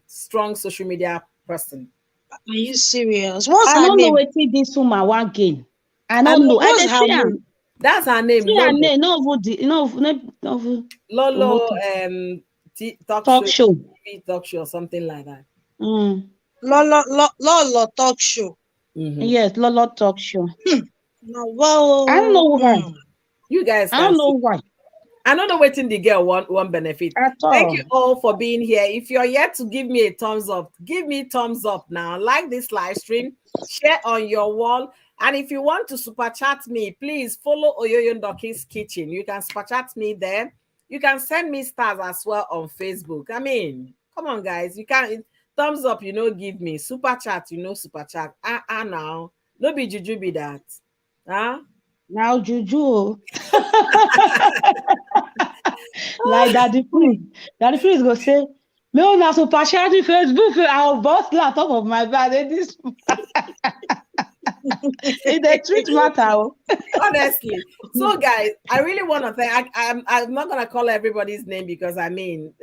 strong social media person. Are you serious? What's I her don't know name? what this woman want gain. I don't know. What's I her see name? That's her name. See Lolo. her name. No, Lolo talk show. TV talk show or something like that. Lolo talk show. Yes, Lolo talk show. No, well, I don't know why. You guys I can don't know see. why. I don't know waiting the girl one benefit. At Thank all. you all for being here. If you're yet to give me a thumbs up, give me thumbs up now. Like this live stream, share on your wall. And if you want to super chat me, please follow Oyoyo Ndoki's Kitchen. You can super chat me there. You can send me stars as well on Facebook. I mean, come on, guys. You can thumbs up, give me. Super chat, super chat. Now. No be juju be that. Huh? Now Juju. Like Daddy Priest go say, me una super chat Facebook, I'll bust la top of my bed. This it's a treat matter. Honestly. So guys, I really want to thank I'm not gonna call everybody's name, because I mean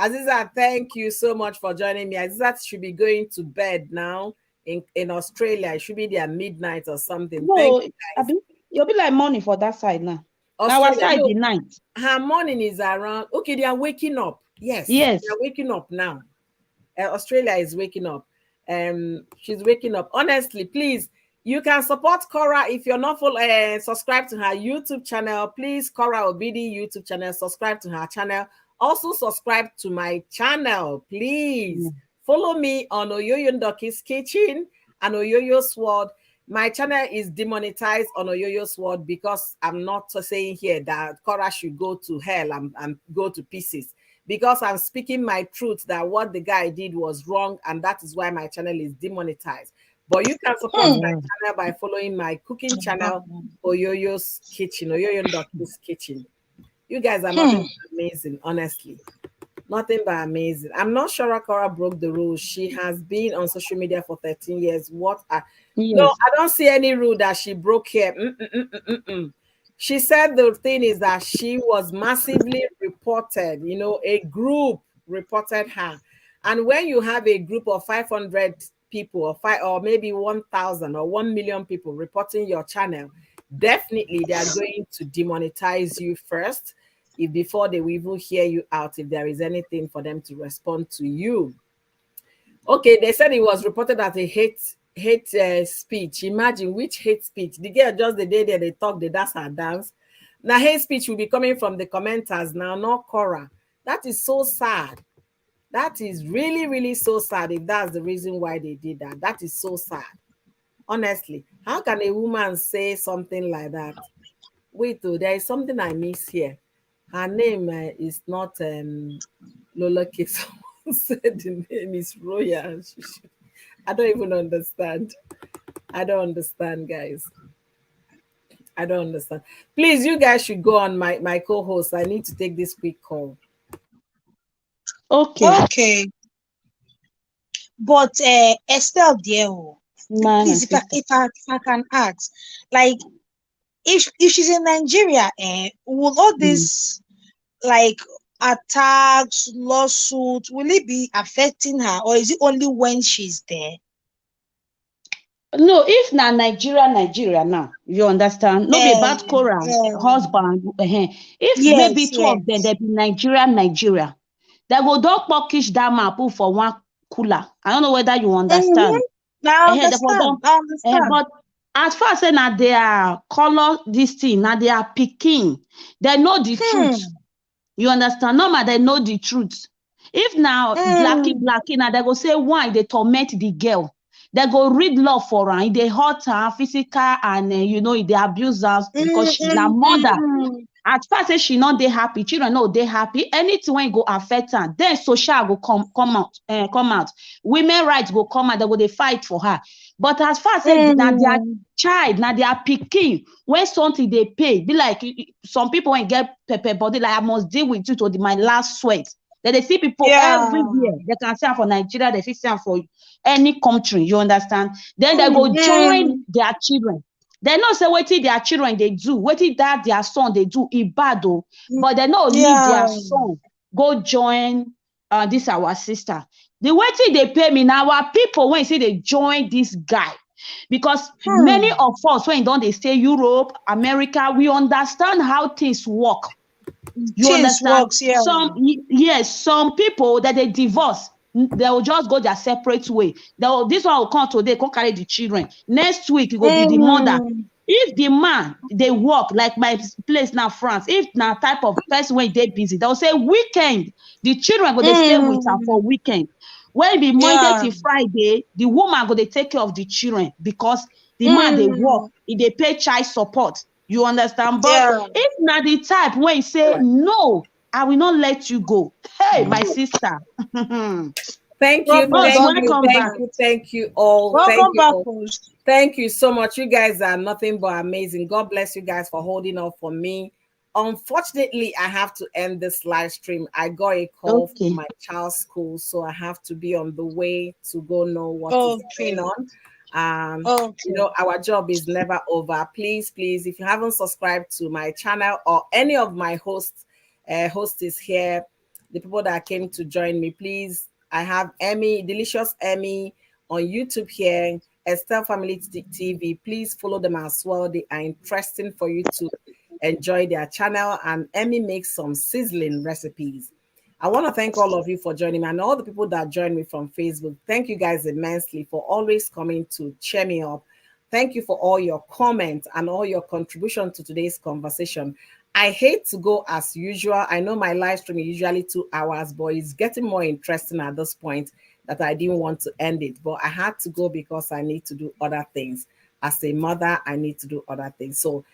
Aziza, thank you so much for joining me. Aziza should be going to bed now in Australia. It should be their midnight or something. No, Thank you guys. you'll be like morning for that side now. Now our Australia, side no, the night. her morning is around. Okay, they are waking up. Yes, Yes. they are waking up now. Australia is waking up. She's waking up. Honestly, please, you can support Korra if you're not subscribe to her YouTube channel. Please, Korra Obidi YouTube channel. Subscribe to her channel. Also, subscribe to my channel. Please follow me on Oyoyo Ndoki's Kitchen and Oyoyo Sword. My channel is demonetized on Oyoyo Sword, because I'm not saying here that Korra should go to hell and go to pieces, because I'm speaking my truth that what the guy did was wrong, and that is why my channel is demonetized. But you can support my channel by following my cooking channel, Oyoyo's Kitchen, Oyoyo Ndoki's Kitchen. You guys are nothing but amazing, honestly. Nothing but amazing. I'm not sure Korra broke the rules. She has been on social media for 13 years. No, I don't see any rule that she broke here. She said the thing is that she was massively reported. A group reported her. And when you have a group of 500 people or maybe 1,000 or 1 million people reporting your channel, definitely they are going to demonetize you first, before they will even hear you out, if there is anything for them to respond to you. Okay, they said it was reported as a hate speech. Imagine which hate speech. The girl just the day that they talk, they dance and dance. Now hate speech will be coming from the commenters now, not Korra. That is so sad. That is really, really so sad, if that's the reason why they did that. That is so sad. Honestly, how can a woman say something like that? Wait, though, there is something I miss here. Her name is not Lola K. Someone said the name is Roya. I don't even understand. I don't understand, guys. I don't understand. Please, you guys should go on my co-host. I need to take this quick call. Okay. Okay. But Estelle Diego, My please, sister. if I can ask, like if she's in Nigeria, will all this like attacks, lawsuits, will it be affecting her, or is it only when she's there? No, if na Nigeria now, you understand? No be about Korra husband. If maybe Yes, two of them, they be Nigeria. They go don purkish that man put for one cooler. I don't know whether you Mm-hmm. understand. I They for understand. don, I understand. but as far as say na their color this thing, na their pikin, they know the truth. You understand? Normal, they know the truth. If now blacky, now they go say why they torment the girl. They go read law for her. If they hurt her, physical, and if they abuse her because she's a mother. At first, say she not they happy. Children know they happy. Anything when go affect her, then social go come out. Women rights go come out. They go they fight for her. But as far as say now their child, now their pikin, when something they pay, be like some people when get pepper body, like I must deal with it to my last sweat. Then they see people everywhere. They can see am for Nigeria, they see am for any country. You understand? Then they go join their children. They know say wetin their children they do, wetin that their son they do, e bad oh, but they no leave their son go join this our sister. The wetin they pay me now, our people when say they join this guy, because many of us when don't they stay Europe, America, we understand how things work. You understand? Works, yeah. Some people that they divorce, they will just go their separate way. This one will come today, come carry the children. Next week, it will be the mother. If the man, they work, like my place now, France, if now type of person when they busy, they'll say weekend. The children go they stay with her for weekend. When it be Monday to Friday, the woman go they take care of the children because the man they work, they pay child support. You understand? But if not the type where you say, no, I will not let you go. Hey, my sister. Thank you. Thank you all. Welcome back. Thank you so much. You guys are nothing but amazing. God bless you guys for holding up for me. Unfortunately, I have to end this live stream. I got a call from my child's school, so I have to be on the way to go know what is going on. Our job is never over. Please, if you haven't subscribed to my channel or any of my hosts here, the people that came to join me, please, I have Delicious Emmy on YouTube here, Estelle Family TV. Please follow them as well. They are interesting for you to enjoy their channel, and Emmy makes some sizzling recipes. I want to thank all of you for joining me and all the people that joined me from Facebook. Thank you guys immensely for always coming to cheer me up. Thank you for all your comments and all your contribution to today's conversation. I hate to go as usual. I know my live stream is usually 2 hours, but it's getting more interesting at this point that I didn't want to end it. But I had to go because I need to do other things. As a mother, I need to do other things. So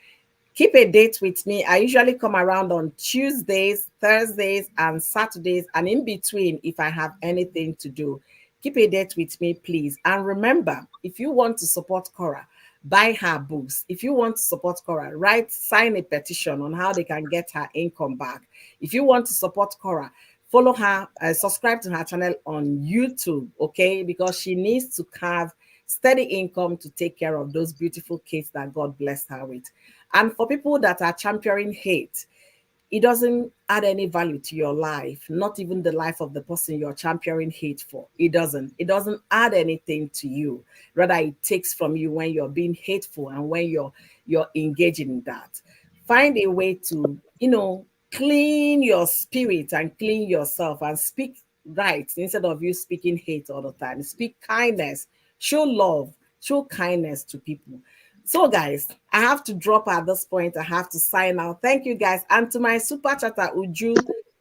keep a date with me. I usually come around on Tuesdays, Thursdays, and Saturdays, and in between if I have anything to do. Keep a date with me, please. And remember, if you want to support Korra, buy her books. If you want to support Korra, sign a petition on how they can get her income back. If you want to support Korra, follow her, subscribe to her channel on YouTube, okay? Because she needs to have steady income to take care of those beautiful kids that God blessed her with. And for people that are championing hate, it doesn't add any value to your life, not even the life of the person you're championing hate for. It doesn't add anything to you. Rather, it takes from you when you're being hateful and when you're engaging in that. Find a way to, clean your spirit and clean yourself and speak right instead of you speaking hate all the time. Speak kindness, show love, show kindness to people. So, guys, I have to drop at this point. I have to sign out. Thank you, guys. And to my super chatter, Uju,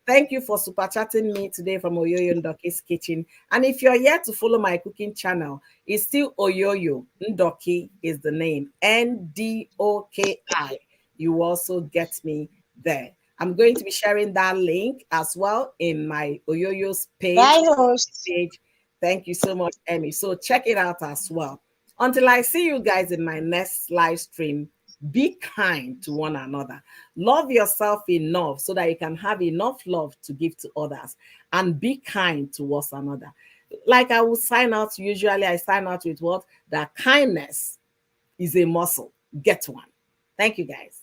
thank you for super chatting me today from Oyoyo Ndoki's Kitchen. And if you're yet to follow my cooking channel, it's still Oyoyo Ndoki is the name. Ndoki. You also get me there. I'm going to be sharing that link as well in my Oyoyo's page. Bye, host. Thank you so much, Emmy. So check it out as well. Until I see you guys in my next live stream, be kind to one another. Love yourself enough so that you can have enough love to give to others, and be kind towards another. Like I will sign out, usually I sign out with what? That kindness is a muscle. Get one. Thank you, guys.